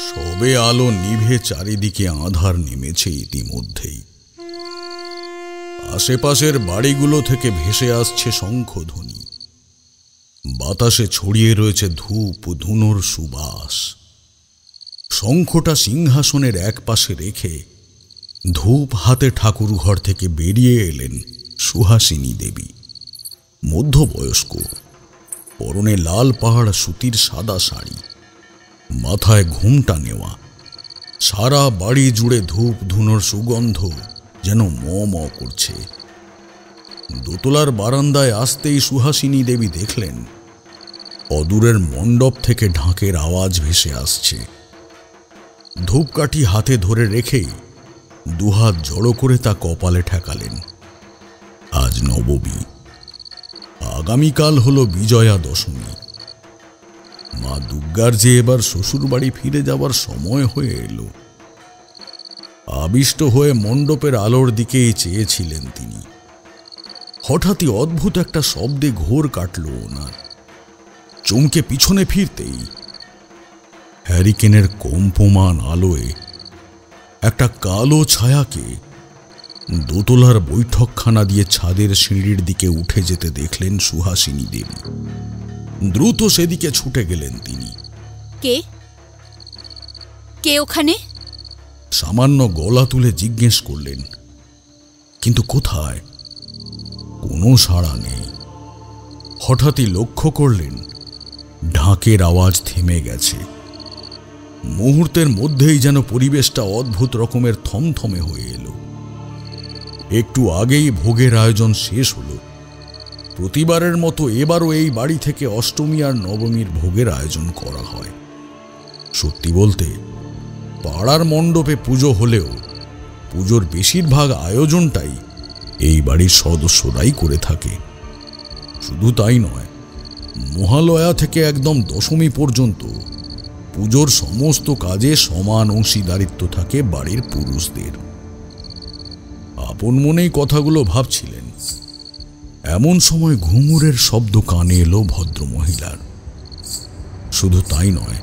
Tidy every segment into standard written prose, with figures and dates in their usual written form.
সবে আলো নিভে চারিদিকে আঁধার নেমেছে ইতিমধ্যেই। আশেপাশের বাড়িগুলো থেকে ভেসে আসছে শঙ্খধ্বনি। বাতাসে ছড়িয়ে রয়েছে ধূপ ধুনোর সুবাস। শঙ্খটা সিংহাসনের এক পাশে রেখে ধূপ হাতে ঠাকুর ঘর থেকে বেরিয়ে এলেন সুহাসিনী দেবী। মধ্যবয়স্ক, পরনে লাল পাহাড় সুতির সাদা শাড়ি, মাথায় ঘুমটা নেওয়া। সারা বাড়ি জুড়ে ধূপ ধুনোর সুগন্ধ যেন ম ম করছে। দোতলার বারান্দায় আসতেই সুহাসিনী দেবী দেখলেন অদূরের মণ্ডপ থেকে ঢাকের আওয়াজ ভেসে আসছে। ধূপকাঠি হাতে ধরে রেখেই দুহাত জড়ো করে তা কপালে ঠেকালেন। আজ নবমী, আগামীকাল হলো বিজয়া দশমী। মা দুর্গার যে এবার শ্বশুর বাড়ি ফিরে যাবার সময় হয়ে এলো। আবিষ্ট হয়ে মণ্ডপের আলোর দিকেই চেয়েছিলেন তিনি। হঠাৎই অদ্ভুত একটা শব্দে ঘোর কাটল ওনার। চমকে পিছনে ফিরতেই হ্যারিকেনের কম্পমান আলোয় একটা কালো ছায়াকে দোতলার বৈঠকখানা দিয়ে ছাদের সিঁড়ির দিকে উঠে যেতে দেখলেন সুহাসিনী দেবী। দ্রুত সেদিকে ছুটে গেলেন তিনি। কে কে ওখানে? সামান্য গলা তুলে জিজ্ঞেস করলেন, কিন্তু কোথায়? কোনো সাড়া নেই। হঠাৎই লক্ষ্য করলেন ঢাকের আওয়াজ থেমে গেছে। মুহূর্তের মধ্যেই যেন পরিবেশটা অদ্ভুত রকমের থমথমে হয়ে এলো। একটু আগেই ভোগের আয়োজন শেষ হলো। প্রতিবারের মতো এবারও এই বাড়ি থেকে অষ্টমী আর নবমীর ভোগের আয়োজন করা হয়। সত্যি বলতে পাড়ার মণ্ডপে পুজো হলেও পুজোর বেশিরভাগ আয়োজনটাই এই বাড়ির সদস্যরাই করে থাকে। শুধু তাই নয়, মহালয়া থেকে একদম দশমী পর্যন্ত পুজোর সমস্ত কাজে সমান অংশীদারিত্ব থাকে বাড়ির পুরুষদের। আপন মনেই কথাগুলো ভাবছিলেন, এমন সময় ঘুঙুরের শব্দ কানে এলো ভদ্রমহিলার। শুধু তাই নয়,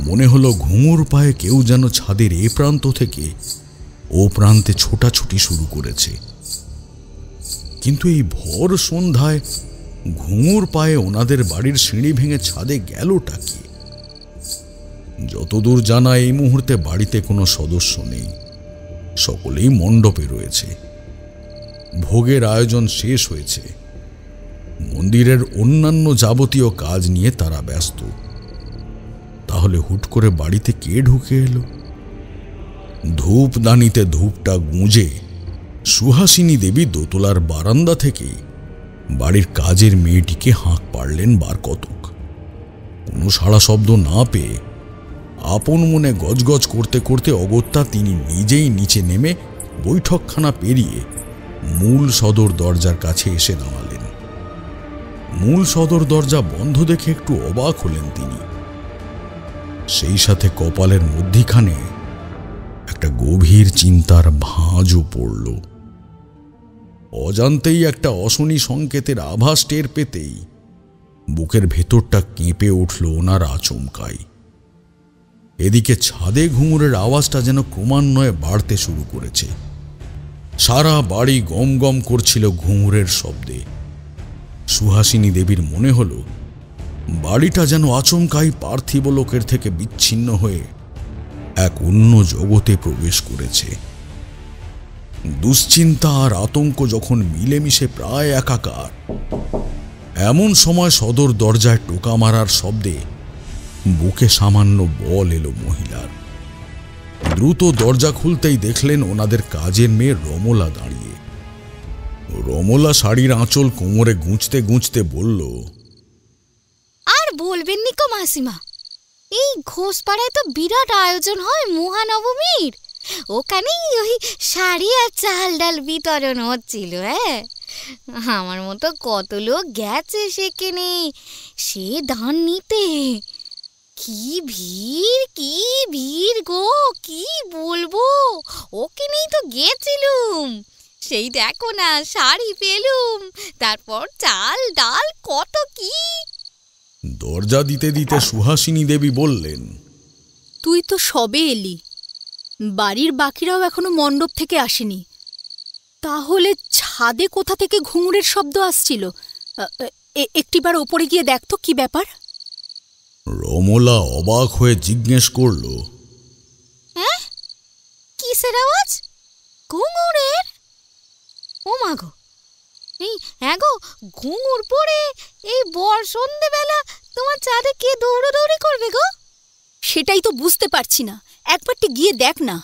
মনে হলো ঘুঙুর পায়ে কেউ যেন ছাদের এ প্রান্ত থেকে ও প্রান্তে ছোটাছুটি শুরু করেছে। কিন্তু এই ভোর সন্ধ্যায় ঘুঙুর পায়ে ওনাদের বাড়ির সিঁড়ি ভেঙে ছাদে গেলটা কি? যতদূর জানা এই মুহূর্তে বাড়িতে কোনো সদস্য নেই, সকলেই মণ্ডপে রয়েছে। ভোগের আয়োজন শেষ হয়েছে, মন্দিরের অন্যান্য যাবতীয় কাজ নিয়ে তারা ব্যস্ত। তাহলে হুট করে বাড়িতে কে ঢুকে এলো? ধূপদানিতে ধূপটা গুঁজে সুহাসিনী দেবী দোতলার বারান্দা থেকে বাড়ির কাজের মেয়েটিকে হাঁক পাড়লেন বার কতক। কোনো সাড়া শব্দ না পেয়ে আপন মনে গজগজ করতে করতে অগত্যা তিনি নিজেই নিচে নেমে বৈঠকখানা পেরিয়ে মূল সদর দরজার কাছে এসে দাঁড়ালেন। মূল সদর দরজা বন্ধ দেখে একটু অবাক হলেন তিনি। সেই সাথে কপালের মধ্যিখানে একটা গভীর চিন্তার ভাঁজও পড়ল। অজান্তেই একটা অশনি সংকেতের আভাস টের পেতেই বুকের ভেতরটা কেঁপে উঠল ওনার আচমকাই। এদিকে ছাদে ঘুঙুরের আওয়াজটা যেন ক্রমান্বয়ে বাড়তে শুরু করেছে। সারা বাড়ি গম গম করছিল ঘুঙুরের শব্দে। সুহাসিনী দেবীর মনে হলো বাড়িটা যেন আচমকাই পার্থিব লোকের থেকে বিচ্ছিন্ন হয়ে এক অন্য জগতে প্রবেশ করেছে। দুশ্চিন্তা আর আতঙ্ক যখন মিলেমিশে প্রায় একাকার, এমন সময় সদর দরজায় টোকা মারার শব্দে বুকে সামান্য বল এলো মহিলার। দ্রুত দরজা খুলতেই দেখলেন ওনাদের কাজের মেয়ে রমলা দাঁড়িয়ে। রমলা শাড়ির আঁচল কোমরে গুঁজতে গুঁজতে বলল, আর বলবেন নি কো মাসিমা, এই ঘোষপাড়ায় তো বিরাট আয়োজন হয় মহানবমীর। ওখানেই ওই শাড়ি আর চাল ডাল বিতরণ হচ্ছিল। আমার মতো কত লোক গেছে সেখানে সে দান নিতে। কি ভিড় গো, কি বলবো। ওখানেই তো গেছিলুম, সেই দেখো না শাড়ি পেলুম, তারপর চাল ডাল কত কি। দরজা দিতে দিতে সুহাসিনী দেবী বললেন, তুই তো সবে এলি, বাড়ির বাকিরাও এখনো মণ্ডপ থেকে আসেনি, তাহলে ছাদে কোথা থেকে ঘুঙুরের শব্দ আসছিল? একটিবার ওপরে গিয়ে দেখ তো কি ব্যাপার। রমলা অবাক হয়ে জিজ্ঞেস করল, হ্যাঁ, কিসের আওয়াজ? ঘুঙুরের? ও মা গো, হ্যাঁ গো, ঘুঙুর পড়ে এই বর সন্ধেবেলা তোমার চাঁদে কে দৌড়াদৌড়ি করবে গো? সেটাই তো বুঝতে পারছি না, একবারটি গিয়ে দেখ না,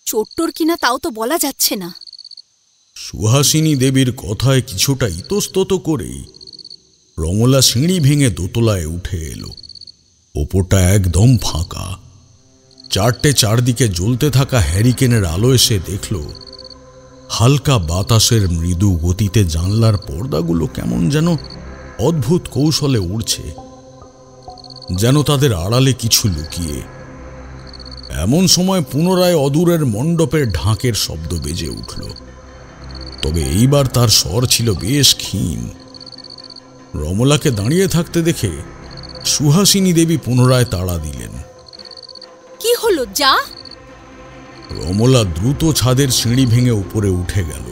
চোট্টর কিনা তাও তো বলা যাচ্ছে না। সুহাসিনী দেবীর কথায় কিছুটা ইতস্তত করেই রমলা সিঁড়ি ভেঙে দোতলায় উঠে এলো। ওপরটা একদম ফাঁকা। চারদিকে জ্বলতে থাকা হ্যারিকেনের আলো এসে দেখল হালকা বাতাসের মৃদু গতিতে জানলার পর্দাগুলো কেমন যেন অদ্ভুত কৌশলে উড়ছে, যেন তাদের আড়ালে কিছু লুকিয়ে। এমন সময় পুনরায় অদূরের মণ্ডপের ঢাকের শব্দ বেজে উঠল, তবে এইবার তার স্বর ছিল বেশ ক্ষীণ। রমলাকে দাঁড়িয়ে থাকতে দেখে সুহাসিনী দেবী পুনরায় তাড়া দিলেন। কি হলো, যা। রমলা দ্রুত ছাদের সিঁড়ি ভেঙে উপরে উঠে গেল।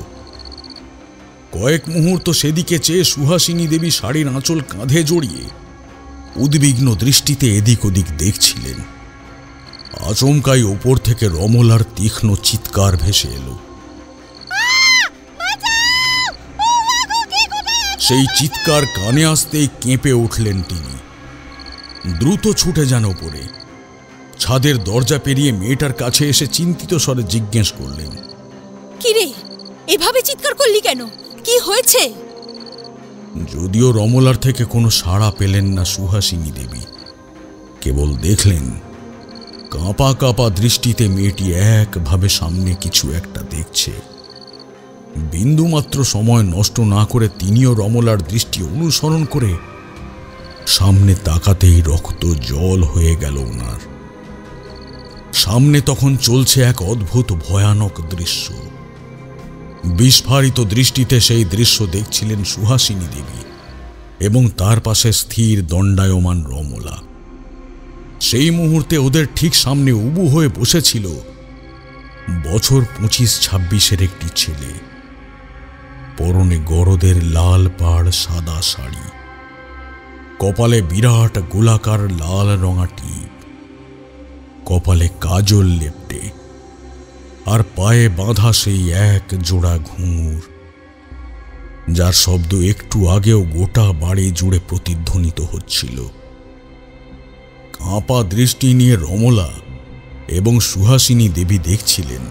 কয়েক মুহূর্ত সেদিকে চেয়ে সুহাসিনী দেবী শাড়ির আঁচল কাঁধে জড়িয়ে উদ্বিগ্ন দৃষ্টিতে এদিক ওদিক দেখছিলেন। আচমকাই ওপর থেকে রমলার তীক্ষ্ণ চিৎকার ভেসে এলো। সেই চিৎকার কানে আসতেই কেঁপে উঠলেন তিনি। দ্রুত ছুটে যান ওপরে। ছাদের দরজা পেরিয়ে মেয়েটার কাছে এসে চিন্তিত স্বরে জিজ্ঞেস করলেন, কি রে, এভাবে চিৎকার করলি কেন? কি হয়েছে? যদিও রমলার থেকে কোনো সাড়া পেলেন না সুহাসিনী দেবী, কেবল দেখলেন কাঁপা কাঁপা দৃষ্টিতে মেয়েটি একভাবে সামনে কিছু একটা দেখছে। বিন্দুমাত্র সময় নষ্ট না করে তিনিও রমলার দৃষ্টি অনুসরণ করে সামনে তাকাতেই রক্ত জল হয়ে গেল ওনার। সামনে তখন চলছে এক অদ্ভুত ভয়ানক দৃশ্য। বিস্ফারিত দৃষ্টিতে সেই দৃশ্য দেখছিলেন সুহাসিনী দেবী এবং তার পাশে স্থির দণ্ডায়মান রমলা। সেই মুহূর্তে ওদের ঠিক সামনে উবু হয়ে বসেছিল বছর 25-26-এর একটি ছেলে। পরনে গরদের লাল পাড় সাদা শাড়ি, কপালে বিরাট গোলাকার লাল রঙা টিপ, কপালে কাজল লেপটে, আর পায়ে বাঁধা সেই এক জোড়া ঘুঙুর, যার শব্দ একটু আগেও গোটা বাড়ি জুড়ে প্রতিধ্বনিত হচ্ছিল। কাঁপা দৃষ্টি নিয়ে রমলা এবং সুহাসিনী দেবী দেখছিলেন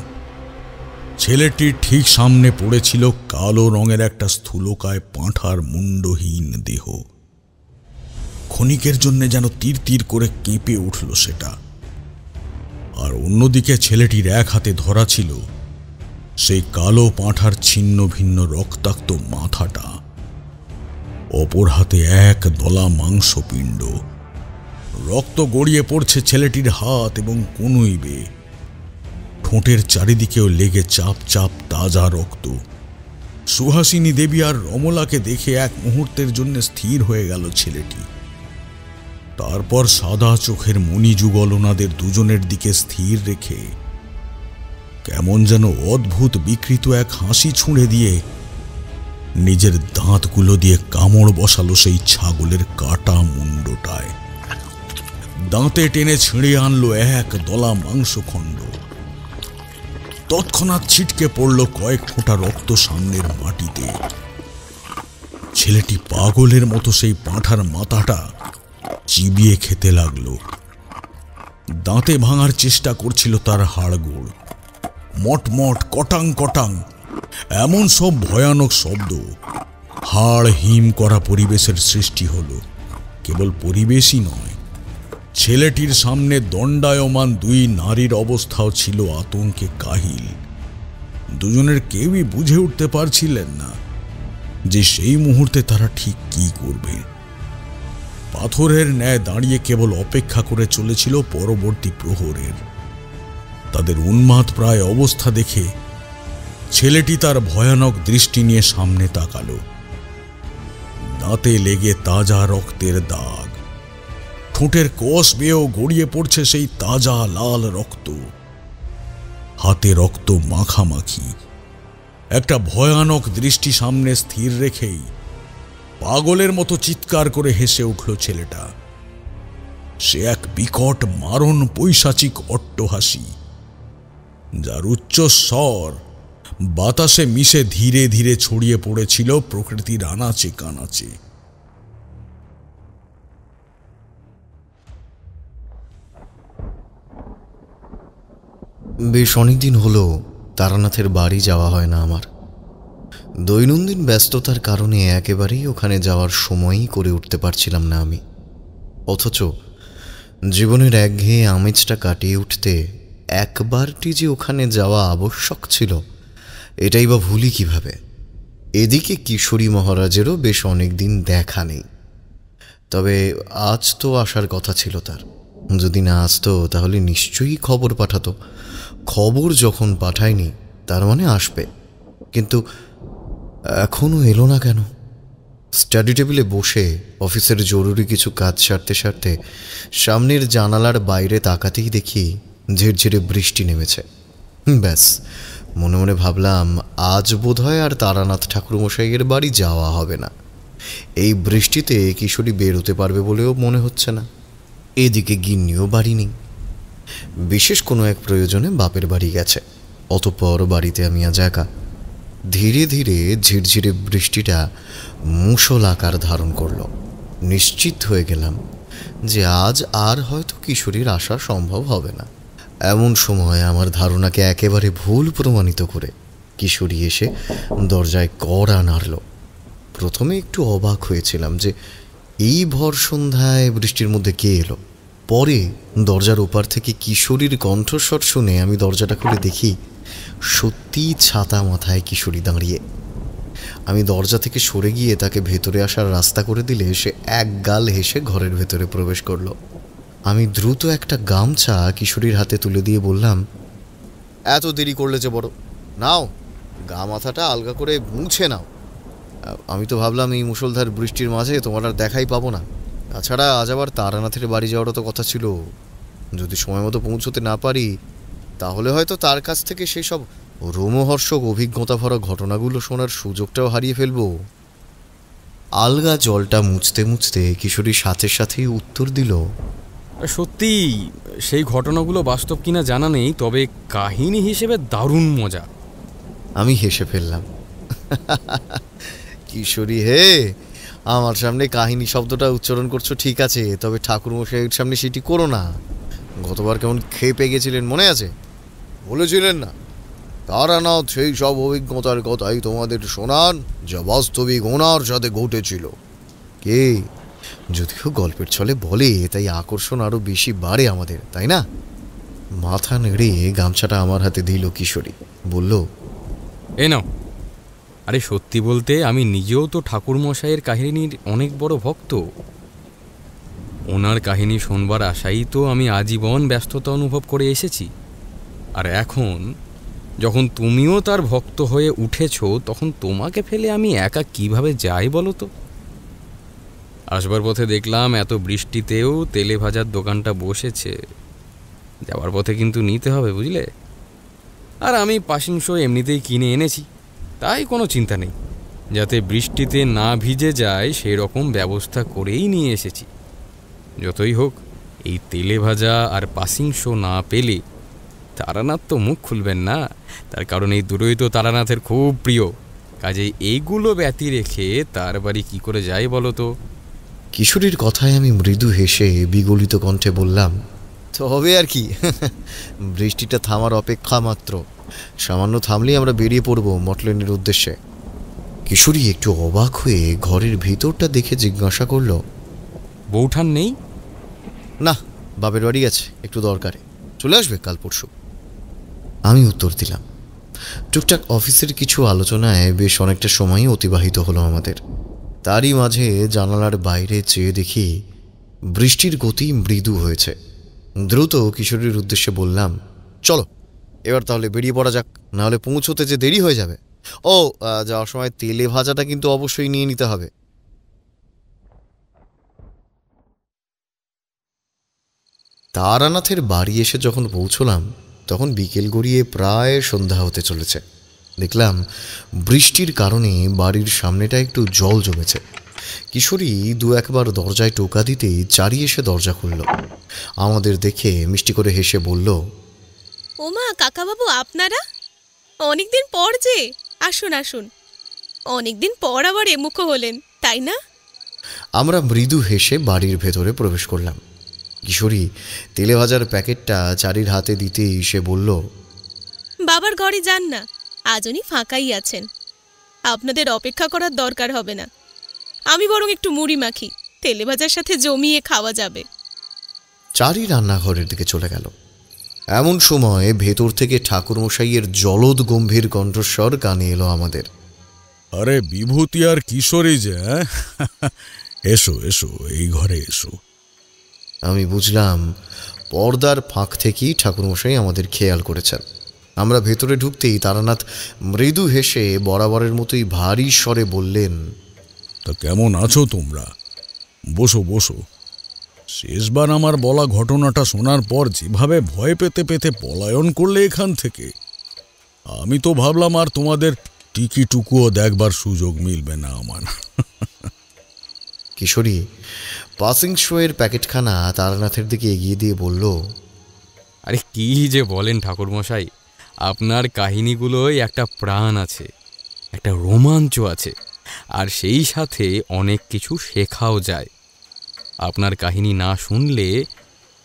ছেলেটির ঠিক সামনে পড়েছিল কালো রঙের একটা স্থূলকায় পাঁঠার মুন্ডহীন দেহ। ক্ষণিকের জন্য যেন তীর তীর করে কেঁপে উঠল সেটা। আর অন্যদিকে ছেলেটির এক হাতে ধরা ছিল সেই কালো পাঁঠার ছিন্ন ভিন্ন রক্তাক্ত মাথাটা, অপর হাতে এক দলা মাংসপিণ্ড। রক্ত গড়িয়ে পড়ছে ছেলেটির হাত এবং কনুই বেয়ে। ঠোঁটের চারিদিকেও লেগে চাপ চাপ তাজা রক্ত। সুহাসিনী দেবী আর রমলাকে দেখে এক মুহূর্তের জন্য স্থির হয়ে গেল ছেলেটি। তারপর সাদা চোখের মণিযুগল ওনাদের দুজনের দিকে স্থির রেখে কেমন যেন অদ্ভুত বিকৃত এক হাসি ছুঁড়ে দিয়ে নিজের দাঁতগুলো দিয়ে কামড় বসালো সেই ছাগলের কাটা মুন্ডটায়। দাঁতে টেনে ছিঁড়ে আনলো এক দলা মাংসখণ্ড। তৎক্ষণাৎ ছিটকে পড়ল কয়েক ফোঁটা রক্ত সামনের মাটিতে। ছেলেটি পাগলের মতো সেই পাঁঠার মাথাটা চিবিয়ে খেতে লাগলো। দাঁতে ভাঙার চেষ্টা করছিল তার হাড়গোড়। মটমট, কটাং কটাং, এমন সব ভয়ানক শব্দ। হাড় হিম করা পরিবেশের সৃষ্টি হলো। কেবল পরিবেশই নয়, ছেলেটির সামনে দণ্ডায়মান দুই নারীর অবস্থাও ছিল আতঙ্কে কাহিল। দুজনের কেউই বুঝে উঠতে পারছিলেন না যে সেই মুহূর্তে তারা ঠিক কি করবে। পাথরের ন্যায় দাঁড়িয়ে কেবল অপেক্ষা করে চলেছিল পরবর্তী প্রহরের। তাদের উন্মাদ প্রায় অবস্থা দেখে ছেলেটি তার ভয়ানক দৃষ্টি নিয়ে সামনে তাকালো। দাঁতে লেগে তাজা রক্তের দাগ, ঠোঁটের কষ বেয়েও গড়িয়ে পড়ছে সেই তাজা লাল রক্ত। হাতে রক্ত মাখামাখি। একটা ভয়ানক দৃষ্টি সামনে স্থির রেখেই পাগলের মতো চিৎকার করে হেসে উঠল ছেলেটা। সে এক বিকট মারণ পৈশাচিক অট্টহাসি, যার উচ্চস্বর বাতাসে মিশে ধীরে ধীরে ছড়িয়ে পড়েছিল প্রকৃতির আনাচে কানাচে। বেশ অনেকদিন হলো তারানাথের বাড়ি যাওয়া হয় না আমার। দৈনন্দিন ব্যস্ততার কারণে একেবারেই ওখানে যাওয়ার সময়ই করে উঠতে পারছিলাম না আমি। অথচ জীবনের একঘেয়ে আমেজটা কাটিয়ে উঠতে একবারটি যে ওখানে যাওয়া আবশ্যক ছিল, এটাই বা ভুলি কিভাবে। এদিকে কিশোরী মহারাজেরও বেশ অনেক দিন দেখা নেই। তবে আজ তো আসার কথা ছিল তার। যদি না আসতো তাহলে নিশ্চয়ই খবর পাঠাতো। খবর যখন পাঠায়নি তার মানে আসবে। কিন্তু এখনও এলো না কেন? স্টাডি টেবিলে বসে অফিসের জরুরি কিছু কাজ সারতে সারতে সামনের জানালার বাইরে তাকাতেই দেখি ঝিরঝিরে বৃষ্টি নেমেছে। ব্যাস, মনে মনে ভাবলাম আজ বোধহয় আর তারানাথ ঠাকুরমশাইয়ের বাড়ি যাওয়া হবে না। এই বৃষ্টিতে কিশোরী বেরোতে পারবে বলেও মনে হচ্ছে না। এদিকে গিন্নিও বাড়ি নেই। বিশেষ কোনো এক প্রয়োজনে বাপের বাড়ি গেছে। অতঃপর বাড়িতে আমি আজ একা। ধীরে ধীরে ঝিরঝিরে বৃষ্টিটা মুষল আকার ধারণ করল। নিশ্চিত হয়ে গেলাম যে আজ আর হয়তো কিশোরীর আসা সম্ভব হবে না। এমন সময় আমার ধারণাকে একেবারে ভুল প্রমাণিত করে কিশোরী এসে দরজায় কড়া নাড়ল। প্রথমে একটু অবাক হয়েছিলাম যে এই ভর সন্ধ্যায় বৃষ্টির মধ্যে কে এলো। পরে দরজার ওপার থেকে কিশোরীর কণ্ঠস্বর শুনে আমি দরজাটা খুলে দেখি সত্যিই ছাতা মাথায় কিশোরী দাঁড়িয়ে। আমি দরজা থেকে সরে গিয়ে তাকে ভেতরে আসার রাস্তা করে দিলে সে এক গাল হেসে ঘরের ভেতরে প্রবেশ করল। আমি দ্রুত একটা গামছা কিশোরীর হাতে তুলে দিয়ে বললাম, এত দেরি করলে যে বড়, নাও গা মাথাটা আলগা করে মুছে নাও। আমি তো ভাবলাম এই মুষলধার বৃষ্টির মাঝে তোমার আর দেখাই পাবো না। তাছাড়া আজ আবার তারানাথের বাড়ি যাওয়ারও তো কথা ছিল। যদি সময় মতো পৌঁছতে না পারি তাহলে হয়তো তার কাছ থেকে সেই সব রোমহর্ষক অভিজ্ঞতা ভরা ঘটনাগুলো শোনার সুযোগটাও হারিয়ে ফেলবো। আলগা জলটা মুছতে মুছতে কিশোরী সাথে সাথেই উত্তর দিল, সত্যি সেই ঘটনাগুলো বাস্তব কিনা জানা নেই, তবে কাহিনী হিসেবে দারুণ মজা। আমি হেসে ফেললাম। কিশোরী হে, আমার সামনে কাহিনী শব্দটা উচ্চারণ করছো ঠিক আছে, তবে ঠাকুরমশাইয়ের সামনে সেটি করো না। গতবার কেমন খেপে গেছিলেন মনে আছে? বলেছিলেন না তারানাথ সেই সব অভিজ্ঞতার কথাই তোমাদের শোনান যা বাস্তবিক ওনার সাথে ঘটেছিল। কে যদিও গল্পের ছলে বলে, তাই আকর্ষণ আরো বেশি বাড়ে আমাদের, তাই না? মাথা নেড়ে গামছাটা আমার হাতে দিল কিশোরী, বলল, এ নাও। আরে সত্যি বলতে আমি নিজেও তো ঠাকুরমশাইয়ের কাহিনীর অনেক বড় ভক্ত। ওনার কাহিনী শোনবার আশাই তো আমি আজীবন ব্যস্ততা অনুভব করে এসেছি। আর এখন যখন তুমিও তার ভক্ত হয়ে উঠেছ, তখন তোমাকে ফেলে আমি একা কিভাবে যাই বলো তো? আসবার পথে দেখলাম এত বৃষ্টিতেও তেলে ভাজার দোকানটা বসেছে। যাওয়ার পথে কিন্তু নিতে হবে, বুঝলে? আর আমি পাশিংশ এমনিতেই কিনে এনেছি, তাই কোনো চিন্তা নেই। যাতে বৃষ্টিতে না ভিজে যায় সেই রকম ব্যবস্থা করেই নিয়ে এসেছি। যতই হোক, এই তেলে ভাজা আর পাশিংশ না পেলে তারানাথ তো মুখ খুলবেন না। তার কারণ এই দুটোই তো তারানাথের খুব প্রিয়। কাজেই এইগুলো ব্যতি রেখে তার বাড়ি কি করে যাই বলো তো? কিশোরীর কথায় আমি মৃদু হেসে বিগলিত কণ্ঠে বললাম, তো হবে আর কি, বৃষ্টিটা থামার অপেক্ষা মাত্র। সামান্য থামলেই আমরা বেরিয়ে পড়ব মটলেনের উদ্দেশ্যে। কিশোরী একটু অবাক হয়ে ঘরের ভিতরটা দেখে জিজ্ঞাসা করল, বৌঠান নেই? না, বাপের বাড়ি গেছে একটু দরকারে, চলে আসবে কাল পরশু। আমি উত্তর দিলাম। টুকটাক অফিসের কিছু আলোচনায় বেশ অনেকটা সময়ই অতিবাহিত হলো আমাদের। তারই মাঝে জানালার বাইরে চেয়ে দেখি বৃষ্টির গতি মৃদু হয়েছে। দ্রুত কিশোরীর উদ্দেশ্যে বললাম, চলো এবার তাহলে বেরিয়ে পড়া যাক, নাহলে পৌঁছতে যে দেরি হয়ে যাবে। ও, যাওয়ার সময় তেলে ভাজাটা কিন্তু অবশ্যই নিয়ে নিতে হবে। তারানাথের বাড়ি এসে যখন পৌঁছলাম তখন বিকেল গড়িয়ে প্রায় সন্ধ্যা হতে চলেছে। দেখলাম বৃষ্টির কারণে বাড়ির সামনেটা একটু জল জমেছে। কিশোরী দু একবার দরজায় টোকা দিতেই চারি এসে দরজা খুলল। আমাদের দেখে মিষ্টি করে হেসে বলল, ওমা কাকাবাবু, আপনারা অনেকদিন পর যে, আসুন আসুন। অনেকদিন পর আবার এমুখ হলেন, তাই না? আমরা মৃদু হেসে বাড়ির ভেতরে প্রবেশ করলাম। কিশোরী তেলে ভাজার প্যাকেটটা চারির হাতে দিতেই সে বলল, বাবার ঘরে যান না, আজ উনি ফাঁকাই আছেন। আপনাদের অপেক্ষা করার দরকার হবে না। আমি বরং একটু মুড়ি মাখি, তেলে ভাজার সাথে জমিয়ে খাওয়া যাবে। চারি রান্নাঘরের দিকে চলে গেল। এমন সময় ভেতর থেকে ঠাকুরমশাইয়ের জলদ গম্ভীর কণ্ঠস্বর কানে এলো আমাদের। আরে বিভূতি আর কিশোরী যে, এসো এসো, এই ঘরে এসো। আমি বুঝলাম পর্দার ফাঁক থেকেই ঠাকুরমশাই আমাদের খেয়াল করেছেন। আমরা ভেতরে ঢুকতেই তারানাথ মৃদু হেসে বরাবরের মতোই ভারী স্বরে বললেন, তা কেমন আছো তোমরা? বসো বসো। শেষবার আমার বলা ঘটনাটা শোনার পর যেভাবে ভয় পেতে পেতে পলায়ন করলে এখান থেকে, আমি তো ভাবলাম আর তোমাদের টিকিটুকুও দেখবার সুযোগ মিলবে না আমার। কিশোরী পাসিং শোয়ের প্যাকেটখানা তারানাথের দিকে এগিয়ে দিয়ে বলল, আরে কি যে বলেন ঠাকুরমশাই, আপনার কাহিনীগুলোই একটা প্রাণ আছে, একটা রোমাঞ্চ আছে, আর সেই সাথে অনেক কিছু শেখাও যায়। আপনার কাহিনী না শুনলে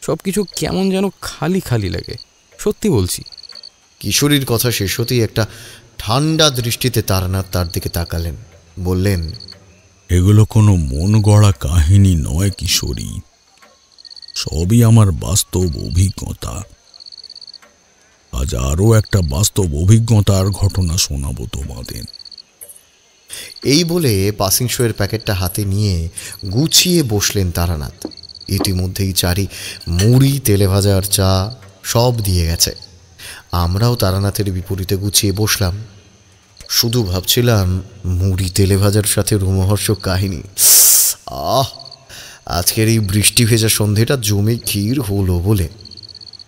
সব কিছু কেমন যেন খালি খালি লাগে, সত্যি বলছি। কিশোরীর কথা শেষ হতেই একটা ঠান্ডা দৃষ্টিতে তারানাথ তার দিকে তাকালেন, বললেন, এগুলো কোনো মন গড়া কাহিনী নয় কিশোরী, সবই আমার বাস্তব অভিজ্ঞতা। আজ আরও একটা বাস্তব অভিজ্ঞতার ঘটনা শোনাবো তোমাদের। এই বলে পাসিং শোয়ের প্যাকেটটা হাতে নিয়ে গুছিয়ে বসলেন তারানাথ। ইতিমধ্যেই চারি মুড়ি, তেলে ভাজা আর চা সব দিয়ে গেছে। আমরাও তারানাথের বিপরীতে গুছিয়ে বসলাম। শুধু ভাবছিলাম মুড়ি তেলে ভাজার সাথে রোমহর্ষক কাহিনী। আজকের এই বৃষ্টি ভেজা সন্ধেটা জমে ক্ষীর হলো বলে।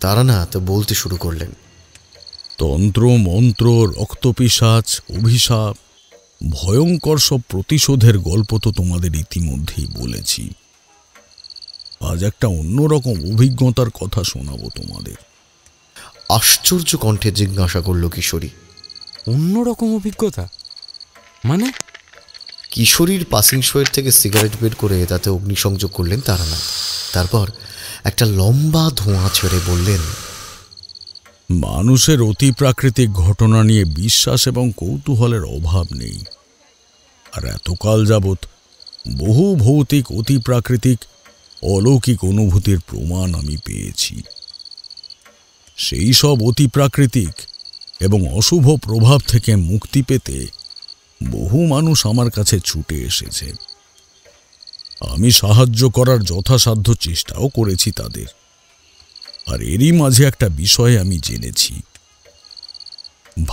তারানাথ বলতে শুরু করলেন, তন্ত্র মন্ত্র, রক্তপিশাচ, অভিশাপ, ভয়ঙ্কর সব প্রতিশোধের গল্প তো তোমাদের ইতিমধ্যেই বলেছি। আজ একটা অন্যরকম অভিজ্ঞতার কথা শোনাবো তোমাদের। আশ্চর্য কণ্ঠে জিজ্ঞাসা করল কিশোরী, অন্যরকম অভিজ্ঞতা মানে? কিশোরীর পাসিং শোয়ের থেকে সিগারেট বের করে তাতে অগ্নিসংযোগ করলেন তারানাথ। তারপর একটা লম্বা ধোঁয়া ছেড়ে বললেন, মানুষের অতি প্রাকৃতিক ঘটনা নিয়ে বিশ্বাস এবং কৌতূহলের অভাব নেই। আর এতকাল যাবৎ বহু ভৌতিক অতি প্রাকৃতিক অলৌকিক অনুভূতির প্রমাণ আমি পেয়েছি। সেই সব অতি প্রাকৃতিক এবং অশুভ প্রভাব থেকে মুক্তি পেতে বহু মানুষ আমার কাছে ছুটে এসেছে। আমি সাহায্য করার যথাসাধ্য চেষ্টাও করেছি তাদের। আর এরই মাঝে একটা বিষয় আমি জেনেছি,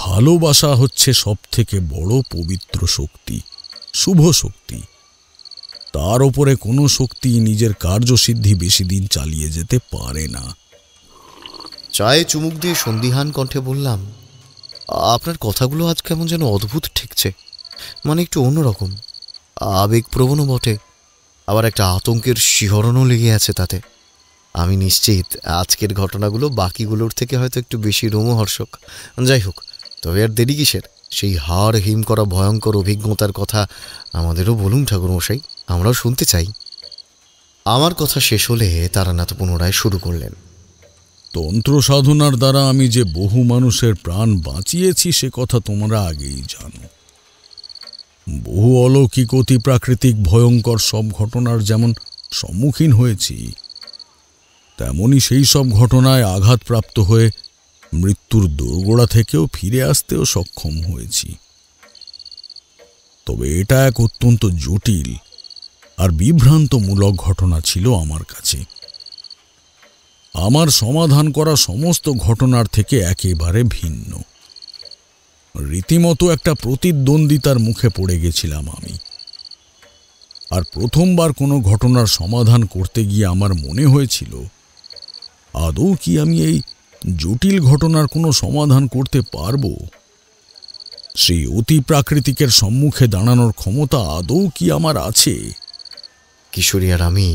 ভালোবাসা হচ্ছে সব থেকে বড় পবিত্র শক্তি, শুভ শক্তি। তার উপরে কোনো শক্তি নিজের কার্যসিদ্ধি বেশি দিন চালিয়ে যেতে পারে না। চায়ে চুমুক দিয়ে সন্দিহান কণ্ঠে বললাম, আপনার কথাগুলো আজ কেমন যেন অদ্ভুত ঠেকছে, মানে একটু অন্যরকম, আবেগপ্রবণও বটে, আবার একটা আতঙ্কের শিহরণও লেগে আছে তাতে। আমি নিশ্চিত আজকের ঘটনাগুলো বাকিগুলোর থেকে হয়তো একটু বেশি রোমহর্ষক। যাই হোক, তবে আর দেরি কিসের? সেই হাড় হিম করা ভয়ঙ্কর অভিজ্ঞতার কথা আমাদেরও বলুন ঠাকুরমশাই, আমরাও শুনতে চাই। আমার কথা শেষ হলে তারানাথ পুনরায় শুরু করলেন, তন্ত্র সাধনার দ্বারা আমি যে বহু মানুষের প্রাণ বাঁচিয়েছি সে কথা তোমরা আগেই জানো। বহু অলৌকিক অতি প্রাকৃতিক ভয়ঙ্কর সব ঘটনার যেমন সম্মুখীন হয়েছি, তেমনি সেই সব ঘটনায় আঘাতপ্রাপ্ত হয়ে মৃত্যুর দোরগোড়া থেকেও ফিরে আসতেও সক্ষম হয়েছি। তবে এটা এক অত্যন্ত জটিল আর বিভ্রান্তমূলক ঘটনা ছিল আমার কাছে। আমার সমাধান করা সমস্ত ঘটনার থেকে একেবারে ভিন্ন। রীতিমতো একটা প্রতিদ্বন্দ্বিতার মুখে পড়ে গেছিলাম আমি। আর প্রথমবার কোনো ঘটনার সমাধান করতে গিয়ে আমার মনে হয়েছিল আদৌ কি আমি এই জটিল ঘটনার কোনো সমাধান করতে পারবো? সেই অতি প্রাকৃতিকের সম্মুখে দাঁড়ানোর ক্ষমতা আদৌ কি আমার আছে? কিশোরী আর আমি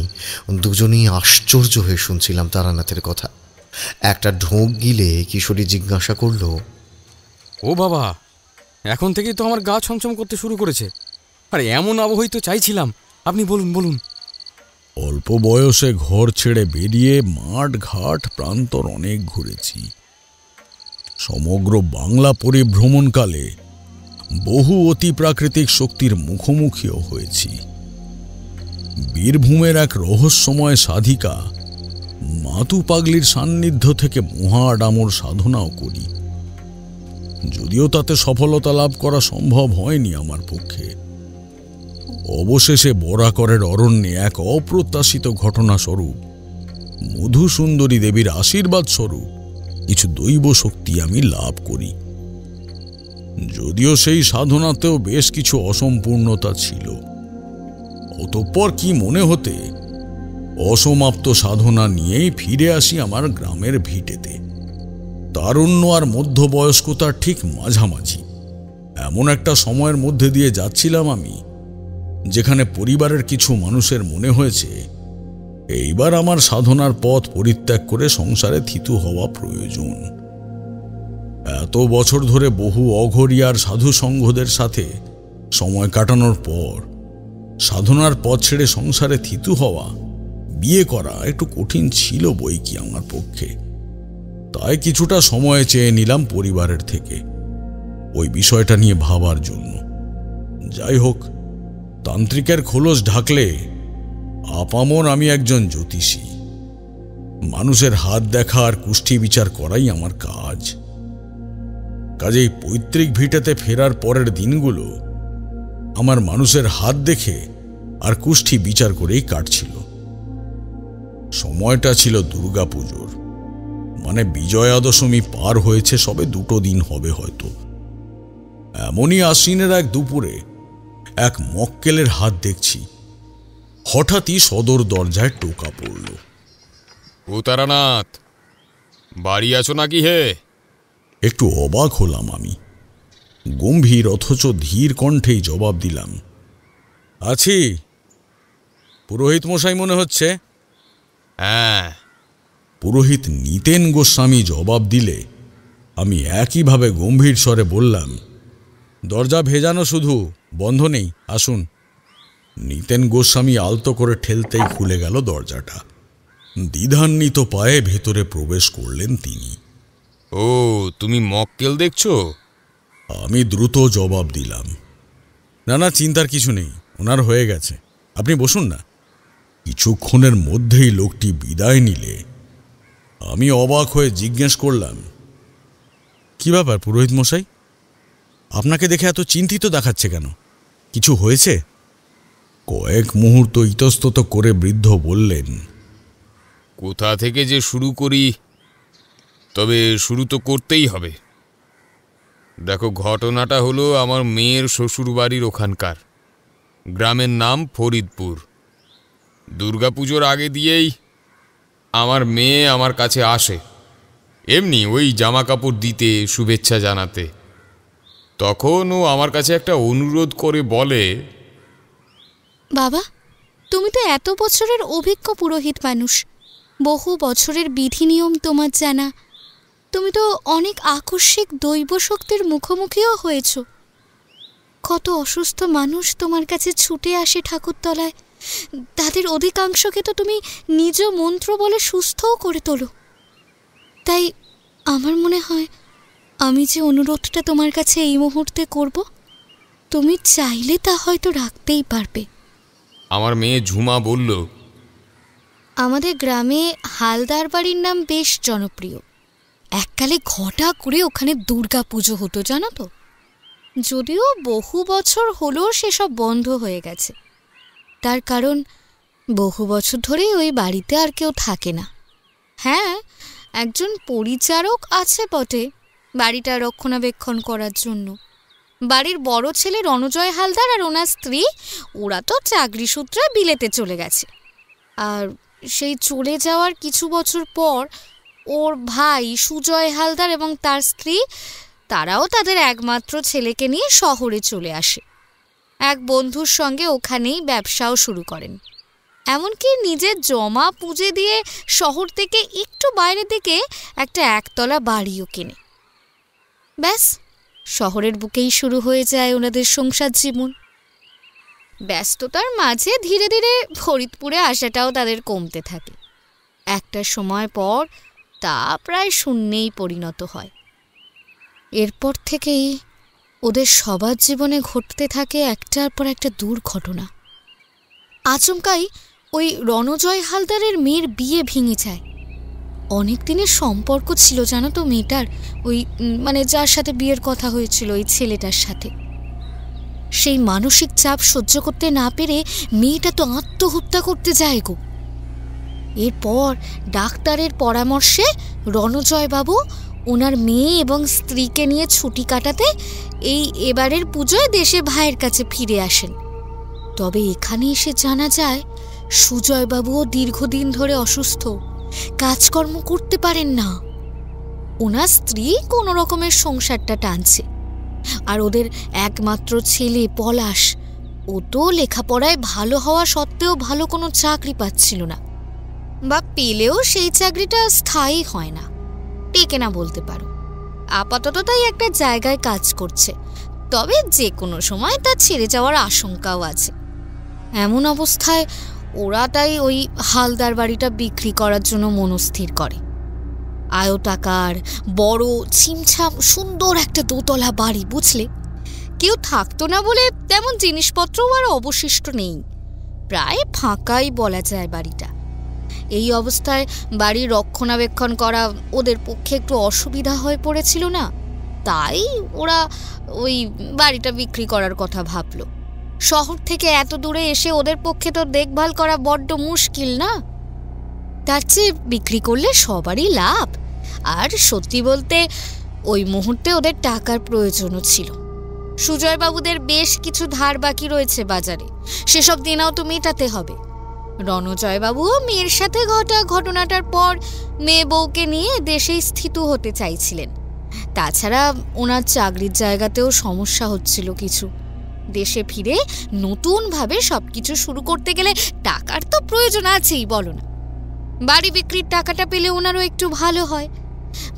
দুজনেই আশ্চর্য হয়ে শুনছিলাম তারানাথের কথা। একটা ঢোক গিলে কিশোরী জিজ্ঞাসা করল, ও বাবা, এখন থেকেই তো আমার গা ছমছম করতে শুরু করেছে। আর এমন আবহাওয়াই তো চাইছিলাম। আপনি বলুন বলুন। অল্প বয়সে ঘর ছেড়ে বেরিয়ে মাঠ ঘাট প্রান্তর অনেক ঘুরেছি। সমগ্র বাংলা পরিভ্রমণকালে বহু অতি প্রাকৃতিক শক্তির মুখোমুখিও হয়েছি। বীরভূমের এক রহস্যময় সাধিকা মাতু পাগলির সান্নিধ্য থেকে মহাডামর সাধনাও করি, যদিও তাতে সফলতা লাভ করা সম্ভব হয়নি আমার পক্ষে। অবশেষে বরাকরের অরণ্যে এক অপ্রত্যাশিত ঘটনাস্বরূপ মধুসুন্দরী দেবীর আশীর্বাদ স্বরূপ কিছু দৈব শক্তি আমি লাভ করি। যদিও সেই সাধনাতেও বেশ কিছু অসম্পূর্ণতা ছিল। অতঃপর কি মনে হতে অসমাপ্ত সাধনা নিয়েই ফিরে আসি আমার গ্রামের ভিটেতে। তারুণ্য আর মধ্যবয়স্কতার ঠিক মাঝামাঝি এমন একটা সময়ের মধ্যে দিয়ে যাচ্ছিলাম আমি, যেখানে পরিবারের কিছু মানুষের মনে হয়েছে এইবার আমার সাধনার পথ পরিত্যাগ করে সংসারে থিতু হওয়া প্রয়োজন। এত বছর ধরে বহু অঘরিয়ার সাধু সংঘদের সাথে সময় কাটানোর পর সাধনার পথ ছেড়ে সংসারে থিতু হওয়া, বিয়ে করা একটু কঠিন ছিল বই কি আমার পক্ষে। তাই কিছুটা সময় চেয়ে নিলাম পরিবারের থেকে ওই বিষয়টা নিয়ে ভাবার জন্য। যাই হোক, তান্ত্রিকের খোলস ঢাকলে আপামর আমি একজন জ্যোতিষী। মানুষের হাত দেখা আর কুষ্ঠি বিচার করাই আমার কাজ। কাজেই পৈতৃক ভিটেতে ফেরার পরের দিনগুলো আমার মানুষের হাত দেখে আর কুষ্ঠি বিচার করেই কাটছিল। সময়টা ছিল দুর্গাপুজোর, মানে বিজয়া দশমী পার হয়েছে সবে 2 দিন হবে হয়তো। এমনই আশ্বিনের এক দুপুরে এক মক্কেলের হাত দেখছি হঠাৎই সদর দরজায় টোকা পড়ল। ও তারানাথ, বাড়ি আছো নাকি হে? একটু অবাক হলাম আমি। গম্ভীর অথচ ধীর কণ্ঠেই জবাব দিলাম, আছি। পুরোহিত মশাই মনে হচ্ছে? হ্যাঁ। পুরোহিত নিতেন গোস্বামী জবাব দিলে আমি একইভাবে গম্ভীর স্বরে বললাম, দরজা ভেজানো, শুধু বন্ধ নেই, আসুন। নিতেন গোস্বামী আলতো করে ঠেলতেই খুলে গেল দরজাটা। দ্বিধান্বিত পায়ে ভেতরে প্রবেশ করলেন তিনি। ও, তুমি মক্কেল দেখছো? আমি দ্রুত জবাব দিলাম, না না, চিন্তার কিছু নেই, ওনার হয়ে গেছে, আপনি বসুন না। কিছুক্ষণের মধ্যেই লোকটি বিদায় নিলে আমি অবাক হয়ে জিজ্ঞেস করলাম, কি ব্যাপার পুরোহিত মশাই, আপনাকে দেখে এত চিন্তিত দেখাচ্ছে কেন? কিছু হয়েছে? কয়েক মুহূর্ত ইতস্তত করে বৃদ্ধ বললেন, কোথা থেকে যে শুরু করি, তবে শুরু তো করতেই হবে। দেখো, ঘটনাটা হলো আমার মেয়ের শ্বশুরবাড়ির ওখানকার। গ্রামের নাম ফরিদপুর। দুর্গাপুজোর আগে দিয়েই আমার মেয়ে আমার কাছে আসে, এমনি ওই জামা কাপড় দিতে, শুভেচ্ছা জানাতে। তখন ও আমার কাছে একটা অনুরোধ করে বলে, বাবা, তুমি তো এত বছরের অভিজ্ঞ পুরোহিত মানুষ, বহু বছরের বিধি নিয়ম তোমার জানা, তুমি তো অনেক আকস্মিক দৈব শক্তির মুখোমুখিও হয়েছ। কত অসুস্থ মানুষ তোমার কাছে ছুটে আসে ঠাকুরতলায়, তাদের অধিকাংশকে তো তুমি নিজ মন্ত্র বলে সুস্থও করে তোলো। তাই আমার মনে হয় আমি যে অনুরোধটা তোমার কাছে এই মুহূর্তে করব, তুমি চাইলে তা হয়তো রাখতেই পারবে। আমার মেয়ে ঝুমা বলল, আমাদের গ্রামে হালদার বাড়ির নাম বেশ জনপ্রিয়। এককালে ঘটা করে ওখানে দুর্গা পুজো হতো, জানো তো? যদিও বহু বছর হলো সেসব বন্ধ হয়ে গেছে। তার কারণ বহু বছর ধরে ওই বাড়িতে আর কেউ থাকে না। হ্যাঁ, একজন পরিচারক আছে বটে বাড়িটা রক্ষণাবেক্ষণ করার জন্য। বাড়ির বড় ছেলে রণজয় হালদার আর ওনার স্ত্রী, ওরা তো চাকরি সূত্রে বিলেতে চলে গেছে। আর সেই চলে যাওয়ার কিছু বছর পর ওর ভাই সুজয় হালদার এবং তার স্ত্রী তারাও তাদের একমাত্র ছেলেকে নিয়ে শহরে চলে আসে। এক বন্ধুর সঙ্গে ওখানেই ব্যবসাও শুরু করেন। এমনকি নিজের জমা পুঁজি দিয়ে শহর থেকে একটু বাইরে দিকে একটা একতলা বাড়িও কেনে। ব্যাস, শহরের বুকেই শুরু হয়ে যায় ওনাদের সংসার জীবন। ব্যস্ততার মাঝে ধীরে ধীরে ফরিদপুরে আসাটাও তাদের কমতে থাকে। একটা সময় পর তা প্রায় শূন্যেই পরিণত হয়। এরপর থেকেই ওদের সবার জীবনে ঘটতে থাকে একটার পর একটা দুর্ঘটনা। আচমকাই ওই রণজয় হালদারের মেয়ের বিয়ে ভেঙে যায়। অনেক দিনের সম্পর্ক ছিল জানো তো মেয়েটার, ওই যার সাথে বিয়ের কথা হয়েছিল ওই ছেলেটার সাথে। সেই মানসিক চাপ সহ্য করতে না পেরে মেয়েটা তো আত্মহত্যা করতে যায় গো। এরপর ডাক্তারের পরামর্শে রণজয়বাবু ওনার মেয়ে এবং স্ত্রীকে নিয়ে ছুটি কাটাতে এবারের পুজোয় দেশে ভাইয়ের কাছে ফিরে আসেন। তবে এখানে এসে জানা যায় সুজয়বাবুও দীর্ঘদিন ধরে অসুস্থ, কাজকর্ম করতে পারেন না। ওনার স্ত্রী কোনো রকমের সংসারটা টানছে, আর ওদের একমাত্র ছেলে পলাশ, ও তো লেখাপড়ায় ভালো হওয়া সত্ত্বেও ভালো কোনো চাকরি পাচ্ছিল না, বা পেলেও সেই চাকরিটা স্থায়ী হয় না, টেকে না বলতে পারো। আপাতত তাই একটা জায়গায় কাজ করছে, তবে যে কোনো সময় তা ছেড়ে যাওয়ার আশঙ্কাও আছে। এমন অবস্থায় ওরা তাই ওই হালদার বাড়িটা বিক্রি করার জন্য মনস্থির করে। আয়তাকার বড় ছিমছাম সুন্দর একটা দোতলা বাড়ি, বুঝলে, কেউ থাকতো না বলে তেমন জিনিসপত্রও আর অবশিষ্ট নেই, প্রায় ফাঁকাই বলা যায় বাড়িটা। এই অবস্থায় বাড়ির রক্ষণাবেক্ষণ করা ওদের পক্ষে একটু অসুবিধা হয়ে পড়েছিল না, তাই ওরা ওই বাড়িটা বিক্রি করার কথা ভাবলো। শহর থেকে এত দূরে এসে ওদের পক্ষে তো দেখভাল করা বড্ড মুশকিল না, তার চেয়ে বিক্রি করলে সবারই লাভ। আর সত্যি বলতে ওই মুহূর্তে ওদের টাকার প্রয়োজনও ছিল। সুজয়বাবুদের বেশ কিছু ধার বাকি রয়েছে বাজারে, সেসব দিনাও তো মেটাতে হবে। রণজয়বাবুও মেয়ের সাথে ঘটনাটার পর মেয়ে বউকে নিয়ে দেশেই স্থিত হতে চাইছিলেন। তাছাড়া ওনার চাকরির জায়গাতেও সমস্যা হচ্ছিল কিছু। দেশে ফিরে নতুনভাবে সবকিছু শুরু করতে গেলে টাকার তো প্রয়োজন আছেই, বলো না। বাড়ি বিক্রির টাকাটা পেলে ওনারও একটু ভালো হয়।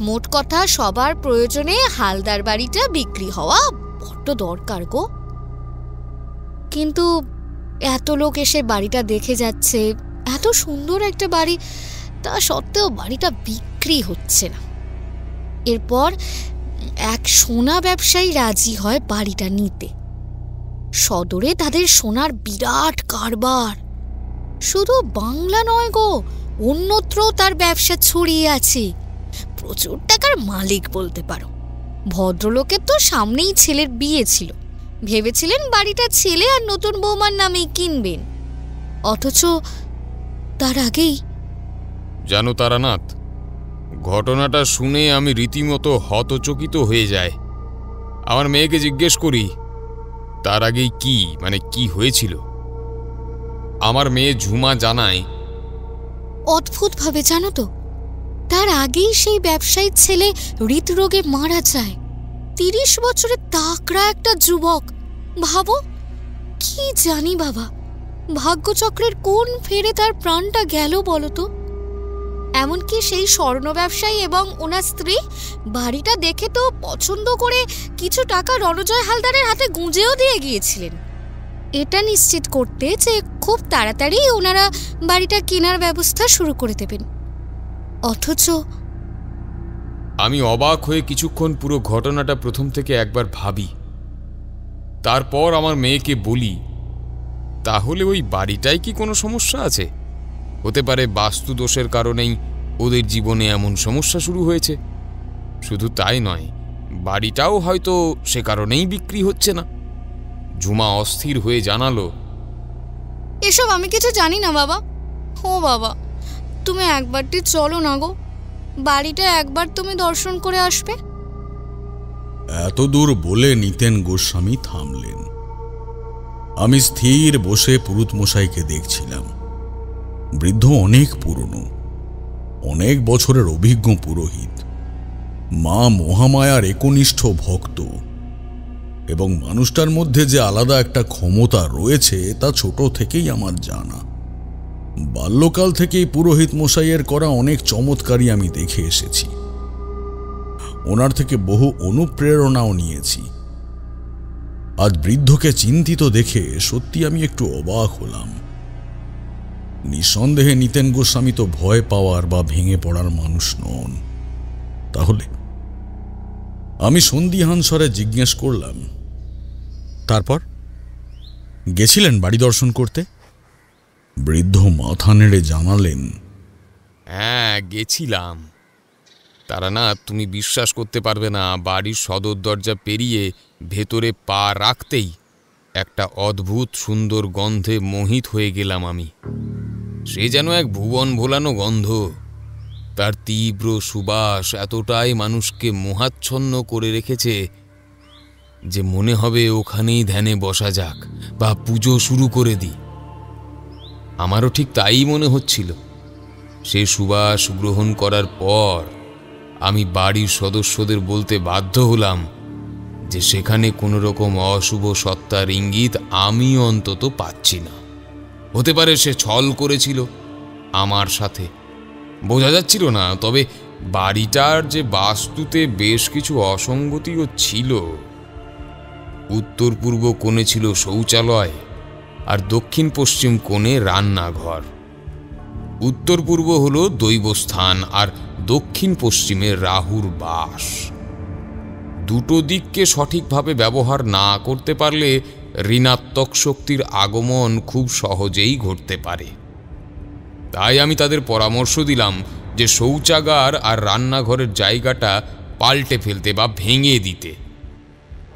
মোট কথা সবার প্রয়োজনে হালদার বাড়িটা বিক্রি হওয়া বড্ড দরকার গো। কিন্তু এত লোক এসে বাড়িটা দেখে যাচ্ছে, এত সুন্দর একটা বাড়ি, তা সত্ত্বেও বাড়িটা বিক্রি হচ্ছে না। এরপর এক সোনা ব্যবসায়ী রাজি হয় বাড়িটা নিতে। সদরে তাদের সোনার বিরাট কারবার, শুধু বাংলা নয় গো, অন্যত্রও তার ব্যবসা ছড়িয়ে আছে। প্রচুর টাকার মালিক বলতে পারো। ভদ্রলোকের তো সামনেই ছেলের বিয়ে ছিল, ভেবেছিলেন বাড়িটা ছেলে আর নতুন বৌমার নামেই কিনবেন, অথচ তার আগেই। জানো তারানাথ, ঘটনাটা শুনে আমি রীতিমতো হতচকিত হয়ে যায়। আমার মেয়েকে জিজ্ঞেস করি তার আগেই কি হয়েছিল। আমার মেয়ে ঝুমা জানায়, অদ্ভুতভাবে জানো তো, তার আগেই সেই ব্যবসায়ীর ছেলে হৃদরোগে মারা যায়। 30 বছরের তাকড়া একটা যুবক। ভাবো, কি জানি বাবা, ভাগ্যচক্রের কোন ফেরে তার প্রাণটা গেল বলতো। এমনকি সেই স্বর্ণ ব্যবসায়ী এবং ওনার স্ত্রী বাড়িটা দেখে তো পছন্দ করে কিছু টাকা রণজয় হালদারের হাতে গুঁজেও দিয়ে গিয়েছিলেন, এটা নিশ্চিত করতে যে খুব তাড়াতাড়ি ওনারা বাড়িটা কেনার ব্যবস্থা শুরু করে দেবেন। অথচ আমি অবাক হয়ে কিছুক্ষণ পুরো ঘটনাটা প্রথম থেকে একবার ভাবি। তারপর আমার মেয়েকে বলি, তাহলে ওই বাড়িটায় কি কোনো সমস্যা আছে? হতে পারে বাস্তু দোষের কারণেই ওদের জীবনে এমন সমস্যা শুরু হয়েছে। শুধু তাই নয়, বাড়িটাও হয়তো সে কারণেই বিক্রি হচ্ছে না। ঝুমা অস্থির হয়ে জানালো, এসব আমি কিছু জানি না বাবা। ও বাবা, তুমি একবারটি চলো না গো, বাড়িটা একবার তুমি দর্শন করে আসবে। এত দূর বলে নিতেন গোস্বামী থামলেন। আমি স্থির বসে পুরুত মশাইকে দেখছিলাম। বৃদ্ধ অনেক পুরনো, অনেক বছরের অভিজ্ঞ পুরোহিত, মা মহামায়ার একনিষ্ঠ ভক্ত, এবং মানুষটার মধ্যে যে আলাদা একটা ক্ষমতা রয়েছে তা ছোট থেকেই আমার জানা। বাল্যকাল থেকেই পুরোহিত মশাইয়ের করা অনেক চমৎকারই আমি দেখে এসেছি। ওনার থেকে বহু অনুপ্রেরণাও নিয়েছি। আজ বৃদ্ধকে চিন্তিত দেখে সত্যি আমি একটু অবাক হলাম। নিঃসন্দেহে নিতেন গোস্বামী তো ভয় পাওয়ার বা ভেঙে পড়ার মানুষ নন। তাহলে আমি সন্দিহান স্বরে জিজ্ঞেস করলাম, তারপর গেছিলেন বাড়ি দর্শন করতে? বৃদ্ধ মাথা নেড়ে জানালেন, হ্যাঁ গেছিলাম। তারা না, তুমি বিশ্বাস করতে পারবে না, বাড়ির সদর দরজা পেরিয়ে ভেতরে পা রাখতেই একটা অদ্ভুত সুন্দর গন্ধে মোহিত হয়ে গেলাম আমি। সে যেন এক ভুবন ভোলানো গন্ধ। তার তীব্র সুবাস এতটাই মানুষকে মোহাচ্ছন্ন করে রেখেছে যে মনে হবে ওখানেই ধ্যানে বসা যাক বা পুজো শুরু করে দিই। আমারও ঠিক তাই মনে হচ্ছিল। সে সুবাস গ্রহণ করার পর আমি বাড়ির সদস্যদের বলতে বাধ্য হলাম যে সেখানে কোনো রকম অশুভ সত্তার ইঙ্গিত আমি অন্তত পাচ্ছি না। হতে পারে সে ছল করেছিল আমার সাথে, বোঝা যাচ্ছিল না। তবে বাড়িটার যে বাস্তুতে বেশ কিছু অসঙ্গতিও ছিল। উত্তর পূর্ব কোণে ছিল শৌচালয় আর দক্ষিণ পশ্চিম কোণে রান্নাঘর। উত্তর পূর্ব হল দৈবস্থান আর দক্ষিণ পশ্চিমে রাহুর বাস। দুটো দিককে সঠিকভাবে ব্যবহার না করতে পারলে ঋণাত্মক শক্তির আগমন খুব সহজেই ঘটতে পারে। তাই আমি তাদের পরামর্শ দিলাম যে শৌচাগার আর রান্নাঘরের জায়গাটা পাল্টে ফেলতে বা ভেঙে দিতে।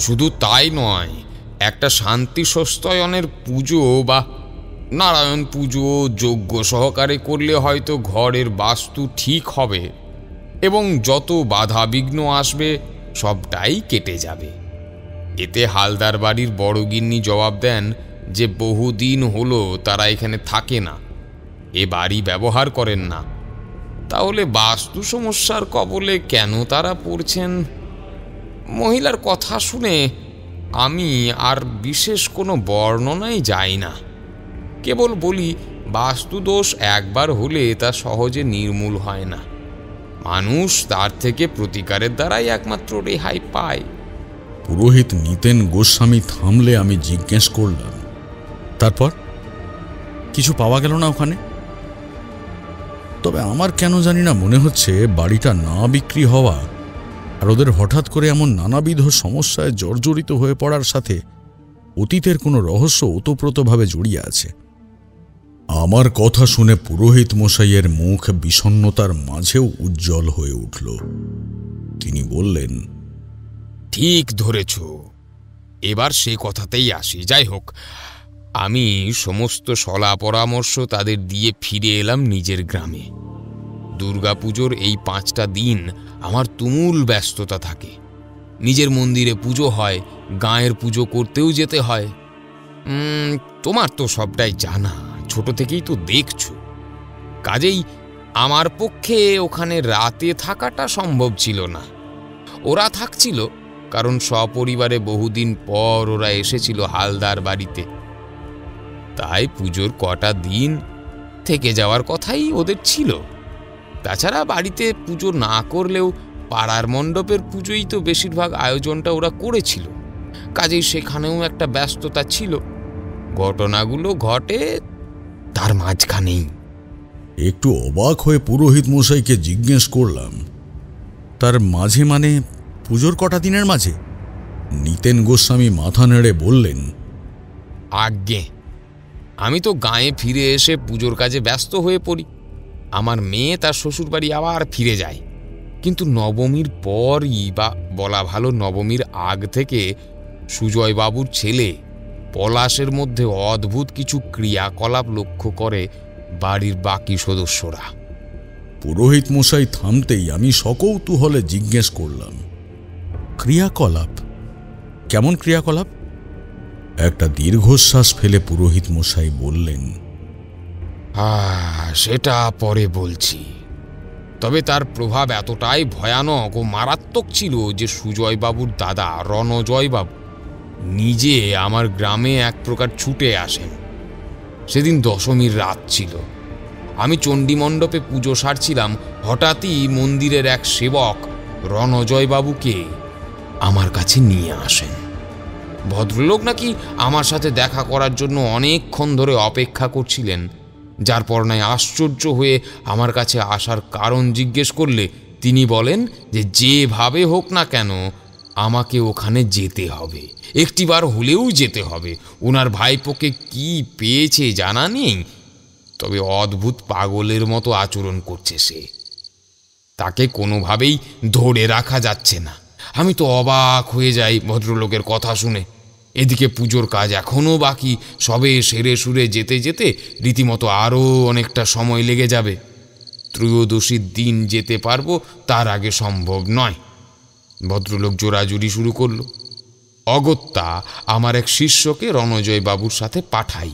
শুধু তাই নয়, একটা শান্তি সস্তায়নের পুজো বা নারায়ণ পুজো যজ্ঞ সহকারে করলে হয়তো ঘরের বাস্তু ঠিক হবে এবং যত বাধা বিঘ্ন আসবে সবটাই কেটে যাবে। এতে হালদার বাড়ির বড় গিন্নি জবাব দেন যে বহুদিন হলো তারা এখানে থাকে না, এ বাড়ি ব্যবহার করেন না। তাহলে বাস্তু সমস্যার কবলে কেন তারা পড়ছেন? মহিলার কথা শুনে আমি আর বিশেষ কোনো বর্ণনায় যাই না। কেবল বলি, বাস্তুদোষ একবার হলে তা সহজে নির্মূল হয় না। মানুষ তার থেকে প্রতিকারের দ্বারাই একমাত্র রেহাই পায়। পুরোহিত নিতেন গোস্বামী থামলে আমি জিজ্ঞেস করলাম, তারপর কিছু পাওয়া গেল না ওখানে? তবে আমার কেন জানি না মনে হচ্ছে বাড়িটা না বিক্রি হওয়া আর ওদের হঠাৎ করে এমন নানাবিধ সমস্যায় জর্জরিত হয়ে পড়ার সাথে অতীতের কোনো রহস্য ওতপ্রোতভাবে জড়িয়ে আছে। আমার কথা শুনে পুরোহিত মশাইয়ের মুখ বিষণ্ণতার মাঝেও উজ্জ্বল হয়ে উঠল। তিনি বললেন, ঠিক ধরেছ, এবার সে কথাতেই আসি। যাই হোক, আমি সমস্ত সলা পরামর্শ তাদের দিয়ে ফিরে এলাম নিজের গ্রামে। দুর্গাপুজোর এই 5টা দিন আমার তুমুল ব্যস্ততা থাকে। নিজের মন্দিরে পুজো হয়, গাঁয়ের পুজো করতেও যেতে হয়। তোমার তো সবটাই জানা, ছোট থেকেই তো দেখছো। কাজেই আমার পক্ষে ওখানে রাতে থাকাটা সম্ভব ছিল না। ওরা থাকছিল কারণ সপরিবারে বহুদিন পর ওরা এসেছিল হালদার বাড়িতে। তাই পুজোর কটা দিন থেকে যাওয়ার কথাই ওদের ছিল। তাছাড়া বাড়িতে পুজো না করলেও পাড়ার মণ্ডপের পুজোই তো বেশিরভাগ আয়োজনটা ওরা করেছিল। কাজেই সেখানেও একটা ব্যস্ততা ছিল। ঘটনাগুলো ঘটে তার মাঝখানেই। একটু অবাক হয়ে পুরোহিত মশাইকে জিজ্ঞেস করলাম, তার মাঝে মানে পুজোর কটা দিনের মাঝে? নিতেন গোস্বামী মাথা নেড়ে বললেন, আজ্ঞে, আমি তো গাঁয়ে ফিরে এসে পুজোর কাজে ব্যস্ত হয়ে পড়ি। আমার মেয়ে তার শ্বশুরবাড়ি আবার ফিরে যায়। কিন্তু নবমীর পরই, বা বলা ভালো নবমীর আগ থেকে, সুজয়বাবুর ছেলে পলাশের মধ্যে অদ্ভুত কিছু ক্রিয়াকলাপ লক্ষ্য করে বাড়ির বাকি সদস্যরা। পুরোহিত মশাই থামতেই আমি সকৌতূহলে জিজ্ঞেস করলাম, ক্রিয়াকলাপ? কেমন ক্রিয়াকলাপ? একটা দীর্ঘশ্বাস ফেলে পুরোহিত মশাই বললেন, সেটা পরে বলছি। তবে তার প্রভাব এতটাই ভয়ানক ও মারাত্মক ছিল যে সুজয়বাবুর দাদা রণজয়বাবু নিজে আমার গ্রামে এক প্রকার ছুটে আসেন। সেদিন দশমীর রাত ছিল। আমি চণ্ডীমণ্ডপে পুজো সারছিলাম। হঠাৎই মন্দিরের এক সেবক রণজয়বাবুকে আমার কাছে নিয়ে আসেন। ভদ্রলোক নাকি আমার সাথে দেখা করার জন্য অনেকক্ষণ ধরে অপেক্ষা করছিলেন, যার পর নয় আশ্চর্য হয়ে আমার কাছে আসার কারণ জিজ্ঞেস করলে তিনি বলেন যে যেভাবে হোক না কেন আমাকে ওখানে যেতে হবে, একটিবার হলেও যেতে হবে। ওনার ভাইপোকে কি পেয়েছে জানা নেই, তবে অদ্ভুত পাগলের মতো আচরণ করছে সে। তাকে কোনোভাবেই ধরে রাখা যাচ্ছে না। আমি তো অবাক হয়ে যাই ভদ্রলোকের কথা শুনে। এদিকে পুজোর কাজ এখনও বাকি, সবে সেরে সুরে যেতে যেতে রীতিমতো আরও অনেকটা সময় লেগে যাবে। ত্রয়োদশীর দিন যেতে পারবো তার আগে সম্ভব নয়। ভদ্রলোক জোরাজুরি শুরু করল। অগত্যা আমার এক শিষ্যকে রণজয় বাবুর সাথে পাঠাই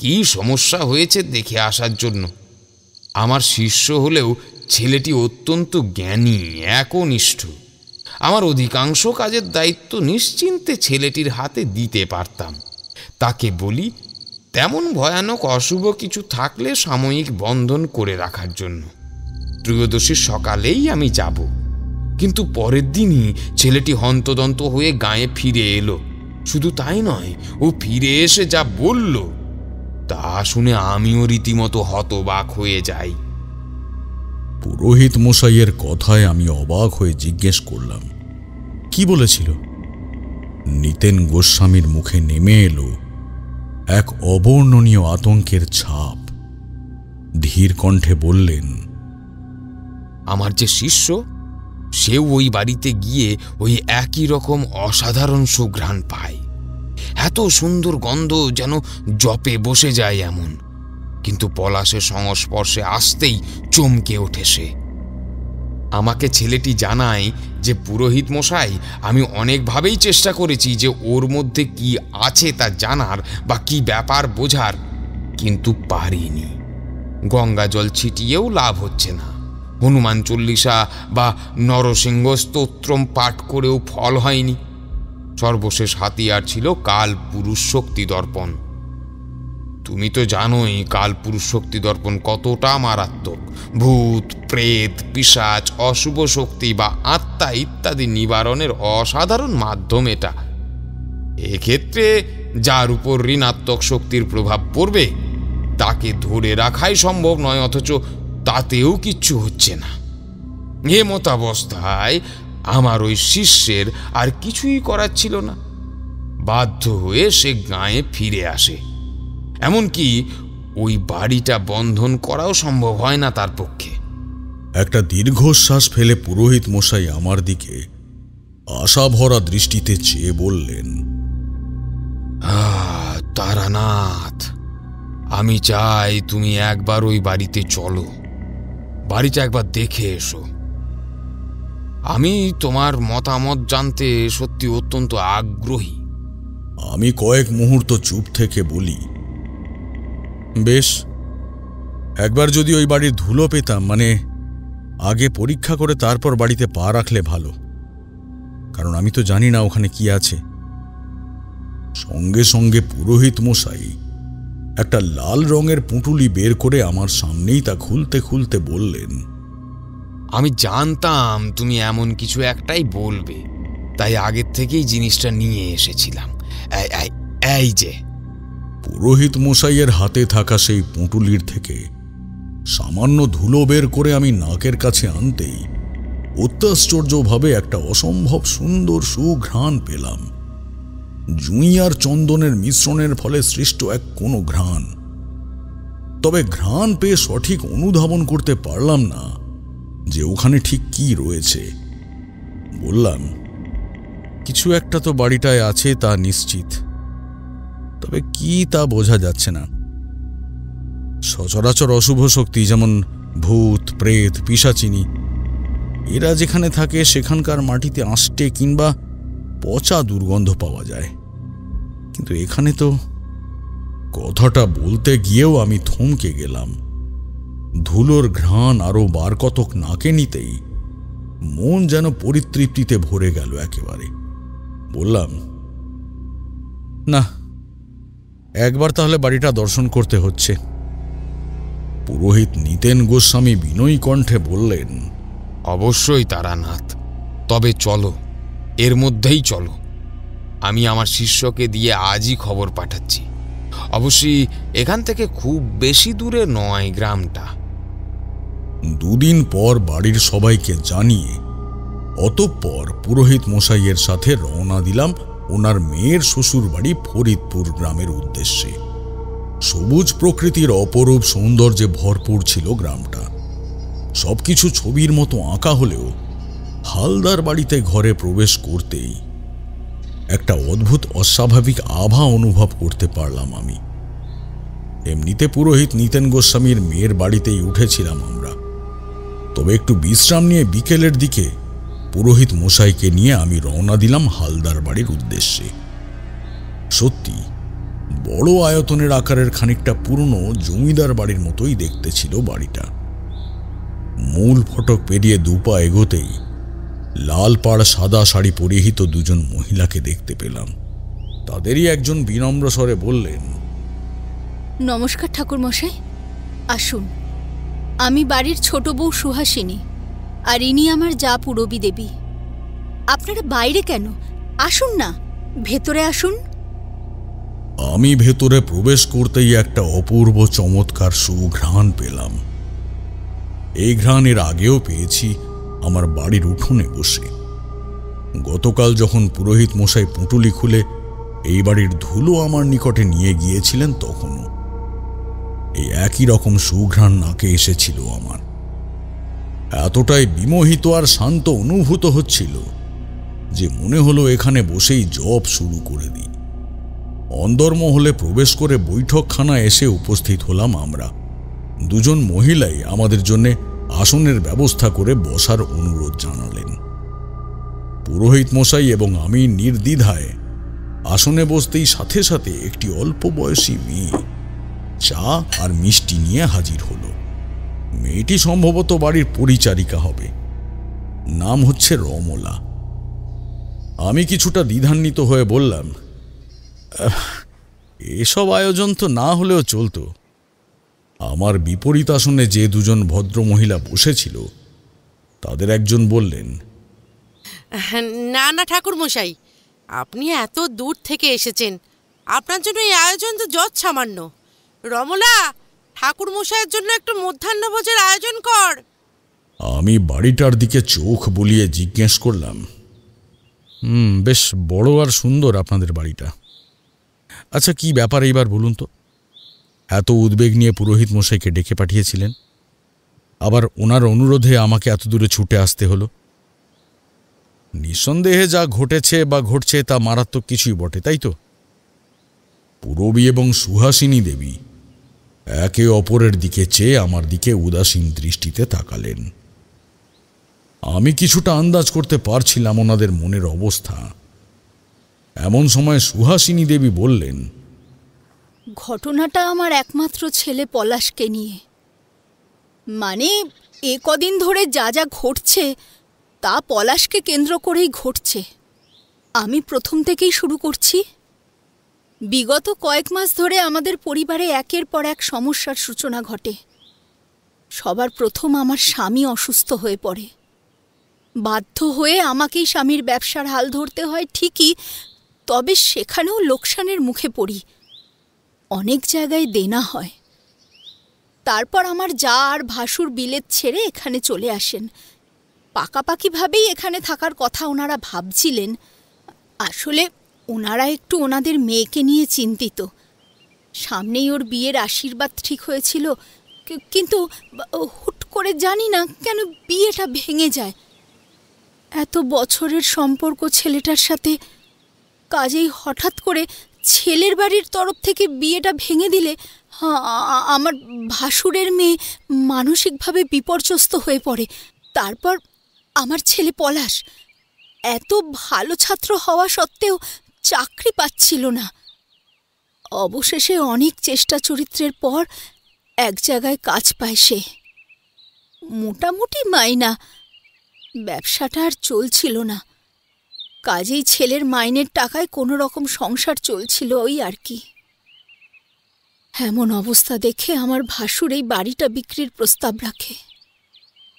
কি সমস্যা হয়েছে দেখে আসার জন্য। আমার শিষ্য হলেও ছেলেটি অত্যন্ত জ্ঞানী, একনিষ্ঠ। আমার অধিকাংশ কাজের দায়িত্ব নিশ্চিন্তে ছেলেটির হাতে দিতে পারতাম। তাকে বলি তেমন ভয়ানক অশুভ কিছু থাকলে সাময়িক বন্ধন করে রাখার জন্য। ত্রয়োদশীর সকালেই আমি যাব। কিন্তু পরের দিনই ছেলেটি হন্তদন্ত হয়ে গাঁয়ে ফিরে এলো। শুধু তাই নয়, ও ফিরে এসে যা বলল তা শুনে আমিও রীতিমতো হতবাক হয়ে যাই। পুরোহিত মশাইয়ের কথায় আমি অবাক হয়ে জিজ্ঞেস করলাম, কি বলেছিল? নিতেন গোস্বামীর মুখে নেমে এলো এক অবর্ণনীয় আতঙ্কের ছাপ। ধীর কণ্ঠে বললেন, আমার যে শিষ্য, সেও ওই বাড়িতে গিয়ে ওই একই রকম অসাধারণ সুঘ্রাণ পায়। এত সুন্দর গন্ধ যেন জপে বসে যায় এমন। কিন্তু পলাশের সংস্পর্শে আসতেই চমকে ওঠে সে। আমাকে ছেলেটি জানায় যে পুরোহিত মশাই, আমি অনেকভাবেই চেষ্টা করেছি যে ওর মধ্যে কি আছে তা জানার বা কি ব্যাপার বোঝার, কিন্তু পারিনি। গঙ্গা জল ছিটিয়েও লাভ হচ্ছে না। হনুমান চল্লিশা বা নরসিংহ স্তোত্রম পাঠ করেও ফল হয়নি। সর্বশেষ হাতিয়ার ছিল কাল পুরুষ শক্তি দর্পণ। তুমি তো জানোই কাল পুরুষ শক্তি দর্পণ কতটা মারাত্মক। ভূত, প্রেত, পিশাচ, অশুভ শক্তি বা আত্মা ইত্যাদি নিবারণের অসাধারণ মাধ্যম এটা। এক্ষেত্রে যার উপর ঋণাত্মক শক্তির প্রভাব পড়বে তাকে ধরে রাখাই সম্ভব নয়, অথচ তাতেও কিচ্ছু হচ্ছে না। এমতাবস্থায় আমার ওই শিষ্যের আর কিছুই করার ছিল না। বাধ্য হয়ে সে গাঁয়ে ফিরে আসে। এমনকি ওই বাড়িটা বন্ধন করাও সম্ভব হয় না তার পক্ষে। একটা দীর্ঘশ্বাস ফেলে পুরোহিত মশাই আমার দিকে আশাভরা দৃষ্টিতে চেয়ে বললেন, তারানাথ, আমি চাই তুমি একবার ওই বাড়িতে চলো, বাড়িটা একবার দেখে এসো। আমি তোমার মতামত জানতে সত্যি অত্যন্ত আগ্রহী। আমি কয়েক মুহূর্ত চুপ থেকে বলি, বেশ, একবার যদি ওই বাড়ির ধুলো পেতাম, মানে আগে পরীক্ষা করে তারপর বাড়িতে পা রাখলে ভালো, কারণ আমি তো জানি না ওখানে কি আছে। সঙ্গে সঙ্গে পুরোহিত মশাই একটা লাল রঙের পুঁটুলি বের করে আমার সামনেই তা খুলতে খুলতে বললেন, আমি জানতাম তুমি এমন কিছু একটাই বলবে, তাই আগের থেকেই জিনিসটা নিয়ে এসেছিলাম। এই যে। পুরোহিত মশাইয়ের হাতে থাকা সেই পুঁটুলির থেকে সামান্য ধুলো বের করে আমি নাকের কাছে আনতেই অত্যাশ্চর্যভাবে একটা অসম্ভব সুন্দর সুঘ্রাণ পেলাম। জুঁই আর চন্দনের মিশ্রণের ফলে সৃষ্ট এক কোনো ঘ্রাণ। তবে ঘ্রাণ পেয়ে সঠিক অনুধাবন করতে পারলাম না যে ওখানে ঠিক কি রয়েছে। বললাম, কিছু একটা তো বাড়িটায় আছে তা নিশ্চিত, তবে কি তা বোঝা যাচ্ছে না। সচরাচর অশুভ শক্তি যেমন ভূত, প্রেত, পিশাচিনী এরা যেখানে থাকে সেখানকার মাটিতে আষ্টে কিংবা পচা দুর্গন্ধ পাওয়া যায়, কিন্তু এখানে তো। কথাটা বলতে গিয়েও আমি থমকে গেলাম। ধুলোর ঘ্রাণ আরো বার কতক নাকে নিতেই মন যেন পরিতৃপ্তিতে ভরে গেল একেবারে। বললাম, না, একবার তাহলে বাড়িটা দর্শন করতে হচ্ছে। পুরোহিত নিতেন গোস্বামী বিনয়ী কণ্ঠে বললেন, অবশ্যই তারানাথ, তবে চলো, এর মধ্যেই চলো। আমি আমার শিষ্যকে দিয়ে আজই খবর পাঠাচ্ছি। অবশ্যই এখান থেকে খুব বেশি দূরে নয় গ্রামটা। দুদিন পর বাড়ির সবাইকে জানিয়ে অতঃপর পুরোহিত মশাইয়ের সাথে রওনা দিলাম ওনার মেয়ের শ্বশুর বাড়ি ফরিদপুর গ্রামের উদ্দেশ্যে। সবুজ প্রকৃতির অপরূপ সৌন্দর্যে ভরপুর ছিল গ্রামটা। সবকিছু ছবির মতো আঁকা হলেও হালদার বাড়িতে ঘরে প্রবেশ করতেই একটা অদ্ভুত অস্বাভাবিক আভা অনুভব করতে পারলাম আমি। এমনিতে পুরোহিত নিতেন গোস্বামীর মেয়ের বাড়িতেই উঠেছিলাম আমরা, তবে একটু বিশ্রাম নিয়ে বিকেলের দিকে পুরোহিত মশাইকে নিয়ে আমি রওনা দিলাম হালদার বাড়ির উদ্দেশ্যে। সত্যি বড় আয়তনের আকারের খানিকটা পুরনো জমিদার বাড়ির মতোই দেখতে ছিল বাড়িটা। মূল ফটক পেরিয়ে দুপা এগোতেই লাল পাড় সাদা শাড়ি পরিহিত দুজন মহিলাকে দেখতে পেলাম। তাদেরই একজন বিনম্র স্বরে বললেন, নমস্কার ঠাকুর মশাই, আসুন। আমি বাড়ির ছোট বউ সুহাসিনী, আর ইনি আমার যা পুরবী দেবী। আপনারা বাইরে কেন? আসুন না, ভেতরে আসুন। আমি ভেতরে প্রবেশ করতেই একটা অপূর্ব চমৎকার সুঘ্রাণ পেলাম। এই ঘ্রাণ এর আগেও পেয়েছি আমার বাড়ির উঠোনে বসে। গতকাল যখন পুরোহিত মশাই পুঁটুলি খুলে এই বাড়ির ধুলো আমার নিকটে নিয়ে গিয়েছিলেন, তখনও এই একই রকম সুঘ্রাণ নাকে এসেছিল আমার। এতটাই বিমোহিত আর শান্ত অনুভূত হচ্ছিল যে মনে হলো এখানে বসেই জপ শুরু করে দিই। অন্দরমহলে প্রবেশ করে বৈঠকখানায় এসে উপস্থিত হলাম আমরা। দুজন মহিলাই আমাদের জন্য আসনের ব্যবস্থা করে বসার অনুরোধ জানালেন। পুরোহিত মশাই এবং আমি নির্দ্বিধায় আসনে বসতেই সাথে সাথে একটি অল্প বয়সী মেয়ে চা আর মিষ্টি নিয়ে হাজির হলো। মেয়েটি সম্ভবত বাড়ির পরিচারিকা হবে। নাম হচ্ছে রমলা। আমি কিছুটা দ্বিধান্বিত হয়ে বললাম, এসব আয়োজন তো না হলেও চলতো। আমার বিপরীত আসনে যে দুজন ভদ্রমহিলা বসেছিল তাদের একজন বললেন, না না ঠাকুর মশাই, আপনি এত দূর থেকে এসেছেন, আপনার জন্য এই আয়োজন তো যৎ সামান্য। রমলা, ঠাকুর মশাইয়ের জন্য একটু মধ্যাহ্নভোজের আয়োজন কর। আমি বাড়িটার দিকে চোখ বুলিয়ে জিজ্ঞেস করলাম, বেশ বড় আর সুন্দর আপনাদের বাড়িটা। আচ্ছা, কি ব্যাপার এইবার বলুন তো? এত উদ্বেগ নিয়ে পুরোহিত মশাইকে ডেকে পাঠিয়েছিলেন, আবার ওনার অনুরোধে আমাকে এত দূরে ছুটে আসতে হলো। নিঃসন্দেহে যা ঘটেছে বা ঘটছে তা মারাত্মক কিছুই বটে, তাই তো? পুরবী এবং সুহাসিনী দেবী একে অপরের দিকে চেয়ে আমার দিকে উদাসীন দৃষ্টিতে তাকালেন। আমি কিছুটা আন্দাজ করতে পারছিলাম ওনাদের মনের অবস্থা। এমন সময় সুহাসিনী দেবী বললেন, ঘটনাটা আমার একমাত্র ছেলে পলাশকে নিয়ে। মানে এ কদিন ধরে যা যা ঘটছে তা পলাশকে কেন্দ্র করেই ঘটছে। আমি প্রথম থেকেই শুরু করছি। বিগত কয়েক মাস ধরে আমাদের পরিবারে একের পর এক সমস্যার সূচনা ঘটে। সবার প্রথম আমার স্বামী অসুস্থ হয়ে পড়ে। বাধ্য হয়ে আমাকেই স্বামীর ব্যবসার হাল ধরতে হয় ঠিকই, তবে সেখানেও লোকসানের মুখে পড়ি। অনেক জায়গায় দেনা হয়। তারপর আমার যা আর ভাসুর বিলেত ছেড়ে এখানে চলে আসেন। পাকাপাকিভাবেই এখানে থাকার কথা ওনারা ভাবছিলেন। আসলে ওনারা একটু ওনাদের মেয়েকে নিয়ে চিন্তিত। সামনেই ওর বিয়ের আশীর্বাদ ঠিক হয়েছিল, কিন্তু হুট করে জানি না কেন বিয়েটা ভেঙে যায়। এত বছরের সম্পর্ক ছেলেটার সাথে, কাজেই হঠাৎ করে ছেলের বাড়ির তরফ থেকে বিয়েটা ভেঙে দিলে আমার ভাসুরের মেয়ে মানসিকভাবে বিপর্যস্ত হয়ে পড়ে। তারপর আমার ছেলে পলাশ এত ভালো ছাত্র হওয়া সত্ত্বেও চাকরি পাচ্ছিল না। অবশেষে অনেক চেষ্টা চরিত্রের পর এক জায়গায় কাজ পায় সে। মোটামুটি মাইনা। ব্যবসাটা আর চলছিল না, কাজেই ছেলের মাইনের টাকায় কোনো রকম সংসার চলছিল, ওই আর কি। এমন অবস্থা দেখে আমার ভাসুর এই বাড়িটা বিক্রির প্রস্তাব রাখে।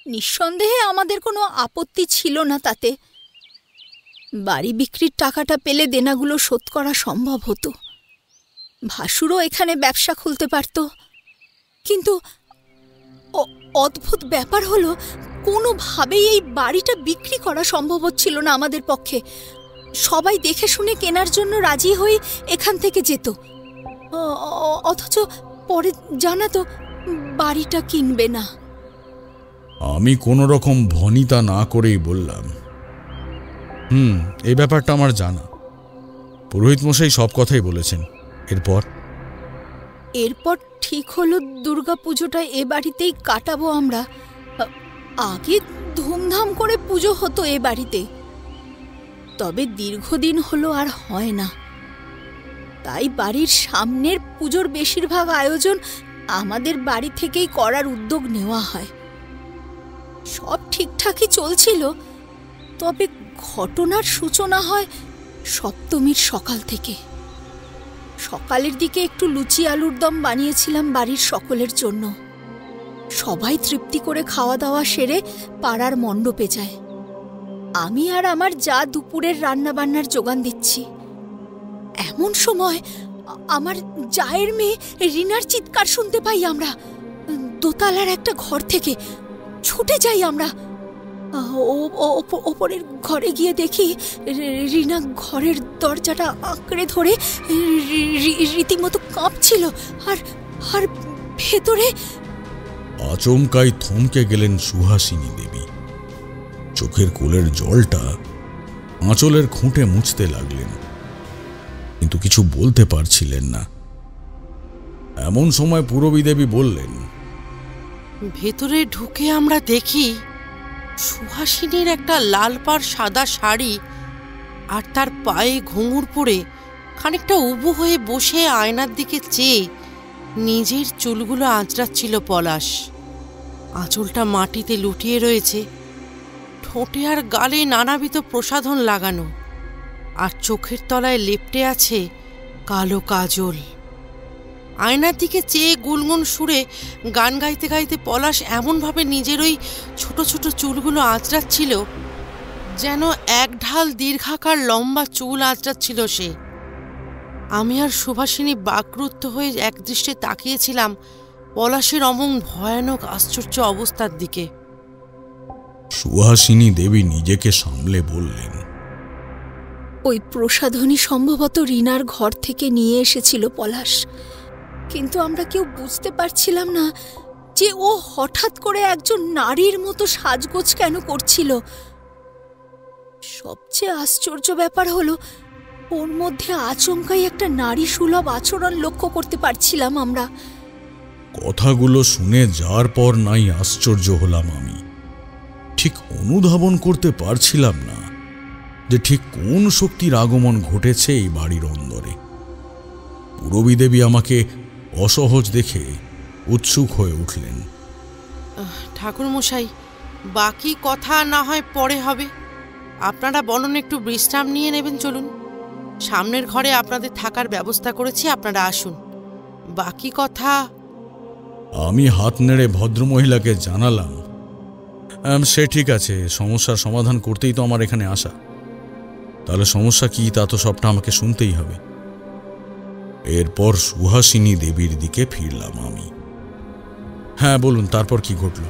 নিঃসন্দেহে আমাদের কোনো আপত্তি ছিল না তাতে। বাড়ি বিক্রির টাকাটা পেলে দেনাগুলো শোধ করা সম্ভব হতো, ভাসুরও এখানে ব্যবসা খুলতে পারত। কিন্তু অদ্ভুত ব্যাপার হলো, কোনোভাবেই এই বাড়িটা বিক্রি করা সম্ভব হচ্ছিল না আমাদের পক্ষে। সবাই দেখে শুনে কেনার জন্য রাজি হয়ে এখান থেকে যেত, অথচ পরে জানাতো বাড়িটা কিনবে না। আমি কোনো রকম ভনিতা না করেই বললাম, এই ব্যাপারটা আমার জানা, পুরোহিত মশাই সব কথাই বলেছেন। এরপর ঠিক হলো দুর্গাপুজোটা এ বাড়িতেই কাটাবো আমরা। আগে ধুমধাম করে পুজো হতো এ বাড়িতে, তবে দীর্ঘদিন হলো আর হয় না। তাই বাড়ির সামনের পুজোর বেশিরভাগ আয়োজন আমাদের বাড়ি থেকেই করার উদ্যোগ নেওয়া হয়। সব ঠিকঠাকই চলছিল, তবে ঘটনার সূচনা হয় সপ্তমীর সকাল থেকে। সকালের দিকে একটু লুচি আলুর দম বানিয়েছিলাম বাড়ির সকলের জন্য। সবাই তৃপ্তি করে খাওয়া দাওয়া সেরে পাড়ার মণ্ডপে যায়। আমি আর আমার যা দুপুরের রান্নাবান্নার যোগান দিচ্ছি। এমন সময় আমার জায়ের মেয়ে রিনার চিৎকার শুনতে পাই আমরা। দোতলার একটা ঘর থেকে ছুটে যাই আমরা। ওপরের ঘরে গিয়ে দেখি রিনা ঘরের দরজাটা আঁকড়ে ধরে রীতিমতো কাঁপছিল, আর ভেতরে। আচমকাই থমকে গেলেন সুহাসিনী দেবী। চোখের কোলের জলটা আঁচলের খুঁটে মুছতে লাগলেন, কিন্তু কিছু বলতে পারছিলেন না। এমন সময় পূরবী দেবী বললেন, ভেতরে ঢুকে আমরা দেখি সুহাসিনীর একটা লাল পাড় সাদা শাড়ি, আর তার পায়ে ঘুঙুর পরে খানিকটা উবু হয়ে বসে আয়নার দিকে চেয়ে নিজের চুলগুলো আঁচড়াচ্ছিল পলাশ। আঁচলটা মাটিতে লুটিয়ে রয়েছে, ঠোঁটে আর গালে নানাবিধ প্রসাধন লাগানো, আর চোখের তলায় লেপ্টে আছে কালো কাজল। আয়নার দিকে চেয়ে গুনগুন সুরে গান গাইতে গাইতে পলাশ এমনভাবে নিজের ওই ছোট ছোট চুলগুলো আঁচড়াচ্ছিল যেন এক ঢাল দীর্ঘাকার লম্বা চুল আঁচড়াচ্ছিল সে। আমি আর সুভাষিনী বাকরুদ্ধ হয়ে একদৃষ্টে তাকিয়েছিলাম পলাশের অমন ভয়ানক আশ্চর্য অবস্থার দিকে। সুহাসিনী দেবী নিজেকে সামলে বললেন, ওই প্রসাধনী সম্ভবত রিনার ঘর থেকে নিয়ে এসেছিল পলাশ, কিন্তু আমরা কেউ বুঝতে পারছিলাম না যে ও হঠাৎ করে একজন নারীর মতো সাজগোজ কেন করছিল। সবচেয়ে আশ্চর্য ব্যাপার হলো, ওর মধ্যে আচমকাই একটা নারী সুলভ আচরণ লক্ষ্য করতে পারছিলাম আমরা। কথাগুলো শুনে যার পর নাই আশ্চর্য হলাম আমি। ঠিক অনুধাবন করতে পারছিলাম না যে ঠিক কোন শক্তির আগমন ঘটেছে এই বাড়ির অন্দরে। পূরবী দেবী আমাকে অসহজ দেখে উৎসুক হয়ে উঠলেন। ঠাকুর মশাই, বাকি কথা না হয় পরে হবে, আপনারা বরং একটু বিশ্রাম নিয়ে নেবেন। চলুন, সামনের ঘরে আপনাদের থাকার ব্যবস্থা করেছি, আপনারা আসুন, বাকি কথা। আমি হাত নেড়ে ভদ্রমহিলাকে জানালাম, সে ঠিক আছে, সমস্যার সমাধান করতেই তো আমার এখানে আসা। তাহলে সমস্যা কি তা তো সবটা আমাকে শুনতেই হবে। এরপর সুহাসিনী দেবীর দিকে ফিরলাম আমি। হ্যাঁ বলুন, তারপর কি ঘটল?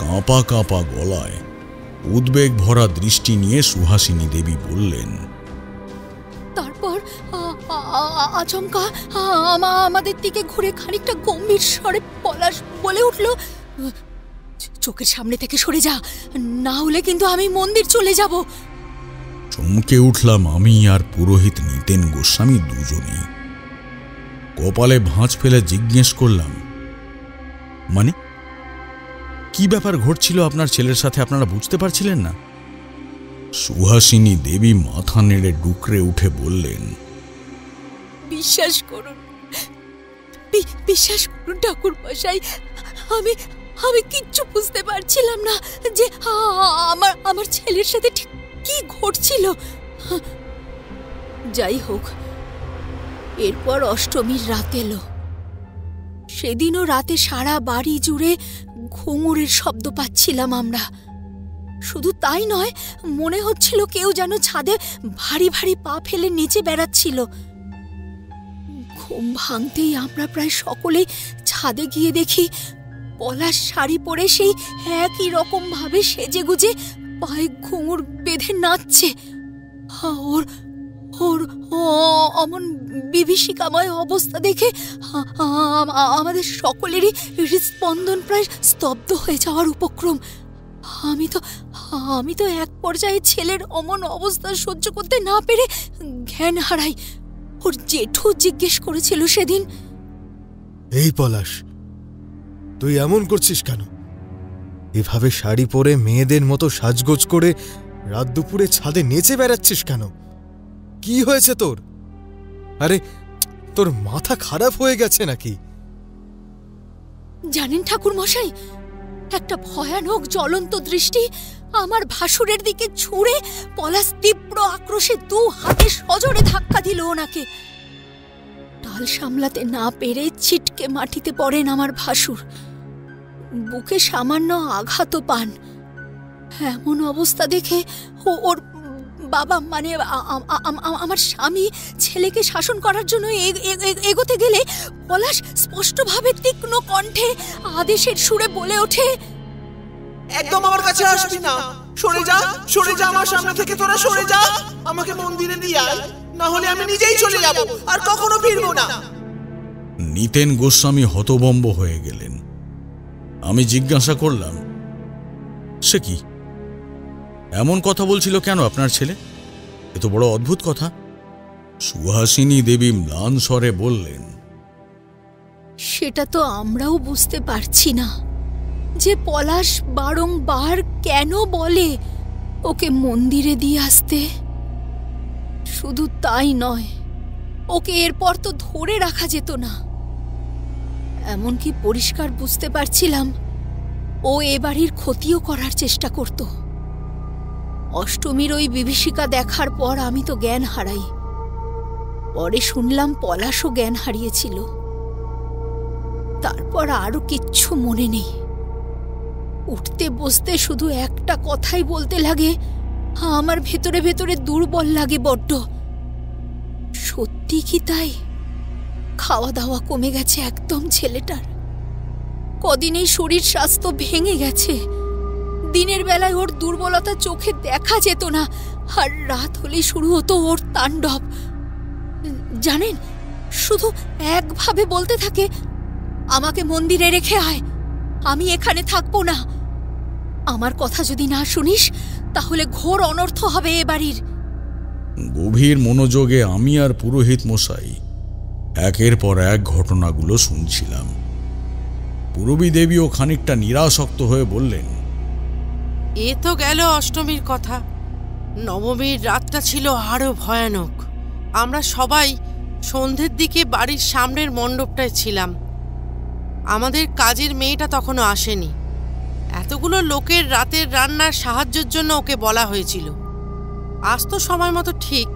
কাঁপা কাঁপা গলায় উদ্বেগ ভরা দৃষ্টি নিয়ে সুহাসিনী দেবী বললেন, তারপর আচমকা আমাদের দিকে ঘুরে খানিকটা গম্ভীর স্বরে পলাশ বলে উঠল, চোখের সামনে থেকে সরে যা, না হলে কিন্তু আমি মন্দির চলে যাব। চমকে উঠলাম আমি আর পুরোহিত নিতেন গোস্বামী দুজনেই। কপালে ভাঁজ ফেলে জিজ্ঞেস করলাম, মানে কি ব্যাপার ঘটছিল আপনার ছেলের সাথে, আপনারা বুঝতে পারছিলেন না? সুহাসিনী দেবী মাথা নেড়ে ডুকরে উঠে বললেন, বিশ্বাস করুন ঠাকুর মশাই, আমি কিচ্ছু বুঝতে পারছিলাম না যে আমার ছেলের সাথে ঠিক কি ঘটছিল। যাই হোক, এরপর অষ্টমীর রাত এলো। সেদিনও রাতে সারা বাড়ি জুড়ে ঘুঙুরের শব্দ পাচ্ছিলাম আমরা। শুধু তাই নয়, মনে হচ্ছিল কেউ যেন ছাদে ভারী ভারী পা ফেলে নিচে বেড়াচ্ছিল। ঘুম ভাঙতেই আমরা প্রায় সকলেই ছাদে গিয়ে দেখি পলাশ শাড়ি পরে সেই একই রকম ভাবে সেজে গুজে পায়ে ঘুঙুর বেঁধে নাচছে। ওর ওর অমন বিভীষিকাময় অবস্থা দেখে আমাদের সকলেরই হৃদস্পন্দন প্রায় স্তব্ধ হয়ে যাওয়ার উপক্রম। আমি তো এক পর্যায়ে ছেলের অমন অবস্থা সহ্য করতে না পেরে জ্ঞান হারাই। ওর জেঠু জিজ্ঞেস করেছিল সেদিন, এই পলাশ, তুই এমন করছিস কেন? এভাবে শাড়ি পরে মেয়েদের মতো সাজগোজ করে রাত দুপুরে ছাদে নেচে বেড়াচ্ছিস কেন? কি হয়েছে তোর? আরে তোর মাথা খারাপ হয়ে গেছে নাকি? জানেন ঠাকুর মশাই, একটা ভয়ানক জ্বলন্ত দৃষ্টি আমার ভাসুরের দিকে ছুঁড়ে পলাশ তীব্র আক্রোশে দু হাতে সজোরে ধাক্কা দিল ওনাকে। টাল সামলাতে না পেরে ছিটকে মাটিতে পড়েন আমার ভাসুর। বুকে সামান্য আঘাতও পান। এমন অবস্থা দেখে ওর বাবা মানে আমার স্বামী ছেলেকে শাসন করার জন্য এগোতে গেলে পলাশ স্পষ্টভাবে তীক্ষ্ণ কণ্ঠে আদেশের সুরে বলে ওঠে, একদম আমার কাছে আসবি না, সরে যা, সরে যা আমার সামনে থেকে, তোরা সরে যা, আমাকে মন্দিরে দিয়ে আয়, না হলে আমি নিজেই চলে যাব আর কখনো ফিরবো না। নিতেন গোস্বামী হতভম্ব হয়ে গেলেন। আমি জিজ্ঞাসা করলাম, সে কি, এমন কথা বলছিল কেন আপনার ছেলে? এ তো বড় অদ্ভুত কথা। সুহাসিনী দেবী ম্লান স্বরে বললেন, সেটা তো আমরাও বুঝতে পারছি না যে পলাশ বারংবার কেন বলে ওকে মন্দিরে দিয়ে আসতে। শুধু তাই নয়, ওকে এরপর তো ধরে রাখা যেত না। এমনকি পরিষ্কার বুঝতে পারছিলাম ও এ বাড়ির ক্ষতিও করার চেষ্টা করত। অষ্টমীর ওই বিভীষিকা দেখার পর আমি তো জ্ঞান হারাই। পরে শুনলাম পলাশও জ্ঞান হারিয়েছিল। তারপর আরো কিচ্ছু মনে নেই। উঠতে বসতে শুধু একটা কথাই বলতে লাগে, আমার ভেতরে ভেতরে দুর্বল লাগে বড্ড। সত্যি কি তাই? খাওয়া দাওয়া কমে গেছে একদম ছেলেটার। কদিনেই শরীর স্বাস্থ্য ভেঙে গেছে। দিনের বেলায় ওর দুর্বলতা চোখে দেখা যেত না, আর রাত হলেই শুরু হতো ওর তাণ্ডব। জানেন, শুধু একভাবে বলতে থাকে, আমাকে মন্দিরে রেখে আয়, আমি এখানে থাকবো না। আমার কথা যদি না শুনিস তাহলে ঘোর অনর্থ হবে এ বাড়ির। গভীর মনোযোগে আমি আর পুরোহিত মশাই একের পর এক ঘটনাগুলো শুনছিলাম। পূরবী দেবীও খানিকটা নিরাসক্ত হয়ে বললেন, এ তো গেল অষ্টমীর কথা। নবমীর রাতটা ছিল আরো ভয়ানক। আমরা সবাই সন্ধ্যের দিকে বাড়ির সামনের মণ্ডপটায় ছিলাম। আমাদের কাজের মেয়েটা তখনও আসেনি। এতগুলো লোকের রাতের রান্নার সাহায্যের জন্য ওকে বলা হয়েছিল। আসতো সময় মতো ঠিক,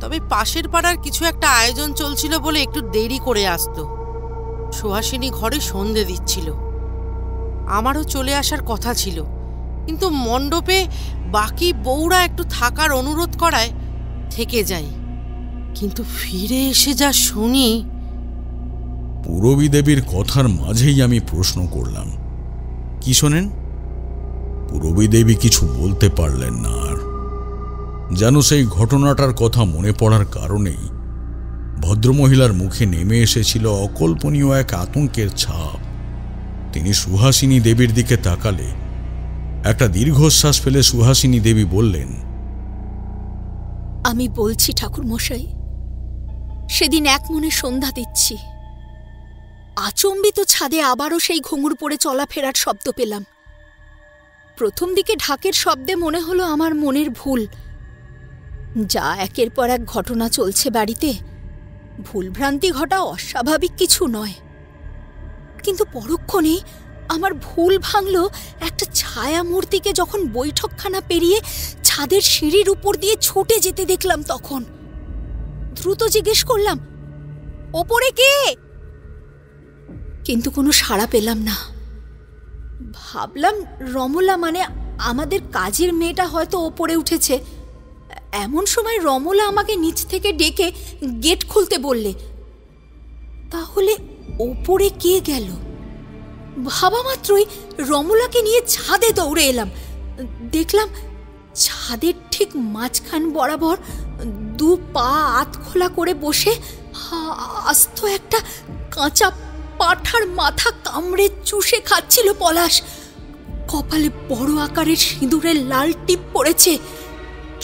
তবে পাশের পাড়ার কিছু একটা আয়োজন চলছিল বলে একটু দেরি করে আসতো। সুহাসিনী ঘরে সন্ধে দিচ্ছিল। আমারও চলে আসার কথা ছিল, কিন্তু মণ্ডপে বাকি বউরা একটু থাকার অনুরোধ করায় থেকে যাই। কিন্তু ফিরে এসে যা শুনি। পূরবী দেবীর কথার মাঝেই আমি প্রশ্ন করলাম, কি শোনেন? পূরবী দেবী কিছু বলতে পারলেন না। আর যেন সেই ঘটনাটার কথা মনে পড়ার কারণেই ভদ্রমহিলার মুখে নেমে এসেছিল অকল্পনীয় এক আতঙ্কের ছাপ। তিনি সুহাসিনী দেবীর দিকে তাকালে একটা দীর্ঘশ্বাস ফেলে সুহাসিনী দেবী বললেন, আমি বলছি ঠাকুর মশাই, সেদিন এক মনে সন্ধ্যা দিচ্ছি। আচম্বিত ছাদে আবারও সেই ঘুঙুর পরে চলাফেরার শব্দ পেলাম। প্রথম দিকে ঢাকের শব্দে মনে হলো আমার মনের ভুল। যা একের পর এক ঘটনা চলছে বাড়িতে, ভুলভ্রান্তি ঘটা অস্বাভাবিক কিছু নয়। কিন্তু পরক্ষণেই আমার ভুল ভাঙল একটা ছায়া মূর্তিকে যখন বৈঠকখানা পেরিয়ে ছাদের সিঁড়ির উপর দিয়ে ছুটে যেতে দেখলাম। তখন দ্রুত জিজ্ঞেস করলাম, ওপরে কে? কিন্তু কোনো সাড়া পেলাম না। ভাবলাম রমলা মানে আমাদের কাজের মেয়েটা হয়তো ওপরে উঠেছে। এমন সময় রমলা আমাকে নিচ থেকে ডেকে গেট খুলতে বললে। তাহলে ওপরে কে গেল? ভাবা মাত্রই রমলাকে নিয়ে ছাদে দৌড়ে এলাম। দেখলাম ছাদের ঠিক মাঝখান বরাবর দু পা আতখোলা করে বসে আস্ত একটা কাঁচা পাঁঠার মাথা কামড়ে চুষে খাচ্ছিল পলাশ। কপালে বড় আকারের সিঁদুরের লাল টিপ পড়েছে,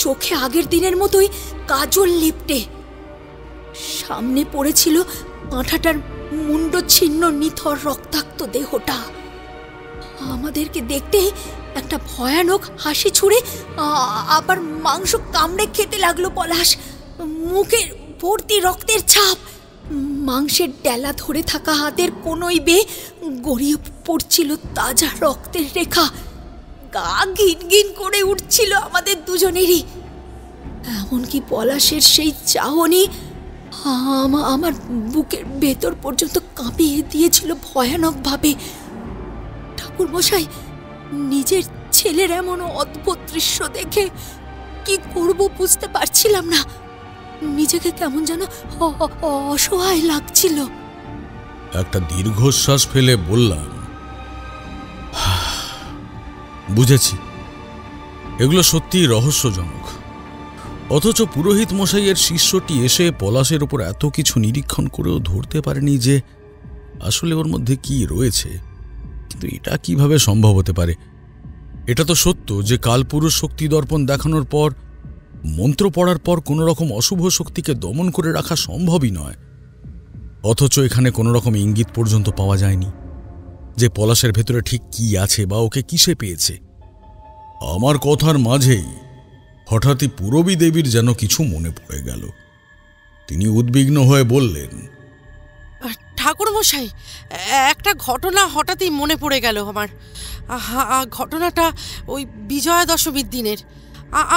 চোখে আগের দিনের মতোই কাজল লিপটে। সামনে পড়েছিল পাঁঠাটার মুন্ড ছিন্ন নিথর রক্তাক্ত দেহটা। আমাদেরকে দেখতেই একটা ভয়ানক হাসি ছুড়ে আবার মাংস কামড়ে খেতে লাগলো পলাশ। মুখের ভর্তি রক্তের ছাপ, মাংসের ডেলা ধরে থাকা হাতের কোনোই বেয়ে গড়িয়ে পড়ছিল তাজা রক্তের রেখা। গা ঘিন ঘিন করে উঠছিল আমাদের দুজনেরই। এমনকি পলাশের সেই চাহনি আমার বুকের ভেতর পর্যন্ত কাঁপিয়ে দিয়েছিল ভয়ানকভাবে। ঠাকুরমশাই, নিজের ছেলের এমন অদ্ভুত দৃশ্য দেখে কি করব বুঝতে পারছিলাম না। নিজেকে কেমন যেন অসহায় লাগছিল। একটা দীর্ঘশ্বাস ফেলে বললাম, বুঝেছি, এগুলো সত্যিই রহস্যজনক। অথচ পুরোহিত মশাইয়ের শিষ্যটি এসে পলাশের উপর এত কিছু নিরীক্ষণ করেও ধরতে পারেনি যে আসলে ওর মধ্যে কি রয়েছে। কিন্তু এটা কিভাবে সম্ভব হতে পারে? এটা তো সত্য যে কালপুরুষ শক্তি দর্পণ দেখানোর পর, মন্ত্র পড়ার পর কোনো রকম অশুভ শক্তিকে দমন করে রাখা সম্ভবই নয়। অথচ এখানে কোনো রকম ইঙ্গিত পর্যন্ত পাওয়া যায়নি যে পলাশের ভেতরে ঠিক কি আছে বা ওকে কিসে পেয়েছে। আমার কথার মাঝেই হঠাৎই পূরবী দেবীর যেন কিছু মনে পড়ে গেল। তিনি উদ্বিগ্ন হয়ে বললেন, ঠাকুরমশাই, একটা ঘটনা হঠাৎই মনে পড়ে গেল আমার। ঘটনাটা ওই বিজয়া দশমীর দিনের।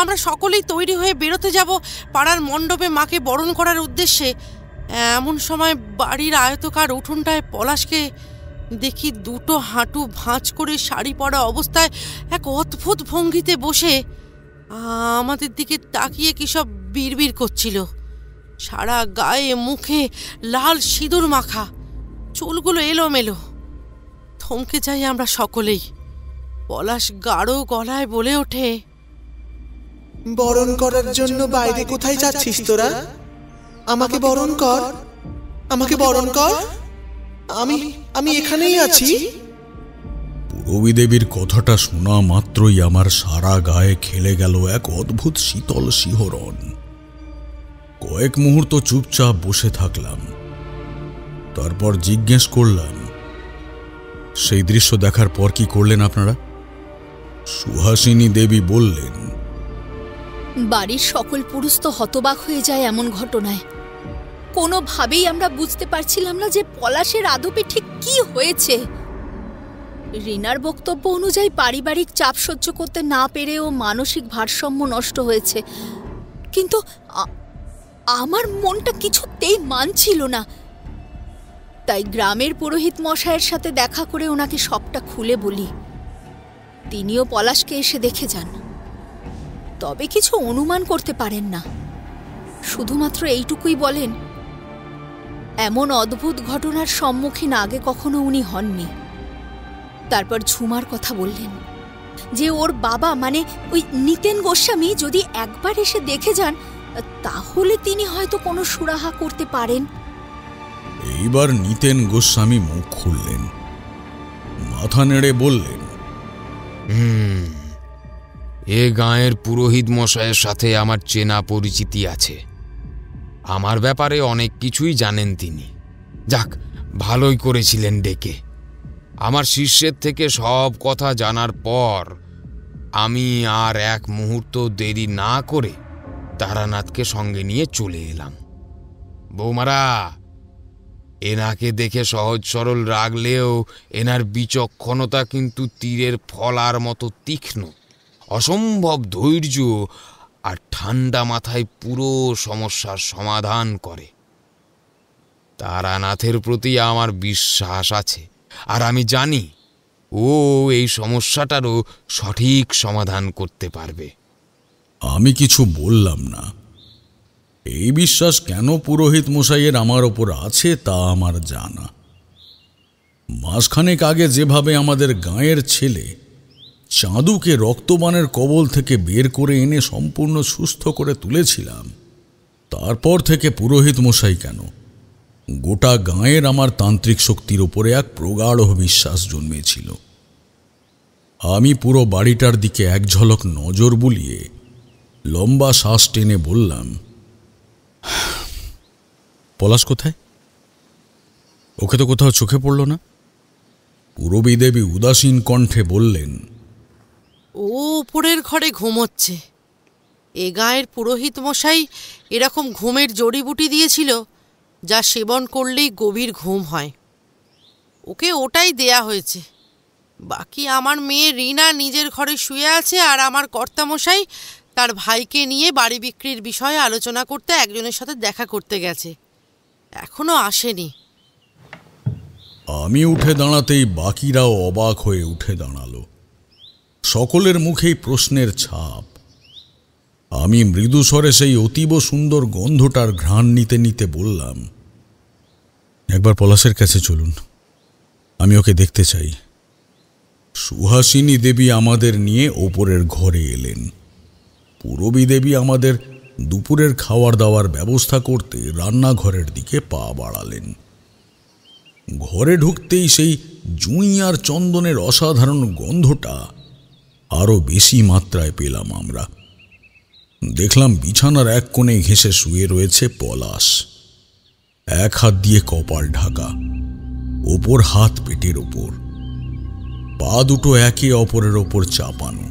আমরা সকলেই তৈরি হয়ে বেরোতে যাব পাড়ার মণ্ডপে মাকে বরণ করার উদ্দেশ্যে। এমন সময় বাড়ির আয়তকার উঠোনটায় পলাশকে দেখি দুটো হাঁটু ভাঁজ করে শাড়ি পরা অবস্থায় এক অদ্ভুত ভঙ্গিতে বসে আমাদের দিকে তাকিয়ে কি সব বিড়বিড় করছিল। সারা গায়ে মুখে লাল সিঁদুর মাখা, চুলগুলো এলোমেলো। থমকে যাই আমরা সকলেই। পলাশ গাঢ় গলায় বলে ওঠে, বরণ করার জন্য বাইরে কোথায় যাচ্ছিস তোরা? আমাকে বরণ কর, আমাকে বরণ কর, আমি এখানেই আছি। পূরবী দেবীর কথাটা শোনা মাত্রই আমার সারা গায়ে খেলে গেল এক অদ্ভুত শীতল শিহরণ। কয়েক মুহূর্ত চুপচাপ বসে থাকলাম। তারপর জিজ্ঞেস করলাম, সেই দৃশ্য দেখার পর কি করলেন আপনারা? সুহাসিনী দেবী বললেন, বাড়ির সকল পুরুষ তো হতবাক হয়ে যায় এমন ঘটনায়। কোনোভাবেই আমরা বুঝতে পারছিলাম না যে পলাশের আদপে ঠিক কি হয়েছে। রিনার বক্তব্য অনুযায়ী পারিবারিক চাপ সহ্য করতে না পেরে ও মানসিক ভারসাম্য নষ্ট হয়েছে। কিন্তু আমার মনটা কিছুতেই মানছিল না। তাই গ্রামের পুরোহিত মশাইয়ের সাথে দেখা করে ওনাকে সবটা খুলে বলি। তিনিও পলাশকে এসে দেখে যান, তবে কিছু অনুমান করতে পারেন না। শুধুমাত্র এইটুকুই বলেন, এমন অদ্ভুত ঘটনার সম্মুখীন আগে কখনো উনি হননি। তারপর ঝুমার কথা বললেন যে ওর বাবা মানে ওই নিতেন গোস্বামী যদি একবার এসে দেখে যান তাহলে তিনি হয়তো কোনো সুরাহা করতে পারেন। এইবার নিতেন গোস্বামী মুখ খুললেন, মাথা নেড়ে বললেন, এ গাঁয়ের পুরোহিত মশাইয়ের সাথে আমার চেনা পরিচিতি আছে। আমার ব্যাপারে অনেক কিছুই জানেন তিনি। যাক, ভালোই করেছিলেন ডেকে। আমার শিষ্যের থেকে সব কথা জানার পর আমি আর এক মুহূর্ত দেরি না করে তারানাথকে সঙ্গে নিয়ে চলে এলাম। বৌমারা, এনাকে দেখে সহজ সরল রাগলেও এনার বিচক্ষণতা কিন্তু তীরের ফলার মতো তীক্ষ্ণ, অসম্ভব ধৈর্য আর ঠান্ডা মাথায় পুরো সমস্যার সমাধান করে। তারানাথের প্রতি আমার বিশ্বাস আছে, আর আমি জানি ও এই সমস্যাটারও সঠিক সমাধান করতে পারবে। আমি কিছু বললাম না। এই বিশ্বাস কেন পুরোহিত মশাইয়ের আমার ওপর আছে তা আমার জানা। মাসখানেক আগে যেভাবে আমাদের গাঁয়ের ছেলে চাঁদুকে রক্তবানের কবল থেকে বের করে এনে সম্পূর্ণ সুস্থ করে তুলেছিলাম, তারপর থেকে পুরোহিত মশাই কেন, গোটা গাঁয়ের আমার তান্ত্রিক শক্তির উপরে এক প্রগাঢ় বিশ্বাস জন্মেছিল। আমি পুরো বাড়িটার দিকে এক ঝলক নজর বুলিয়ে লম্বা শ্বাস টেনে বললাম, পলাশ কোথায়? ওকে তো কোথাও চোখে পড়ল না। পূরবী দেবী উদাসীন কণ্ঠে বললেন, ও উপরের ঘরে ঘুমোচ্ছে। এ গাঁয়ের পুরোহিত মশাই এরকম ঘুমের জড়িবুটি দিয়েছিল, যা সেবন করলেই গভীর ঘুম হয়। ওকে ওটাই দেয়া হয়েছে। বাকি আমার মেয়ে রিনা নিজের ঘরে শুয়ে আছে, আর আমার কর্তামশাই তার ভাইকে নিয়ে বাড়ি বিক্রির বিষয়ে আলোচনা করতে একজনের সাথে দেখা করতে গেছে, এখনো আসেনি। আমি উঠে দাঁড়াতেই বাকিরাও অবাক হয়ে উঠে দাঁড়ালো। সকলের মুখেই প্রশ্নের ছাপ। আমি মৃদুস্বরে সেই অতীব সুন্দর গন্ধটার ঘ্রাণ নিতে নিতে বললাম, একবার পলাশের কাছে চলুন, আমি ওকে দেখতে চাই। সুহাসিনী দেবী আমাদের নিয়ে ওপরের ঘরে এলেন। পূরবী দেবী আমাদের দুপুরের খাওয়ার দাওয়ার ব্যবস্থা করতে রান্নাঘরের দিকে পা বাড়ালেন। ঘরে ঢুকতেই সেই জুঁই আর চন্দনের অসাধারণ গন্ধটা আরো বেশি মাত্রায় পেলাম আমরা। দেখলাম বিছানার এক কোণে ঘেঁষে শুয়ে রয়েছে পলাশ, এক হাত দিয়ে কপাল ঢাকা, ওপর হাত পেটের ওপর, পা দুটো একে অপরের ওপর চাপানো,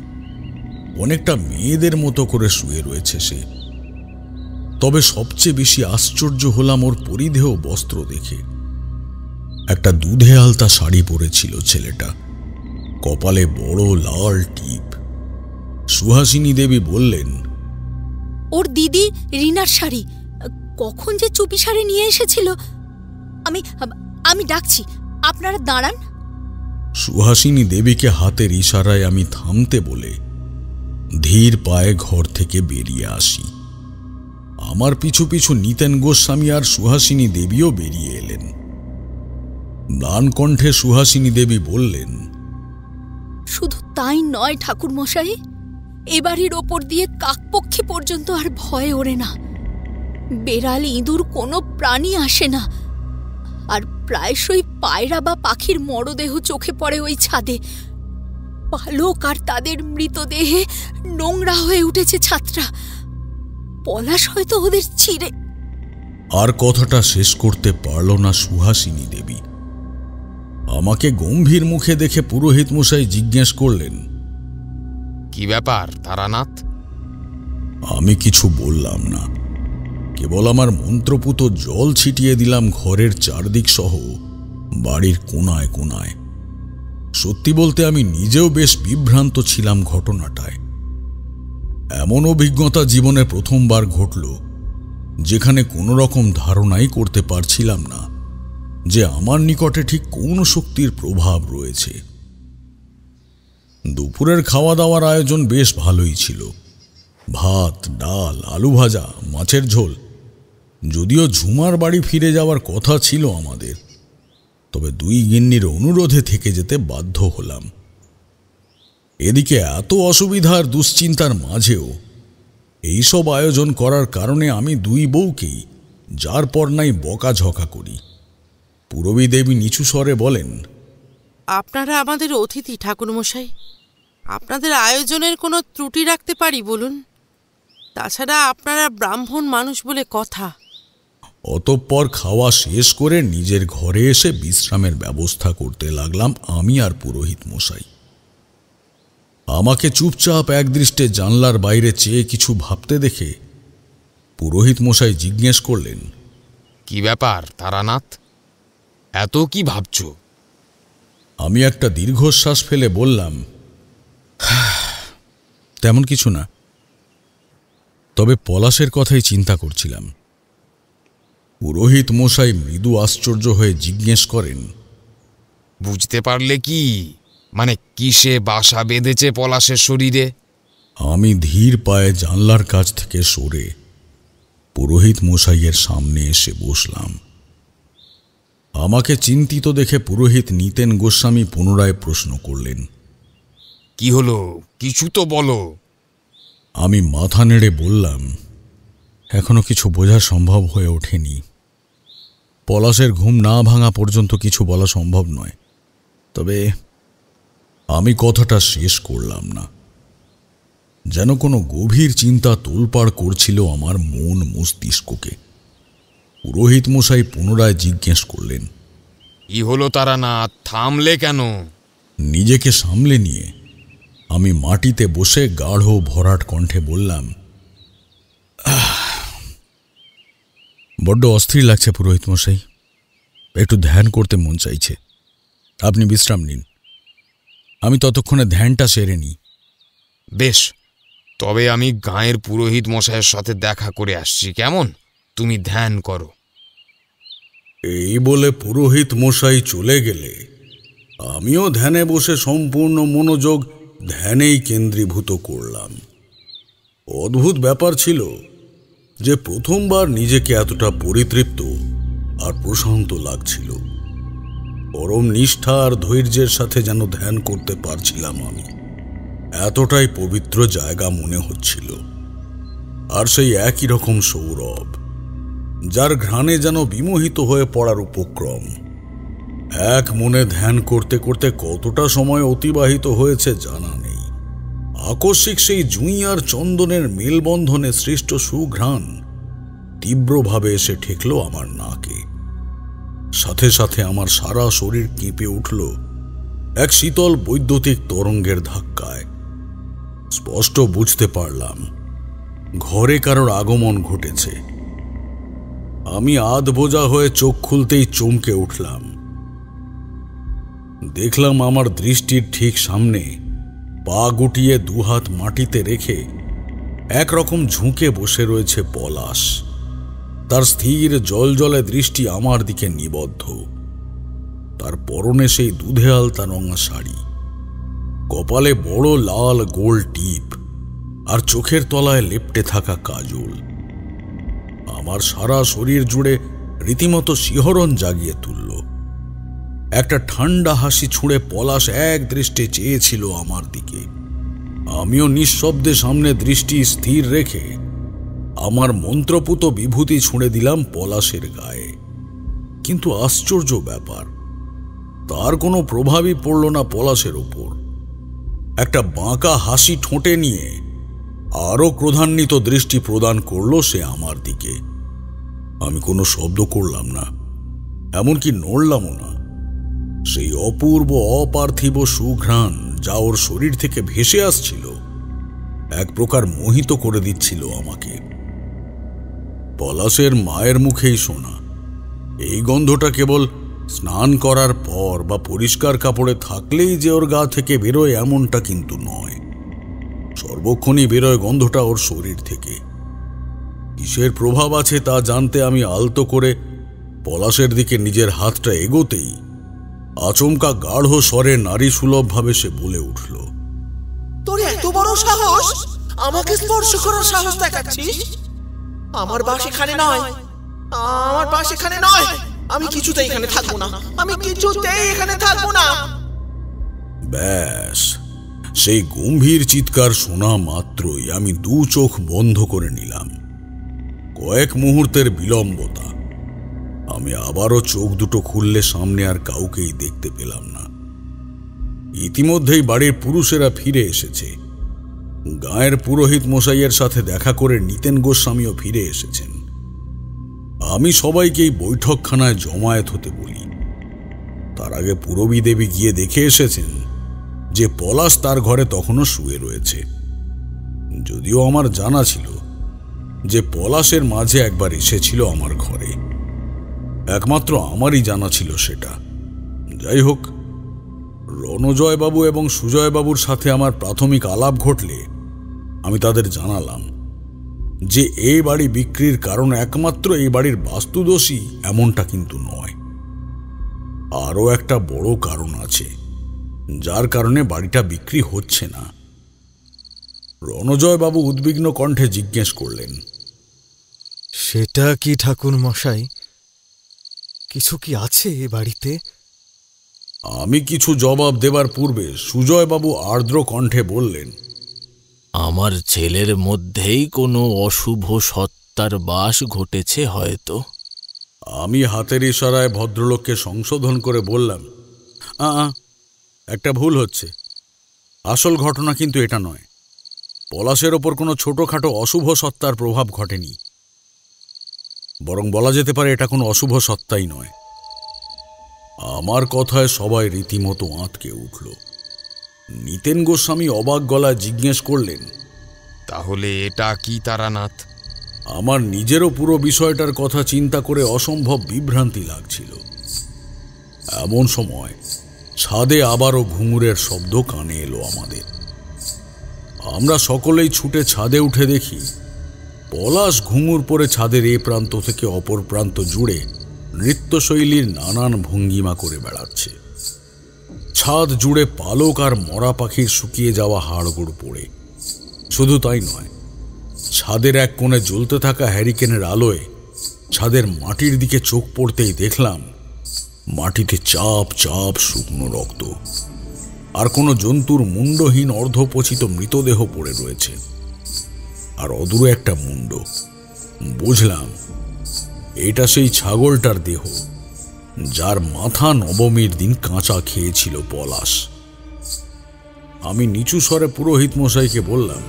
অনেকটা মেয়েদের মতো করে শুয়ে রয়েছে সে। তবে সবচেয়ে বেশি আশ্চর্য হলাম ওর পরিধেয় বস্ত্র দেখে। একটা দুধে আলতা শাড়ি পরেছিল ছেলেটা, কপালে বড় লাল টিপ। সুহাসিনী দেবী বললেন, ওর দিদি রিনার শাড়ি কখন যে চুপি শাড়ি নিয়ে এসেছিল। আমি ডাকছি, আপনারা দাঁড়ান। সুহাসিনী দেবীকে হাতের ইশারায় আমি থামতে বলে ধীর পায়ে ঘর থেকে বেরিয়ে আসি। আমার পিছু পিছু নিতেন গোস্বামী আর সুহাসিনী দেবীও বেরিয়ে এলেন। ম্লান কণ্ঠে সুহাসিনী দেবী বললেন, শুধু তাই নয় ঠাকুর মশাই, এ বাড়ির ওপর দিয়ে কাকপক্ষী পর্যন্ত আর ভয় ওড়ে না। বেড়াল ইঁদুর কোনো প্রাণী আসে না, আর প্রায়শই পায়রা বা পাখির মরদেহ চোখে পড়ে ওই ছাদে। পালক আর তাদের মৃতদেহে নোংরা হয়ে উঠেছে ছাদটা। পলাশ হয়তো ওদের ছিঁড়ে। আর কথাটা শেষ করতে পারল না সুহাসিনী দেবী। আমাকে গম্ভীর মুখে দেখে পুরোহিত মশাই জিজ্ঞেস করলেন, কি ব্যাপার তারানাথ? আমি কিছু বললাম না, কেবল আমার মন্ত্রপুত জল ছিটিয়ে দিলাম ঘরের চারদিক সহ বাড়ির কোনায় কোনায়। সত্যি বলতে আমি নিজেও বেশ বিভ্রান্ত ছিলাম ঘটনাটায়। এমন অভিজ্ঞতা জীবনে প্রথমবার ঘটল, যেখানে কোনো রকম ধারণাই করতে পারছিলাম না যে আমার নিকটে ঠিক কোন শক্তির প্রভাব রয়েছে। দুপুরের খাওয়া দাওয়ার আয়োজন বেশ ভালোই ছিল। ভাত, ডাল, আলু ভাজা, মাছের ঝোল। যদিও ঝুমার বাড়ি ফিরে যাওয়ার কথা ছিল আমাদের, তবে দুই গিন্নির অনুরোধে থেকে যেতে বাধ্য হলাম। এদিকে এত অসুবিধা আর দুশ্চিন্তার মাঝেও এইসব আয়োজন করার কারণে আমি দুই বউকেই যার পর নাই বকাঝকা করি। পূরবী দেবী নিচু স্বরে বলেন, আপনারা আমাদের অতিথি ঠাকুরমশাই, আপনাদের আয়োজনের কোনো ত্রুটি রাখতে পারি বলুন? তাছাড়া আপনারা ব্রাহ্মণ মানুষ বলে কথা। অতঃপর খাওয়া শেষ করে নিজের ঘরে এসে বিশ্রামের ব্যবস্থা করতে লাগলাম আমি আর পুরোহিত মশাই। আমাকে চুপচাপ একদৃষ্টে জানলার বাইরে চেয়ে কিছু ভাবতে দেখে পুরোহিত মশাই জিজ্ঞেস করলেন, কি ব্যাপার তারানাথ? এত কি ভাবছো? আমি একটা দীর্ঘশ্বাস ফেলে বললাম, তেমন কিছু না, তবে পলাশের কথাই চিন্তা করছিলাম। পুরোহিত মশাই মৃদু আশ্চর্য হয়ে জিজ্ঞেস করেন, বুঝতে পারলে কি, মানে কিসে বাসা বেঁধেছে পলাশের শরীরে? আমি ধীর পায়ে জানলার কাছ থেকে সরে পুরোহিত মশাইয়ের সামনে এসে বসলাম। আমাকে চিন্তিত দেখে পুরোহিত নিতেন গোস্বামী পুনরায় প্রশ্ন করলেন, কি হলো, কিছু তো বলো। আমি মাথা নেড়ে বললাম, এখনো কিছু বোঝা সম্ভব হয়ে ওঠেনি। পলাশের ঘুম না ভাঙা পর্যন্ত কিছু বলা সম্ভব নয়। তবে আমি কথাটা শেষ করলাম না। যেন কোনো গভীর চিন্তা তোলপাড় করছিল আমার মন মস্তিষ্ককে। পুরোহিত মশাই পুনরায় জিজ্ঞেস করলেন, কি হলো তারানাথ, থামলে কেন? নিজেকে সামলে নিয়ে আমি মাটিতে বসে গাঢ় ভরাট কণ্ঠে বললাম, বড্ড অস্থির লাগছে পুরোহিত মশাই, একটু ধ্যান করতে মন চাইছে। আপনি বিশ্রাম নিন, আমি ততক্ষণে ধ্যানটা সেরে নিই। বেশ, তবে আমি গাঁয়ের পুরোহিত মশাইয়ের সাথে দেখা করে আসছি, কেমন? তুমি ধ্যান করো। এই বলে পুরোহিত মশাই চলে গেলে আমিও ধ্যানে বসে সম্পূর্ণ মনোযোগ ধ্যানেই কেন্দ্রীভূত করলাম। অদ্ভুত ব্যাপার ছিল যে প্রথমবার নিজেকে এতটা পরিতৃপ্ত আর প্রশান্ত লাগছিল। পরম নিষ্ঠা আর ধৈর্যের সাথে যেন ধ্যান করতে পারছিলাম আমি। এতটাই পবিত্র জায়গা মনে হচ্ছিল। আর সেই একই রকম সৌরভ, যার ঘ্রাণে যেন বিমোহিত হয়ে পড়ার উপক্রম। এক মনে ধ্যান করতে করতে কতটা সময় অতিবাহিত হয়েছে জানা নেই। আকস্মিক সেই জুঁই আর চন্দনের মেলবন্ধনে সৃষ্ট সুঘ্রাণ তীব্রভাবে এসে ঠেকল আমার নাকে। সাথে সাথে আমার সারা শরীর কেঁপে উঠল এক শীতল বৈদ্যুতিক তরঙ্গের ধাক্কায়। স্পষ্ট বুঝতে পারলাম ঘরে কারোর আগমন ঘটেছে। আমি আধবোজা হয়ে চোখ খুলতেই চমকে উঠলাম। দেখলাম আমার দৃষ্টির ঠিক সামনে পা গুটিয়ে দুহাত মাটিতে রেখে একরকম ঝুঁকে বসে রয়েছে পলাশ। তার স্থির জলজলে দৃষ্টি আমার দিকে নিবদ্ধ। তার পরনে সেই দুধে আলতা রঙা শাড়ি, কপালে বড় লাল গোল টিপ, আর চোখের তলায় লেপ্টে থাকা কাজল আমার সারা শরীর জুড়ে রীতিমতো শিহরণ জাগিয়ে তুলল। একটা ঠান্ডা হাসি ছুঁড়ে পলাশ এক দৃষ্টে চেয়েছিল আমার দিকে। আমিও নিঃশব্দে সামনে দৃষ্টি স্থির রেখে আমার মন্ত্রপুত বিভূতি ছুঁড়ে দিলাম পলাশের গায়ে। কিন্তু আশ্চর্য ব্যাপার, তার কোনো প্রভাবই পড়ল না পলাশের ওপর। একটা বাঁকা হাসি ঠোঁটে নিয়ে আরো ক্রোধান্বিত দৃষ্টি প্রদান করল সে আমার দিকে। আমি কোনো শব্দ করলাম না, এমনকি নড়লামও না। সেই অপূর্ব অপার্থিব সুঘ্রাণ যা ওর শরীর থেকে ভেসে আসছিল এক প্রকার মোহিত করে দিচ্ছিল আমাকে। পলাশের মায়ের মুখেই শোনা এই গন্ধটা কেবল স্নান করার পর বা পরিষ্কার কাপড়ে থাকলেই যে ওর গা থেকে বেরোয় এমনটা কিন্তু নয়। সর্বক্ষণই বেরোয় গন্ধটা ওর শরীর থেকে। কিসের প্রভাব আছে তা জানতে আমি আলতো করে পলাশের দিকে নিজের হাতটা এগোতেই আচমকা গাঢ় স্বরে নারী সুলভ ভাবে সে বলে উঠল, তোর এত বড় সাহস, আমাকে স্পর্শ করার সাহস দেখাচ্ছিস? আমার বাস এখানে নয়, আমার বাস এখানে নয়। আমি কিছুতেই এখানে থাকবো না, আমি কিছুতেই এখানে থাকবো না। ব্যাস, সেই গম্ভীর চিৎকার শোনা মাত্রই আমি দু চোখ বন্ধ করে নিলাম। কয়েক মুহূর্তের বিলম্বতা। আমি আবারও চোখ দুটো খুললে সামনে আর কাউকেই দেখতে পেলাম না। ইতিমধ্যেই বাড়ির পুরুষেরা ফিরে এসেছে। গাঁয়ের পুরোহিত মশাইয়ের সাথে দেখা করে নিতেন গোস্বামীও ফিরে এসেছেন। আমি সবাইকেই বৈঠকখানায় জমায়েত হতে বলি। তার আগে পুরবী দেবী গিয়ে দেখে এসেছেন যে পলাশ তার ঘরে তখনও শুয়ে রয়েছে। যদিও আমার জানা ছিল যে পলাশের মাঝে একবার এসেছিল আমার ঘরে। একমাত্র আমারই জানা ছিল সেটা। যাই হোক, রণজয়বাবু এবং সুজয়বাবুর সাথে আমার প্রাথমিক আলাপ ঘটলে আমি তাদের জানালাম যে এই বাড়ি বিক্রির কারণ একমাত্র এই বাড়ির বাস্তুদোষী এমনটা কিন্তু নয়, আরও একটা বড় কারণ আছে যার কারণে বাড়িটা বিক্রি হচ্ছে না। রণজয়বাবু উদ্বিগ্ন কণ্ঠে জিজ্ঞেস করলেন, সেটা কি ঠাকুর মশাই? কিছু কি আছে এ বাড়িতে? আমি কিছু জবাব দেবার পূর্বে সুজয়বাবু আর্দ্র কণ্ঠে বললেন, আমার ছেলের মধ্যেই কোনো অশুভ সত্তার বাস ঘটেছে হয়তো। আমি হাতের ইশারায় ভদ্রলোককে সংশোধন করে বললাম, একটা ভুল হচ্ছে, আসল ঘটনা কিন্তু এটা নয়। পলাশের ওপর কোনো ছোটখাটো অশুভ সত্তার প্রভাব ঘটেনি, বরং বলা যেতে পারে এটা কোনো অশুভ সত্তাই নয়। আমার কথায় সবাই রীতিমতো আঁতকে উঠল। নিতেন গোস্বামী অবাক গলায় জিজ্ঞেস করলেন, তাহলে এটা কি তারানাথ? আমার নিজেরও পুরো বিষয়টার কথা চিন্তা করে অসম্ভব বিভ্রান্তি লাগছিল। এমন সময় ছাদে আবারও ঘুঙুরের শব্দ কানে এলো আমাদের। আমরা সকলেই ছুটে ছাদে উঠে দেখি পলাশ ঘুঙুর পরে ছাদের এ প্রান্ত থেকে অপর প্রান্ত জুড়ে নৃত্যশৈলীর নানান ভঙ্গিমা করে বেড়াচ্ছে। ছাদ জুড়ে পালক আর মরা পাখির শুকিয়ে যাওয়া হাড়গোড় পড়ে। শুধু তাই নয়, ছাদের এক কোণে জ্বলতে থাকা হ্যারিকেনের আলোয় ছাদের মাটির দিকে চোখ পড়তেই দেখলাম মাটিতে চাপ চাপ শুকনো রক্ত আর কোনো জন্তুর মুন্ডহীন অর্ধপচিত মৃতদেহ পড়ে রয়েছে। আর অদূরে একটা মুন্ড। বুঝলাম এটা সেই ছাগলটার দেহ যার মাথা নবমীর দিন কাঁচা খেয়েছিল পলাশ। আমি নিচু স্বরে পুরোহিত মশাইকে বললাম,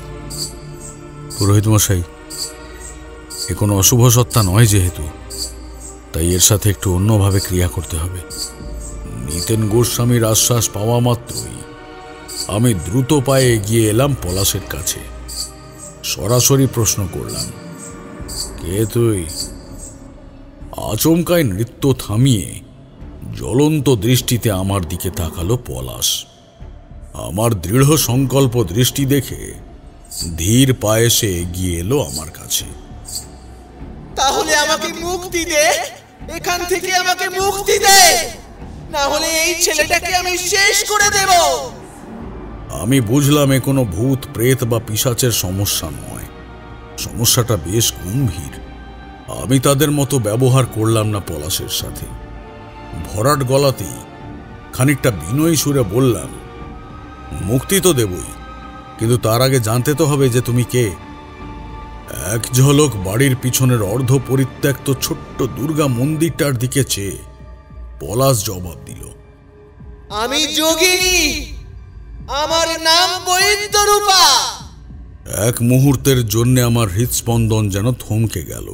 পুরোহিত মশাই, এ কোনো অশুভ সত্তা নয় যেহেতু, তাই এর সাথে একটু অন্যভাবে ক্রিয়া করতে হবে। নিতেন গোস্বামীর আশ্বাস পাওয়া মাত্রই আমি দ্রুত পায়ে এগিয়ে এলাম পলাশের কাছে। সরাসরি প্রশ্ন করলাম, কে তুই? আচমকায় নৃত্য থামিয়ে জ্বলন্ত দৃষ্টিতে আমার দিকে তাকালো পলাশ। আমার দৃঢ় সংকল্প দৃষ্টি দেখে ধীর পায়ে সে এগিয়ে এলো আমার কাছে। তাহলে আমাকে মুক্তি দে, এখান থেকে আমাকে মুক্তি দে, না হলে এই ছেলেটাকে আমি শেষ করে দেব। আমি বুঝলাম এ কোনো ভূত প্রেত বা পিশাচের সমস্যা নয়, সমস্যাটা বেশ গম্ভীর। আমি তাদের মতো ব্যবহার করলাম না পলাশের সাথে। ভরাট গলাতেই খানিকটা বিনয়ী সুরে বললাম, মুক্তি তো দেবই, কিন্তু তার আগে জানতে তো হবে যে তুমি কে। এক ঝলক বাড়ির পিছনের অর্ধ পরিত্যক্ত ছোট্ট দুর্গা মন্দিরটার দিকে চেয়ে পলাশ জবাব দিল, আমি যোগিনী, আমার নাম বৈদ্যরূপা। এক মুহূর্তের জন্য আমার হৃদস্পন্দন যেন থমকে গেল।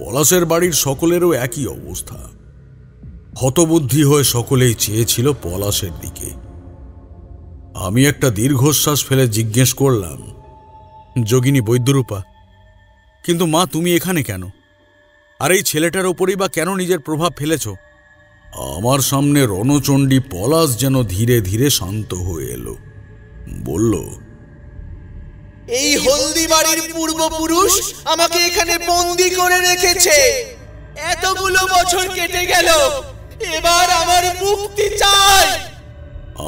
পলাশের বাড়ির সকলেরও একই অবস্থা। হতবুদ্ধি হয়ে সকলেই চেয়েছিল পলাশের দিকে। আমি একটা দীর্ঘশ্বাস ফেলে জিজ্ঞেস করলাম, যোগিনী বৈদ্যরূপা, কিন্তু মা তুমি এখানে কেন? আর এই ছেলেটার ওপরেই বা কেন নিজের প্রভাব ফেলেছ? আমার সামনে রণচণ্ডী পলাশ যেন ধীরে ধীরে শান্ত হয়ে এলো। বলল, এই হলদি বাড়ির পূর্বপুরুষ আমাকে এখানে বন্দি করে রেখেছে। এতগুলো বছর কেটে গেল, এবার আমার মুক্তি চাই।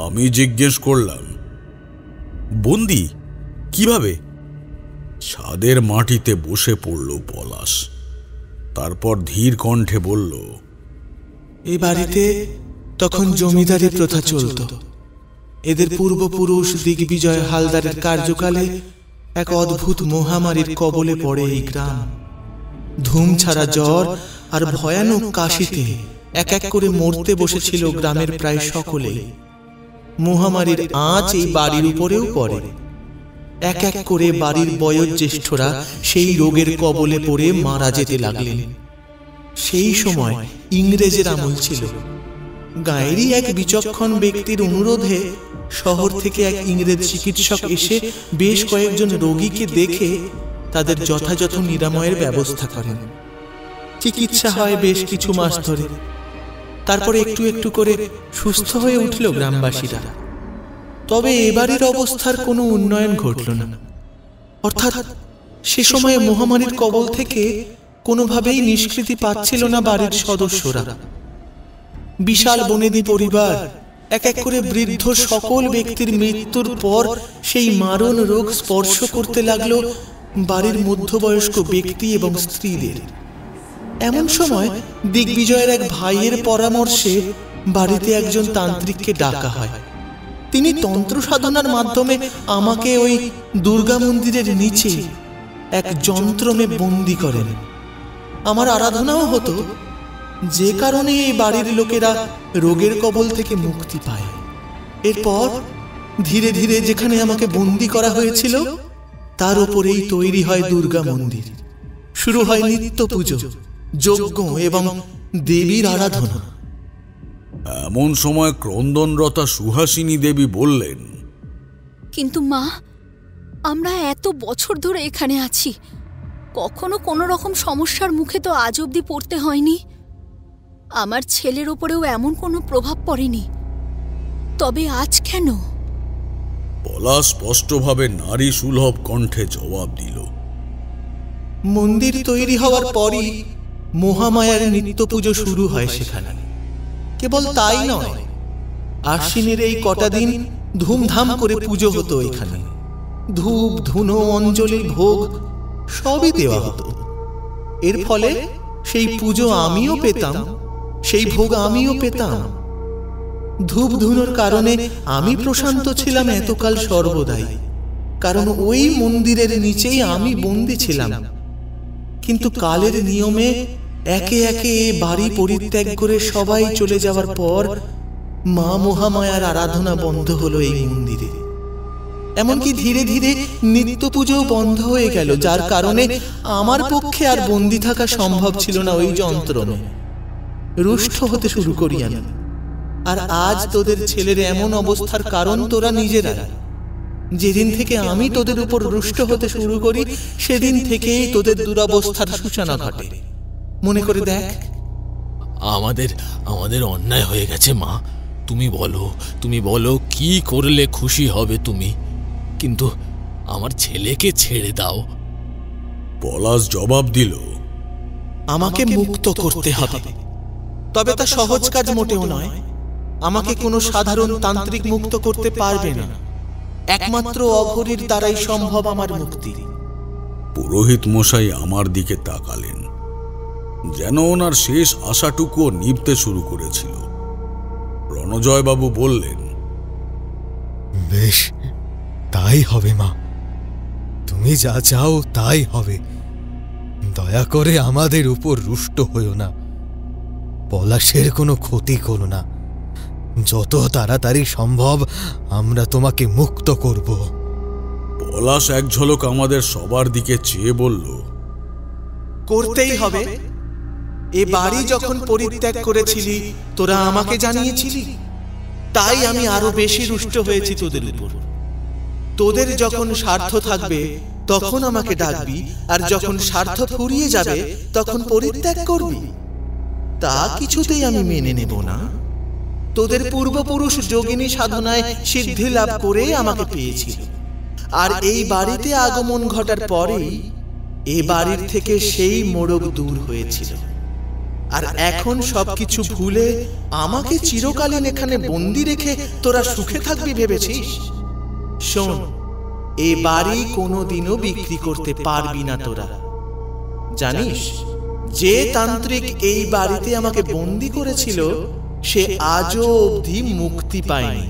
আমি জিজ্ঞেস করলাম, বন্দি কিভাবে? ছাদের মাটিতে বসে পড়ল পলাশ। তারপর ধীর কণ্ঠে বলল, এই বাড়িতে তখন জমিদারি প্রথা চলত। এদের পূর্বপুরুষ দিগ্বিজয় হালদারের কার্যকালে এক অদ্ভুত মহামারীর কবলে পড়ে এই গ্রাম। ধুম ছাড়া জ্বর আর ভয়ানক কাশিতে এক এক করে মরতে বসেছিল গ্রামের প্রায় সকলে। মহামারীর আঁচ এই বাড়ির উপরেও পড়ে। এক এক করে বাড়ির বয়োজ্যেষ্ঠরা সেই রোগের কবলে পড়ে মারা যেতে লাগলেন। সেই সময় ইংরেজের আমল ছিল। গায়েরই এক বিচক্ষণ ব্যক্তির অনুরোধে শহর থেকে এক ইংরেজ চিকিৎসক এসে বেশ কয়েকজন রোগীকে দেখে তাদের যথাযথ নিরাময়ের ব্যবস্থা করেন। চিকিৎসা হয় বেশ কিছু মাস ধরে। তারপরে একটু একটু করে সুস্থ হয়ে উঠল গ্রামবাসীরা। তবে এবারের অবস্থার কোনো উন্নয়ন ঘটল না। অর্থাৎ সে সময়ে মহামারীর কবল থেকে কোনোভাবেই নিষ্কৃতি পাচ্ছিল না বাড়ির সদস্যরা। বিশাল বনেদি পরিবার, এক এক করে বৃদ্ধ সকল ব্যক্তির মৃত্যুর পর সেই মারণ রোগ স্পর্শ করতে লাগলো বাড়ির মধ্যবয়স্ক ব্যক্তি এবং স্ত্রীদের। এমন সময় দিগ্বিজয়ের এক ভাইয়ের পরামর্শে বাড়িতে একজন তান্ত্রিককে ডাকা হয়। তিনি তন্ত্র সাধনার মাধ্যমে আমাকে ওই দুর্গা মন্দিরের নিচে এক যন্ত্রমে বন্দী করেন। আমার আরাধনাও হতো, যে কারণে এই বাড়ির লোকেরা রোগের কবল থেকে মুক্তি পায়। এরপর ধীরে ধীরে যেখানে আমাকে বন্দী করা হয়েছিল তার উপরেই তৈরি হয় দুর্গা মন্দির। শুরু হয় নিত্য পুজো, যজ্ঞ এবং দেবীর আরাধনা। এমন সময় ক্রন্দনরতা সুহাসিনী দেবী বললেন, কিন্তু মা, আমরা এত বছর ধরে এখানে আছি, কখনো কোনো রকম সমস্যার মুখে তো আজ অবধি পড়তে হয়নি। আমার ছেলের ওপরেও এমন কোনো প্রভাব পড়েনি, তবে আজ কেন? পলাশ স্পষ্টভাবে নারী সুলভ কণ্ঠে জবাব দিল, মন্দির তৈরি হওয়ার পরই মহামায়ার নিত্য পুজো শুরু হয় সেখানে। কেবল তাই নয়, আশ্বিনের এই কটা দিন ধুমধাম করে পুজো হতো এখানে। ধূপ, ধুনো, অঞ্জলি, ভোগ সবই দেওয়া হতো। এর ফলে সেই পুজো আমিও পেতাম, সেই ভোগ আমিও পেতাম। ধূপ ধুনোর কারণে আমি প্রশান্ত ছিলাম এতকাল সর্বদাই, কারণ ওই মন্দিরের নিচেই আমি বন্দী ছিলাম। কিন্তু কালের নিয়মে একে একে বাড়ি পরিত্যাগ করে সবাই চলে যাওয়ার পর মা মহামায়ার আরাধনা বন্ধ হলো এই মন্দিরে। এমনকি ধীরে ধীরে নিত্য পুজোও বন্ধ হয়ে গেল, যার কারণে আমার পক্ষে আর বন্দী থাকা সম্ভব ছিল না ওই যন্ত্রণে। রুষ্ট হতে শুরু করি আমি। আর আজ তোদের ছেলের এমন অবস্থার কারণ তোরা নিজেরা। যেদিন থেকে আমি তোদের উপর রুষ্ট হতে শুরু করি সেদিন থেকেই তোদের দুরবস্থার সূচনা ঘটে। মনে করে দেখ। আমাদের অন্যায় হয়ে গেছে মা। তুমি বলো কি করলে খুশি হবে তুমি, কিন্তু আমার ছেলেকে ছেড়ে দাও। পলাশ জবাব দিল, আমাকে মুক্ত করতে হবে, তবে তা সহজ কাজ মোটেও নয়। আমাকে কোনো সাধারণ তান্ত্রিক মুক্ত করতে পারবে না। একমাত্র অঘরীর দ্বারাই সম্ভব আমার মুক্তি। পুরোহিত মশাই আমার দিকে তাকালেন, যেন ওনার শেষ আশাটুকুও নিভতে শুরু করেছিল। রণজয়বাবু বললেন, বেশ, তাই হবে মা। তুমি যা চাও তাই হবে। দয়া করে আমাদের উপর রুষ্ট হইও না। পলাশের কোনো ক্ষতি করো না। যত তাড়াতাড়ি সম্ভব আমরা তোমাকে মুক্ত করব। পলাশ এক ঝলক আমাদের সবার দিকে চেয়ে বলল, করতেই হবে। এ বাড়ি যখন পরিত্যাগ করেছিলি তোরা আমাকে জানিয়েছিলি, তাই আমি আরো বেশি রুষ্ট হয়েছি তোদের উপর। তোদের যখন স্বার্থ থাকবে তখন আমাকে ডাকবি, আর যখন স্বার্থ ফুরিয়ে যাবে তখন পরিত্যাগ করবি। তা কিছুতেই আমি মেনে নেব না। তোদের পূর্বপুরুষ যোগিনী সাধনায় সিদ্ধি লাভ করে আমাকে পেয়েছিল, আর এই বাড়িতে আগমন ঘটার পরেই এ বাড়ির থেকে সেই মোড়ক দূর হয়েছিল। আর এখন সবকিছু ভুলে আমাকে চিরকালীন এখানে বন্দি রেখে তোরা সুখে থাকবি ভেবেছিস? শোন, এ বাড়ি কোনোদিনও বিক্রি করতে পারবি না তোরা। জানিস, যে তান্ত্রিক এই বাড়িতে আমাকে বন্দি করেছিল সে আজও অবধি মুক্তি পায়নি।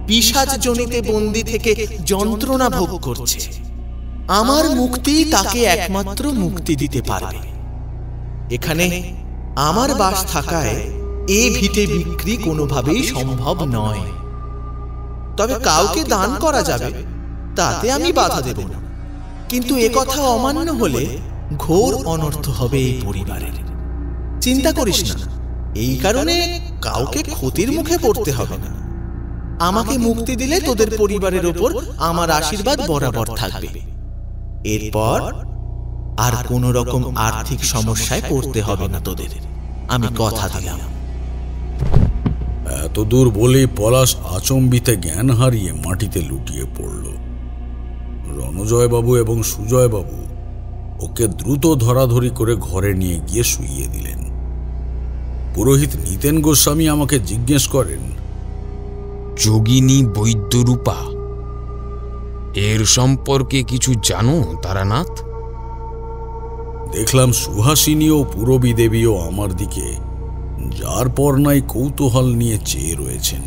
পিশাচ জনিতে বন্দি থেকে যন্ত্রণা ভোগ করছে। আমার মুক্তি তাকে একমাত্র মুক্তি দিতে পারবে। এখানে আমার বাস থাকায় এ ভিটে বিক্রি কোনোভাবেই সম্ভব নয়। তবে কাউকে দান করা যাবে, তাতে আমি বাধা দেব না। কিন্তু এ কথা অমান্য হলে ঘোর অনর্থ হবে এই পরিবারের। চিন্তা করিস না, এই কারণে কাউকে ক্ষতির মুখে পড়তে হবে না। আমাকে মুক্তি দিলে তোদের পরিবারের ওপর আমার আশীর্বাদ বরাবর থাকবে। এরপর আর কোনো রকম আর্থিক সমস্যায় পড়তে হবে না তোদের, আমি কথা দিলাম। এত দূর বলেই পলাশ আচম্বিতে জ্ঞান হারিয়ে মাটিতে লুটিয়ে পড়ল। রণজয়বাবু এবং সুজয়বাবু ওকে দ্রুত ধরাধরি করে ঘরে নিয়ে গিয়ে শুইয়ে দিলেন। পুরোহিত নিতেন গোস্বামী আমাকে জিজ্ঞেস করেন, যোগিনী বৈদ্যরূপা, এর সম্পর্কে কিছু জানো তারানাথ? দেখলাম সুহাসিনী ও পুরবী দেবীও আমার দিকে যার পর নাই কৌতূহল নিয়ে চেয়ে রয়েছেন।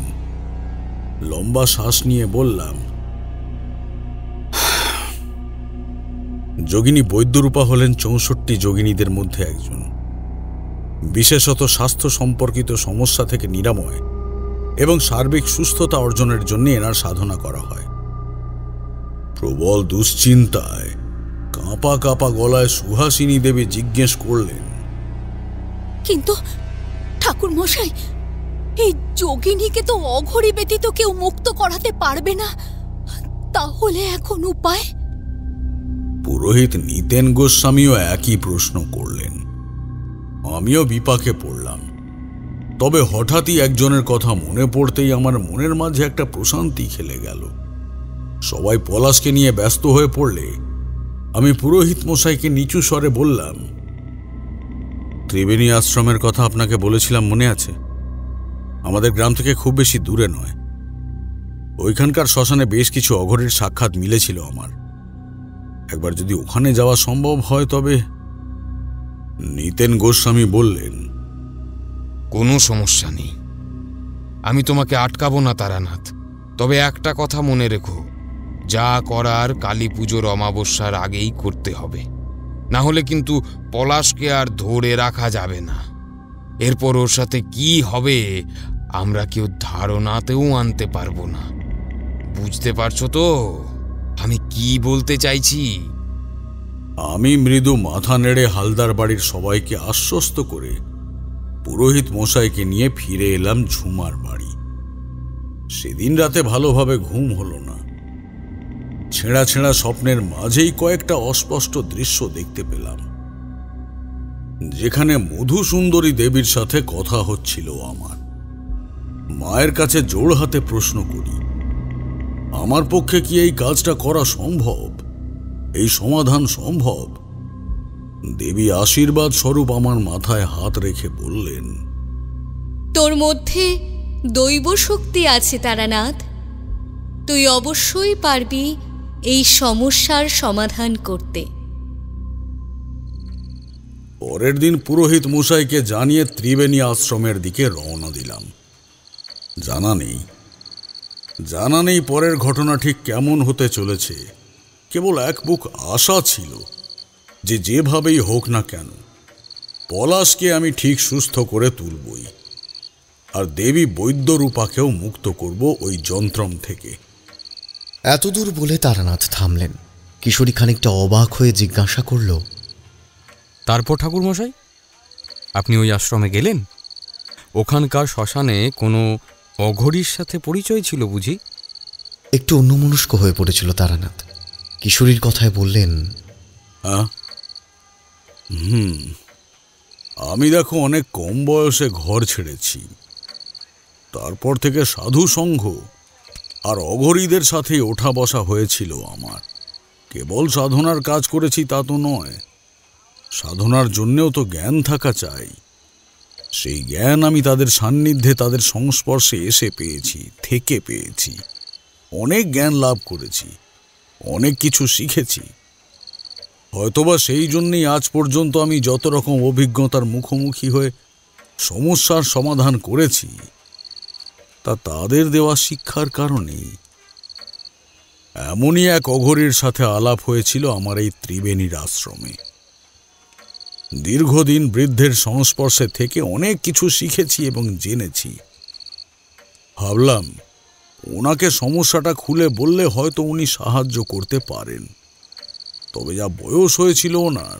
লম্বা শ্বাস নিয়ে বললাম, যোগিনী বৈদ্যরূপা হলেন 64 যোগিনীদের মধ্যে একজন। বিশেষত স্বাস্থ্য সম্পর্কিত সমস্যা থেকে নিরাময় এবং সার্বিক সুস্থতা অর্জনের জন্য এনার সাধনা করা হয়। প্রবল দুশ্চিন্তায় কাঁপা কাঁপা গলায় সুহাসিনী দেবী জিজ্ঞেস করলেন, কিন্তু ঠাকুর মশাই, এই যোগিনীকে তো অঘরী ব্যতীত কেউ মুক্ত করাতে পারবে না, তাহলে এখন উপায়? পুরোহিত নিতেন গোস্বামীও একই প্রশ্ন করলেন। আমিও বিপাকে পড়লাম। তবে হঠাৎই একজনের কথা মনে পড়তেই আমার মনের মাঝে একটা প্রশান্তি খেলে গেল। সবাই পলাশকে নিয়ে ব্যস্ত হয়ে পড়লে আমি পুরোহিত মশাইকে নিচু স্বরে বললাম, ত্রিবেণী আশ্রমের কথা আপনাকে বলেছিলাম, মনে আছে? আমাদের গ্রাম থেকে খুব বেশি দূরে নয়। ওইখানকার শ্মশানে বেশ কিছু অঘরীর সাক্ষাৎ মিলেছিল আমার। একবার যদি ওখানে যাওয়া সম্ভব হয় তবে। নিতেন গোস্বামী বললেন, কোনো সমস্যা নেই, আমি তোমাকে আটকাবো না তারানাথ। তবে একটা কথা মনে রেখো, যা করার কালী পুজোর অমাবস্যার আগেই করতে হবে, না হলে কিন্তু পলাশকে আর ধরে রাখা যাবে না। এরপর ওর সাথে কি হবে আমরা কেউ ধারণাতেও আনতে পারবো না। বুঝতে পারছো তো আমি কি বলতে চাইছি? আমি মৃদু মাথা নেড়ে হালদার বাড়ির সবাইকে আশ্বস্ত করে পুরোহিত মশাইকে নিয়ে ফিরে এলাম ঝুমার বাড়ি। সেদিন রাতে ভালোভাবে ঘুম হলো না। ছেঁড়া ছেঁড়া স্বপ্নের মাঝেই কয়েকটা অস্পষ্ট দৃশ্য দেখতে পেলাম, যেখানে মধুসুন্দরী দেবীর সাথে কথা হচ্ছিল আমার। মায়ের কাছে জোড় হাতে প্রশ্ন করি, আমার পক্ষে কি এই কাজটা করা সম্ভব? এই সমাধান সম্ভব? দেবী আশীর্বাদ স্বরূপ আমার মাথায় হাত রেখে বললেন, তোর মধ্যে দৈব শক্তি আছে তারানাথ, তুই অবশ্যই পারবি এই সমস্যার সমাধান করতে। পরের দিন পুরোহিত মশাইকে জানিয়ে ত্রিবেণী আশ্রমের দিকে রওনা দিলাম। জানা নেই পরের ঘটনা ঠিক কেমন হতে চলেছে। কেবল এক বুক আশা ছিল যে যেভাবেই হোক না কেন পলাশকে আমি ঠিক সুস্থ করে তুলবই, আর দেবী বৈদ্যরূপাকেও মুক্ত করব ওই যন্ত্রম থেকে। এতদূর বলে তারানাথ থামলেন। কিশোরী খানিকটা অবাক হয়ে জিজ্ঞাসা করল, তারপর ঠাকুরমশাই আপনি ওই আশ্রমে গেলেন? ওখানকার শ্মশানে কোনো অঘরীর সাথে পরিচয় ছিল বুঝি? একটু অন্যমনস্ক হয়ে পড়েছিল তারানাথ। কিশোরীর কথায় বললেন, আমি দেখো অনেক কম বয়সে ঘর ছেড়েছি। তারপর থেকে সাধু সংঘ আর অঘরীদের সাথে ওঠা বসা হয়েছিল আমার। কেবল সাধনার কাজ করেছি তা তো নয়, সাধনার জন্যেও তো জ্ঞান থাকা চাই। সেই জ্ঞান আমি তাদের সান্নিধ্যে, তাদের সংস্পর্শে এসে পেয়েছি। অনেক জ্ঞান লাভ করেছি, অনেক কিছু শিখেছি। হয়তোবা সেই জন্যই আজ পর্যন্ত আমি যত রকম অভিজ্ঞতার মুখোমুখি হয়ে সমস্যার সমাধান করেছি তা তাদের দেওয়া শিক্ষার কারণেই। এমনই এক অঘরীর সাথে আলাপ হয়েছিল আমার এই ত্রিবেণীর আশ্রমে। দীর্ঘদিন বৃদ্ধের সংস্পর্শে থেকে অনেক কিছু শিখেছি এবং জেনেছি। ভাবলাম ওনাকে সমস্যাটা খুলে বললে হয়তো উনি সাহায্য করতে পারেন। তবে যা বয়স হয়েছিল ওনার,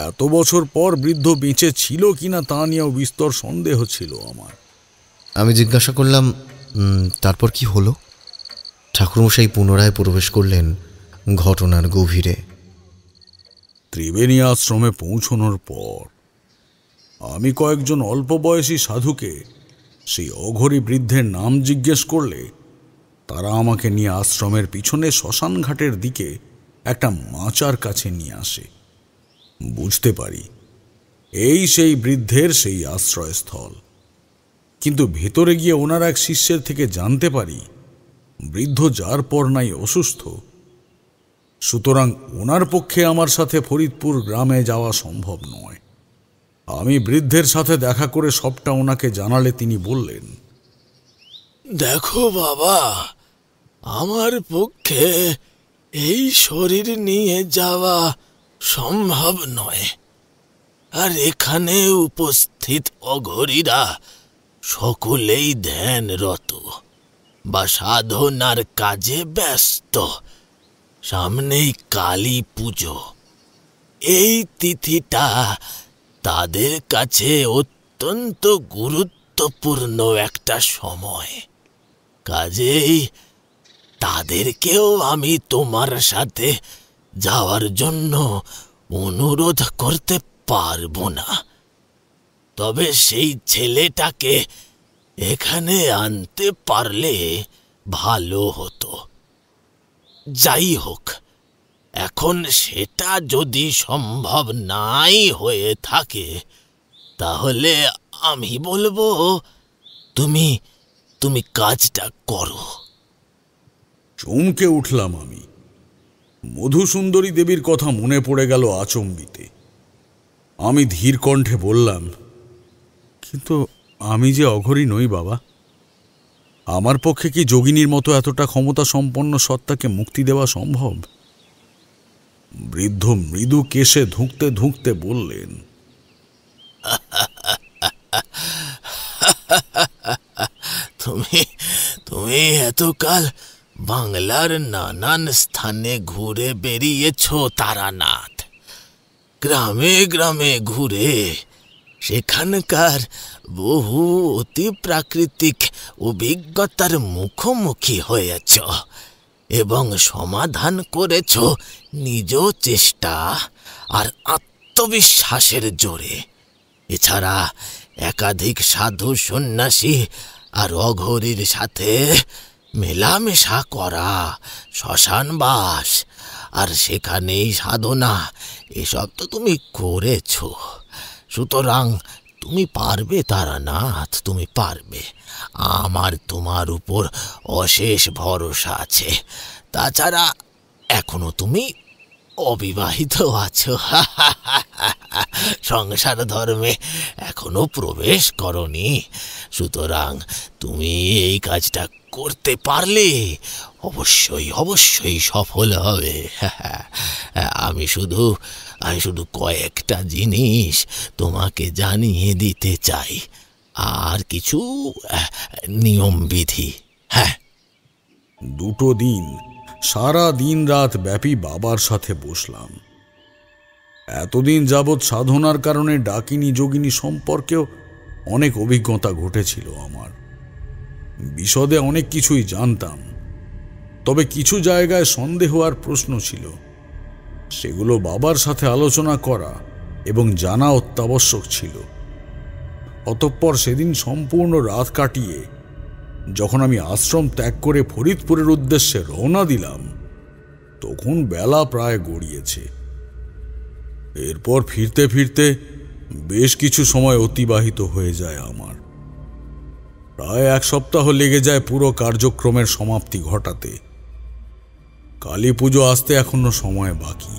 এত বছর পর বৃদ্ধ বেঁচে ছিল কিনা তা নিয়েও বিস্তর সন্দেহ ছিল আমার। আমি জিজ্ঞাসা করলাম, তারপর কি হলো? ঠাকুরমশাই পুনরায় প্রবেশ করলেন ঘটনার গভীরে। ত্রিবেণী আশ্রমে পৌঁছানোর পর আমি কয়েকজন অল্প বয়সী সাধুকে সেই অঘরী বৃদ্ধের নাম জিজ্ঞেস করলে তারা আমাকে নিয়ে আশ্রমের পিছনে শ্মশান ঘাটের দিকে একটা মাচার কাছে নিয়ে আসে। বুঝতে পারি এই সেই বৃদ্ধের সেই আশ্রয়স্থল। কিন্তু ভেতরে গিয়ে ওনার এক শিষ্যের থেকে জানতে পারি বৃদ্ধ যার পর নাই অসুস্থ, সুতরাং ওনার পক্ষে আমার সাথে ফরিদপুর গ্রামে যাওয়া সম্ভব নয়। আমি বৃদ্ধের সাথে দেখা করে সবটা ওনাকে জানালে তিনি বললেন, দেখো বাবা, আমার পক্ষে এই শরীর নিয়ে যাওয়া সম্ভব নয়। আর এখানে উপস্থিত অঘরীরা সকলেই ধ্যানরত বা সাধনার কাজে ব্যস্ত। সামনেই কালী পুজো। এই তিথিটা তাদের কাছে অত্যন্ত গুরুত্বপূর্ণ একটা সময়। কাজেই তাদেরকেও আমি তোমার সাথে যাওয়ার জন্য অনুরোধ করতে পারবো না। তবে সেই ছেলেটাকে এখানে আনতে পারলে ভালো হতো। যাই হোক, এখন সেটা যদি সম্ভব নাই হয়ে থাকে তাহলে আমি বলবো তুমি তুমি কাজটা করো। চমকে উঠলাম আমি। মধুসুন্দরী দেবীর কথা মনে পড়ে গেল আচম্বিতে। আমি ধীর কণ্ঠে বললাম, কিন্তু আমি যে অঘরী নই বাবা। আমার পক্ষে কি যোগিনীর মতো এতটা ক্ষমতা সম্পন্ন সত্তাকে মুক্তি দেওয়া সম্ভব? বৃদ্ধ মৃদু কেশে ধুঁকতে ধুঁকতে বললেন, তুমি এতকাল বাংলার নানান স্থানে ঘুরে বেরিয়েছ তারানাথ। গ্রামে গ্রামে ঘুরে সেখানকার বহু অতি প্রাকৃতিক অভিজ্ঞতার মুখোমুখি হয়েছ এবং সমাধান করেছ নিজ চেষ্টা আর আত্মবিশ্বাসের জোরে। এছাড়া একাধিক সাধু সন্ন্যাসী আর অঘরীর সাথে মেলামেশা করা, শ্মশানবাস আর সেখানেই সাধনা, এসব তো তুমি করেছ। সুতরাং তুমি পারবে তারানাথ, তুমি পারবে। আমার তোমার উপর অশেষ ভরসা আছে। তাছাড়া এখনো তুমি অবিবাহিত আছো, সংসার ধর্মে এখনো প্রবেশ করনি। সুতরাং তুমি এই কাজটা করতে পারলে অবশ্যই অবশ্যই সফল হবে। আমি শুধু কয়েকটা জিনিস তোমাকে জানিয়ে দিতে চাই, আর কিছু নিয়মবিধি। হ্যাঁ, 2 দিন সারা দিন রাত ব্যাপী বাবার সাথে বসলাম। এতদিন যাবৎ সাধনার কারণে ডাকিনী যোগিনী সম্পর্কেও অনেক অভিজ্ঞতা ঘটেছিল আমার। বিশদে অনেক কিছুই জানতাম, তবে কিছু জায়গায় সন্দেহ আর প্রশ্ন ছিল। সেগুলো বাবার সাথে আলোচনা করা এবং জানা অত্যাবশ্যক ছিল। অতঃপর সেদিন সম্পূর্ণ রাত কাটিয়ে যখন আমি আশ্রম ত্যাগ করে ফরিদপুরের উদ্দেশ্যে রওনা দিলাম, তখন বেলা প্রায় গড়িয়েছে। এরপর ফিরতে ফিরতে বেশ কিছু সময় অতিবাহিত হয়ে যায় আমার। প্রায় 1 সপ্তাহ লেগে যায় পুরো কার্যক্রমের সমাপ্তি ঘটাতে। কালী পুজো আসতে এখনো সময় বাকি।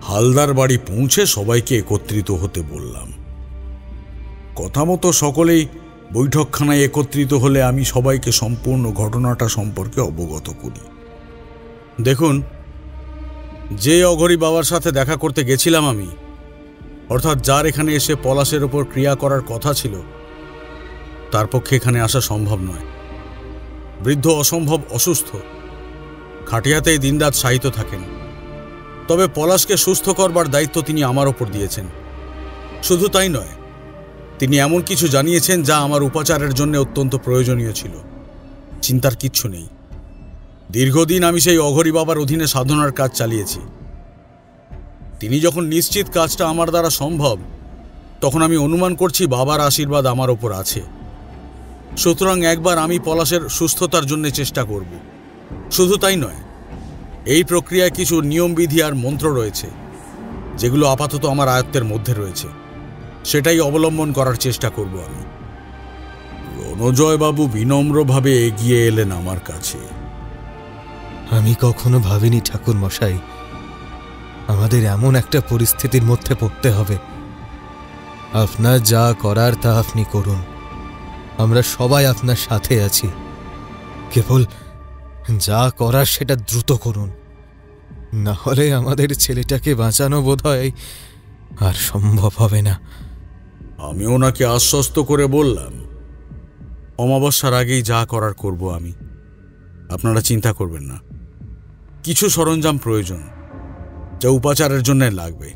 হালদার বাড়ি পৌঁছে সবাইকে একত্রিত হতে বললাম। কথা মতো সকলেই বৈঠকখানায় একত্রিত হলে আমি সবাইকে সম্পূর্ণ ঘটনাটা সম্পর্কে অবগত করি। দেখুন, যে অঘরী বাবার সাথে দেখা করতে গেছিলাম আমি, অর্থাৎ যার এখানে এসে পলাশের ওপর ক্রিয়া করার কথা ছিল, তার পক্ষে এখানে আসা সম্ভব নয়। বৃদ্ধ অসম্ভব অসুস্থ, খাটিয়াতেই দিনরাত শায়িত থাকেন। তবে পলাশকে সুস্থ করবার দায়িত্ব তিনি আমার ওপর দিয়েছেন। শুধু তাই নয়, তিনি এমন কিছু জানিয়েছেন যা আমার উপাচারের জন্য অত্যন্ত প্রয়োজনীয় ছিল। চিন্তার কিচ্ছু নেই। দীর্ঘদিন আমি সেই অঘরী বাবার অধীনে সাধনার কাজ চালিয়েছি। তিনি যখন নিশ্চিত কাজটা আমার দ্বারা সম্ভব, তখন আমি অনুমান করছি বাবার আশীর্বাদ আমার ওপর আছে। সুতরাং একবার আমি পলাশের সুস্থতার জন্য চেষ্টা করব। শুধু তাই নয়, এই প্রক্রিয়ায় কিছু নিয়মবিধি আর মন্ত্র রয়েছে যেগুলো আপাতত আমার আয়ত্তের মধ্যে রয়েছে, সেটাই অবলম্বন করার চেষ্টা করব আমি। রণজয়বাবু বিনম্রভাবে এগিয়ে এলেন আমার কাছে। আমি কখনো ভাবিনি ঠাকুর মশাই আমাদের এমন একটা পরিস্থিতির মধ্যে পড়তে হবে। আপনার যা করার তা আপনি করুন, আমরা সবাই আপনার সাথে আছি। কেবল যা করার সেটা দ্রুত করুন, না হলে আমাদের ছেলেটাকে বাঁচানো বোধহয় আর সম্ভব হবে না। আমি ওনাকে আশ্বস্ত করে বললাম, অমাবস্যার আগেই যা করার করব আমি, আপনারা চিন্তা করবেন না। কিছু সরঞ্জাম প্রয়োজন যা উপাচারের জন্য লাগবে।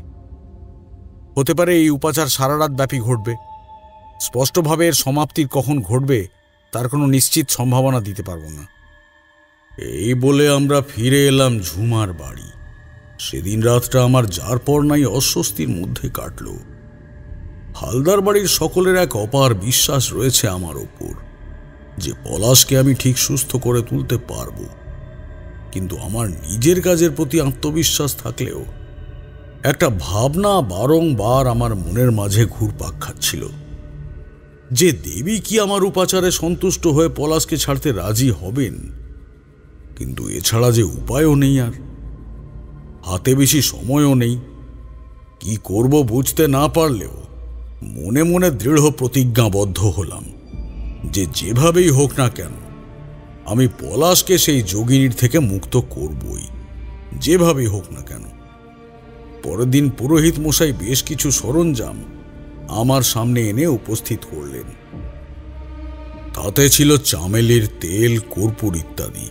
হতে পারে এই উপাচার সারা রাত ব্যাপী ঘটবে। স্পষ্টভাবে এর সমাপ্তির কখন ঘটবে তার কোনো নিশ্চিত সম্ভাবনা দিতে পারব না। এই বলে আমরা ফিরে এলাম ঝুমার বাড়ি। সেদিন রাতটা আমার যার পর নাই অস্বস্তির মধ্যে কাটল। হালদার বাড়ির সকলের এক অপার বিশ্বাস রয়েছে আমার ওপর যে পলাশকে আমি ঠিক সুস্থ করে তুলতে পারব, কিন্তু আমার নিজের কাজের প্রতি আত্মবিশ্বাস থাকলেও একটা ভাবনা বারংবার আমার মনের মাঝে ঘুরপাক খাচ্ছিল যে দেবী কি আমার উপাচারে সন্তুষ্ট হয়ে পলাশকে ছাড়তে রাজি হবেন, কিন্তু এছাড়া যে উপায়ও নেই, আর হাতে বেশি সময়ও নেই। কি করব বুঝতে না পারলেও মনে মনে দৃঢ় প্রতিজ্ঞাবদ্ধ হলাম যে যেভাবেই হোক না কেন আমি পলাশকে সেই যোগিনীর থেকে মুক্ত করবই, যেভাবেই হোক না কেন। পরের দিন পুরোহিত মশাই বেশ কিছু সরঞ্জাম আমার সামনে এনে উপস্থিত করলেন। তাতে ছিল চামেলির তেল, কর্পূর ইত্যাদি।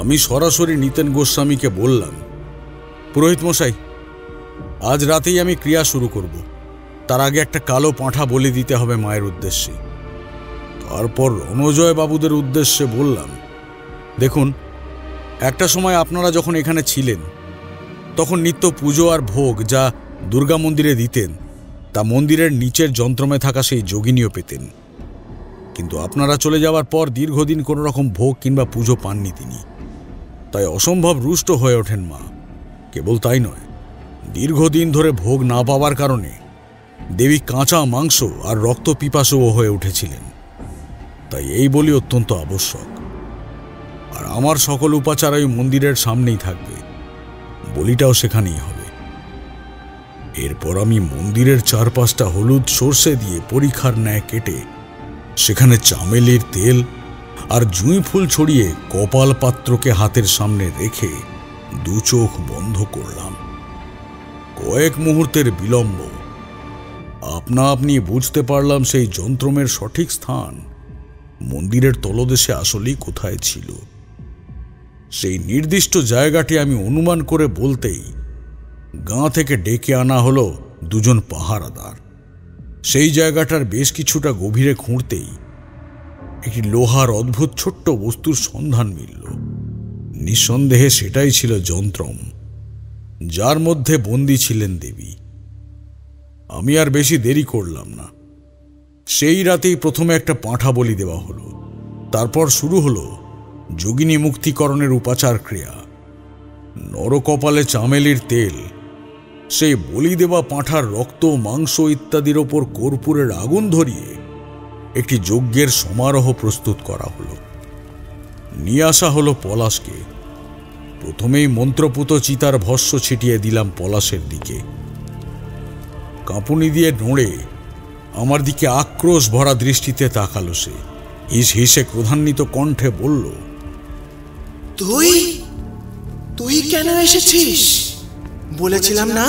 আমি সরাসরি নিতেন গোস্বামীকে বললাম, পুরোহিত মশাই, আজ রাতেই আমি ক্রিয়া শুরু করব। তার আগে একটা কালো পাঁঠা বলি দিতে হবে মায়ের উদ্দেশ্যে। তারপর রণজয় বাবুদের উদ্দেশ্যে বললাম, দেখুন, একটা সময় আপনারা যখন এখানে ছিলেন তখন নিত্য পুজো আর ভোগ যা দুর্গা মন্দিরে দিতেন তা মন্দিরের নিচের যন্ত্রমে থাকা সেই যোগিনীও পেতেন, কিন্তু আপনারা চলে যাওয়ার পর দীর্ঘদিন কোনো রকম ভোগ কিংবা পুজো পাননি তিনি। তাই অসম্ভব রুষ্ট হয়ে ওঠেন মা। কেবল তাই নয়, দীর্ঘদিন ধরে ভোগ না পাওয়ার কারণে দেবী কাঁচা মাংস আর রক্ত পিপাসুও হয়ে উঠেছিলেন। তাই এই বলি অত্যন্ত আবশ্যক। আর আমার সকল উপাচার ওই মন্দিরের সামনেই থাকবে, বলিটাও সেখানেই হবে। এরপর আমি মন্দিরের চারপাশটা হলুদ সর্ষে দিয়ে পরিখার ন্যায় কেটে সেখানে চামেলির তেল আর জুঁই ফুল ছড়িয়ে কপাল পাত্রকে হাতের সামনে রেখে দু চোখ বন্ধ করলাম। কয়েক মুহূর্তের বিলম্ব, আপনা আপনি বুঝতে পারলাম সেই যন্ত্রমের সঠিক স্থান মন্দিরের তলদেশে আসলেই কোথায় ছিল। সেই নির্দিষ্ট জায়গাটি আমি অনুমান করে বলতেই গাঁ থেকে ডেকে আনা হলো দুজন পাহারাদার। সেই জায়গাটার বেশ কিছুটা গভীরে খুঁড়তেই একটি লোহার অদ্ভুত ছোট্ট বস্তুর সন্ধান মিলল। নিঃসন্দেহে সেটাই ছিল যন্ত্রম, যার মধ্যে বন্দী ছিলেন দেবী। আমি আর বেশি দেরি করলাম না। সেই রাতেই প্রথমে একটা পাঁঠা বলি দেওয়া হলো। তারপর শুরু হলো যোগিনী মুক্তিকরণের উপাচার ক্রিয়া। নরকপালে চামেলির তেল, সেই বলি দেওয়া পাঁঠার রক্ত, মাংস ইত্যাদির ওপর কর্পূরের আগুন ধরিয়ে একটি যজ্ঞের সমারোহ প্রস্তুত করা হলো। নিয়ে আসা হলো পলাশকে। প্রথমেই মন্ত্রপুত চিতার ভস্য ছিটিয়ে দিলাম পলাশের দিকে। কাঁপুনি দিয়ে নড়ে আমার দিকে আক্রোশ ভরা দৃষ্টিতে তাকালো সে। হিস হিসে ক্রোধান্বিত কণ্ঠে বলল, তুই তুই কেন এসেছিস? বলেছিলাম না,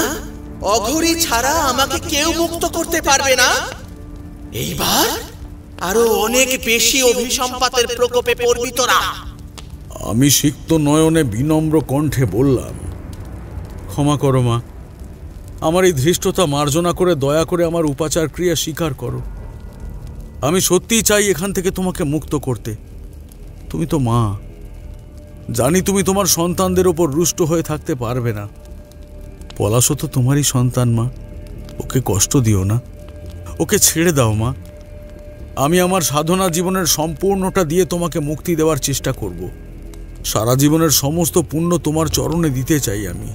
অঘরী ছাড়া আমাকে কেউ মুক্ত করতে পারবে না। এইবার আরো অনেক বেশি অভিসম্পাতের প্রকোপে পড়বি তোরা। আমি সিক্ত নয়নে বিনম্র কণ্ঠে বললাম, ক্ষমা করো মা, আমার এই ধৃষ্টতা মার্জনা করে দয়া করে আমার উপাচার ক্রিয়া স্বীকার করো। আমি সত্যিই চাই এখান থেকে তোমাকে মুক্ত করতে। তুমি তো মা, জানি তুমি তোমার সন্তানদের ওপর রুষ্ট হয়ে থাকতে পারবে না, পলাশও তো তোমারই সন্তান মা, ওকে কষ্ট দিও না, ওকে ছেড়ে দাও মা। আমি আমার সাধনা জীবনের সম্পূর্ণটা দিয়ে তোমাকে মুক্তি দেওয়ার চেষ্টা করব। সারা জীবনের সমস্ত পুণ্য তোমার চরণে দিতে চাই আমি।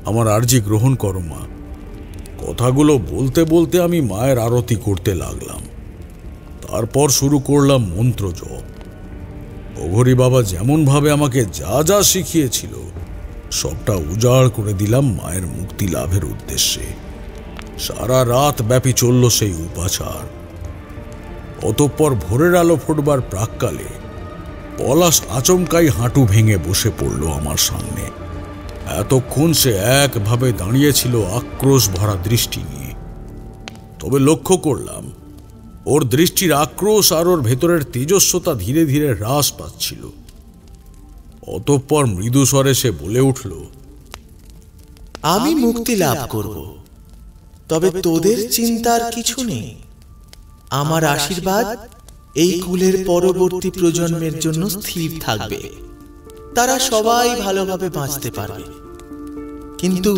আমার আর্জি গ্রহণ করো মা। কথাগুলো বলতে বলতে আমি মায়ের আরতি করতে লাগলাম। তারপর শুরু করলাম মন্ত্র জপ। অঘরী বাবা যেমনভাবে আমাকে যা যা শিখিয়েছিল সবটা উজাড় করে দিলাম মায়ের মুক্তি লাভের উদ্দেশ্যে। সারা রাত ব্যাপী চলল সেই উপাচার। অতঃপর ভোরের আলো ফুটবার প্রাক্কালে পলাশ আচমকাই হাঁটু ভেঙে বসে পড়ল আমার সামনে। এতক্ষণ সে একভাবে দাঁড়িয়েছিল আক্রোশ ভরা দৃষ্টি নিয়ে। তবে লক্ষ্য করলাম ওর দৃষ্টির আক্রোশ আর ওর ভেতরের তেজস্বতা ধীরে ধীরে হ্রাস পাচ্ছিল। অতঃপর মৃদু স্বরে সে বলে উঠল, আমি মুক্তি লাভ করব, তবে তোদের চিন্তার কিছু নেই। আমার আশীর্বাদ এই কুলের পরবর্তী প্রজন্মের জন্য স্থির থাকবে। তারা সবাই ভালোভাবে বাঁচতে পারবে। কিন্তু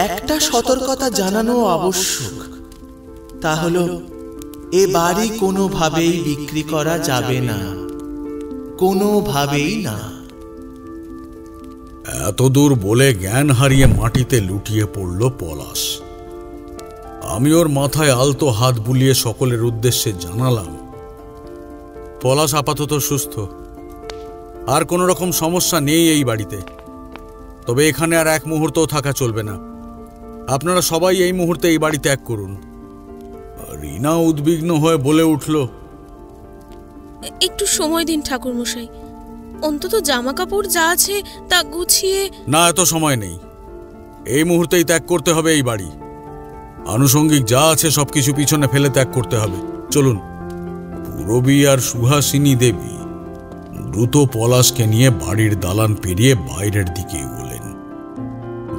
একটা সতর্কতা জানানো আবশ্যক, তা হলো এ বাড়ি কোনোভাবেই বিক্রি করা যাবে না, কোনোভাবেই না। এতদূর বলে জ্ঞান হারিয়ে মাটিতে লুটিয়ে পড়ল পলাশ। আমি ওর মাথায় আলতো হাত বুলিয়ে সকলের উদ্দেশ্যে জানালাম, পলাশ আপাতত সুস্থ, আর কোনো রকম সমস্যা নেই এই বাড়িতে। তবে এখানে আর এক মুহূর্তও থাকা চলবে না। আপনারা সবাই এই মুহূর্তে এই বাড়ি ত্যাগ করুন। রিনা উদ্বিগ্ন হয়ে বলে উঠল, একটু সময় দিন ঠাকুরমশাই, অন্তত জামা কাপড় যা আছে তা গুছিয়ে। না, এত সময় নেই। এই মুহূর্তেই ত্যাগ করতে হবে এই বাড়ি। আনুষঙ্গিক যা আছে সবকিছু পিছনে ফেলে ত্যাগ করতে হবে। চলুন। পূরবী আর সুহাসিনী দেবী দ্রুত পলাশকে নিয়ে বাড়ির দালান পেরিয়ে বাইরের দিকে এগোলেন।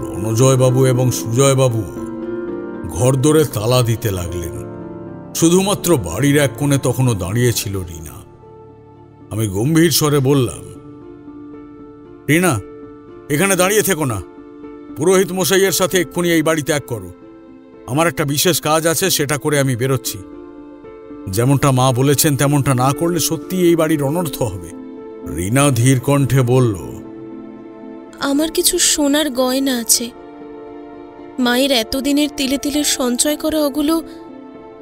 রণজয় বাবু এবং সুজয় বাবু ঘরদোরে তালা দিতে লাগলেন। শুধুমাত্র বাড়ির এক কোণে তখনও দাঁড়িয়েছিল রিনা। আমি গম্ভীর স্বরে বললাম, রিনা, এখানে দাঁড়িয়ে থেকো না। পুরোহিত মশাইয়ের সাথে এক্ষুনি এই বাড়ি ত্যাগ করো। আমার একটা বিশেষ কাজ আছে, সেটা করে আমি বেরোচ্ছি। যেমনটা মা বলেছেন তেমনটা না করলে সত্যি এই বাড়ির অনর্থ হবে। রিনা ধীর কণ্ঠে বলল, আমার কিছু সোনার গয়না আছে। মায়ের এতদিনের তিলে তিলে সঞ্চয় করা ওগুলো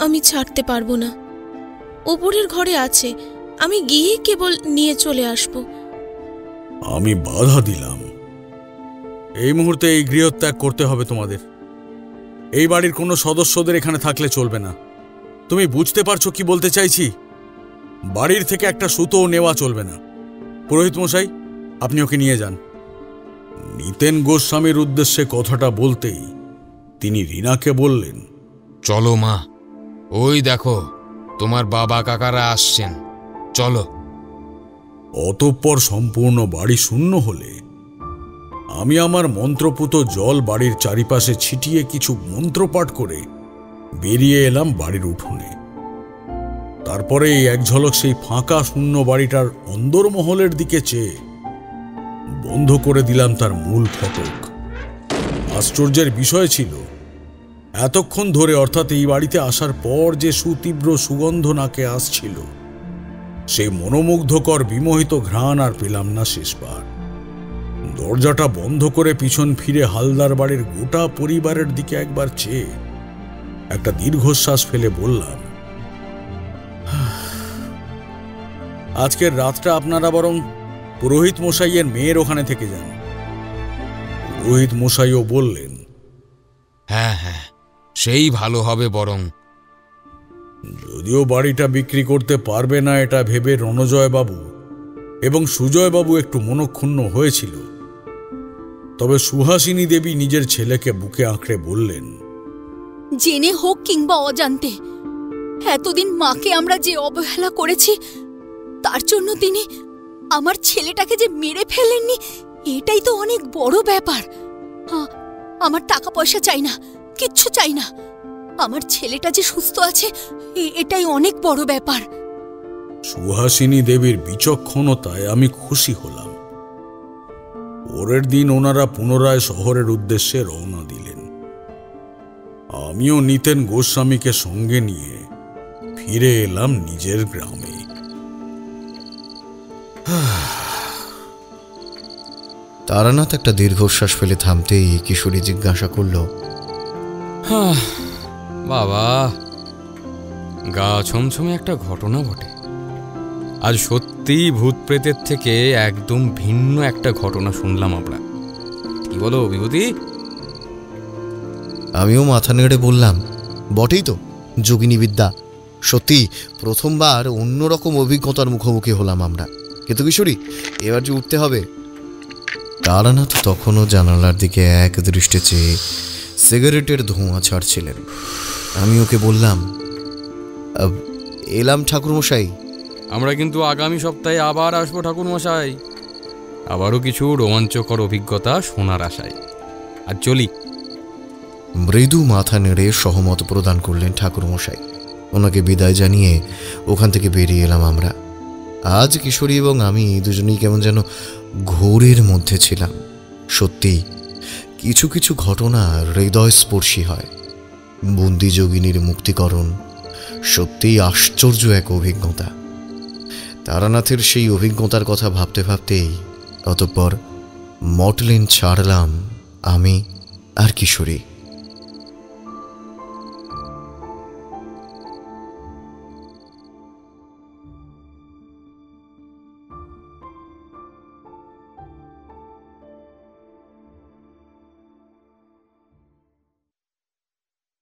আমি ছাড়তে পারবো না। ওপরের ঘরে আছে, আমি গিয়ে কেবল নিয়ে চলে আসব। আমি বাধা দিলাম, এই মুহূর্তে এই গৃহত্যাগ করতে হবে তোমাদের। এই বাড়ির কোনো সদস্যদের এখানে থাকলে চলবে না। তুমি বুঝতে পারছো কি বলতে চাইছি? বাড়ির থেকে একটা সুতোও নেওয়া চলবে না। পুরোহিত মশাই, আপনি ওকে নিয়ে যান। নিতেন গোস্বামীর উদ্দেশ্যে কথাটা বলতেই তিনি রিনাকে বললেন, চলো মা, ওই দেখো তোমার বাবা কাকারা আসছেন, চলো। অতঃপর সম্পূর্ণ বাড়ি শূন্য হলে আমি আমার মন্ত্রপুত জল বাড়ির চারিপাশে ছিটিয়ে কিছু মন্ত্রপাঠ করে বেরিয়ে এলাম বাড়ির উঠোনে। তারপরে এক ঝলক সেই ফাঁকা শূন্য বাড়িটার অন্দরমহলের দিকে চেয়ে বন্ধ করে দিলাম তার মূল ফটক। আশ্চর্যের বিষয় ছিল, এতক্ষণ ধরে অর্থাৎ এই বাড়িতে আসার পর যে সুতীব্র সুগন্ধ নাকে আসছিল, সেই মনোমুগ্ধকর বিমোহিত ঘ্রাণ আর পেলাম না শেষবার। দরজাটা বন্ধ করে পিছন ফিরে হালদার বাড়ির গোটা পরিবারের দিকে একবার চেয়ে একটা দীর্ঘশ্বাস ফেলে বললাম, আজকের রাতটা আপনারা বরং পুরোহিত মশাইয়ের মেয়ের ওখানে থেকে যান। পুরোহিত মশাইও বললেন, হ্যাঁ হ্যাঁ, সেই ভালো হবে বরং। যদিও বাড়িটা বিক্রি করতে পারবে না এটা ভেবে রণজয় বাবু এবং সুজয় বাবু একটু মনক্ষুণ্ণ হয়েছিল, তবে সুহাসিনী দেবী নিজের ছেলেকে বুকে আঁকড়ে বললেন, জেনে হোক কিংবা অজান্তে এতদিন মাকে আমরা যে অবহেলা করেছি, তার জন্য তিনি আমার ছেলেটাকে যে মেরে ফেলেননি, এটাই তো অনেক বড় ব্যাপার। আমার টাকা পয়সা চাই না, কিচ্ছু চাই না। আমার ছেলেটা যে সুস্থ আছে, এটাই অনেক বড় ব্যাপার। সুহাসিনী দেবীর বিচক্ষণতায় আমি খুশি হলাম। পরের দিন ওনারা পুনরায় শহরের উদ্দেশ্যে রওনা দিলেন। আমিও নিতেন গোস্বামীকে সঙ্গে নিয়ে ফিরে এলাম নিজের গ্রামে। তারানাথ একটা দীর্ঘশ্বাস ফেলে থামতেই কিশোরী জিজ্ঞাসা করল, বাবা, গা ছমছমে একটা ঘটনা ঘটে। আজ সত্যি ভূত প্রেতের থেকে একদম ভিন্ন একটা ঘটনা শুনলাম আমরা। কি বলো বিভূতি? আমিও মাথা নেড়ে বললাম, বটেই তো, যোগিনী বিদ্যা। সত্যি প্রথমবার অন্যরকম অভিজ্ঞতার মুখোমুখি হলাম আমরা। কিন্তু কিশোরী, এবার যে উঠতে হবে। তারানাথ তখনও জানালার দিকে এক দৃষ্টে চেয়ে সিগারেটের ধোঁয়া ছাড়ছিলেন। আমি ওকে বললাম, এলাম ঠাকুরমশাই। আমরা কিন্তু আগামী সপ্তাহে আবার আসবো ঠাকুরমশাই, আবারও কিছু রোমাঞ্চকর অভিজ্ঞতা শোনার আশায়। আর চলি। মৃদু মাথা নেড়ে সহমত প্রদান করলেন ঠাকুরমশাই। ওনাকে বিদায় জানিয়ে ওখান থেকে বেরিয়ে এলাম আমরা। আজ কিশোরী এবং আমি দুজনেই কেমন যেন ঘোরের মধ্যে ছিলাম। সত্যি কিছু কিছু ঘটনা হৃদয়স্পর্শী হয়। বন্দি যোগিনীর মুক্তিকরণ সত্যিই আশ্চর্য এক অভিজ্ঞতা। তারানাথের সেই অভিজ্ঞতার কথা ভাবতে ভাবতেই অতঃপর মটলেন ছাড়লাম আমি আর কিশোরী।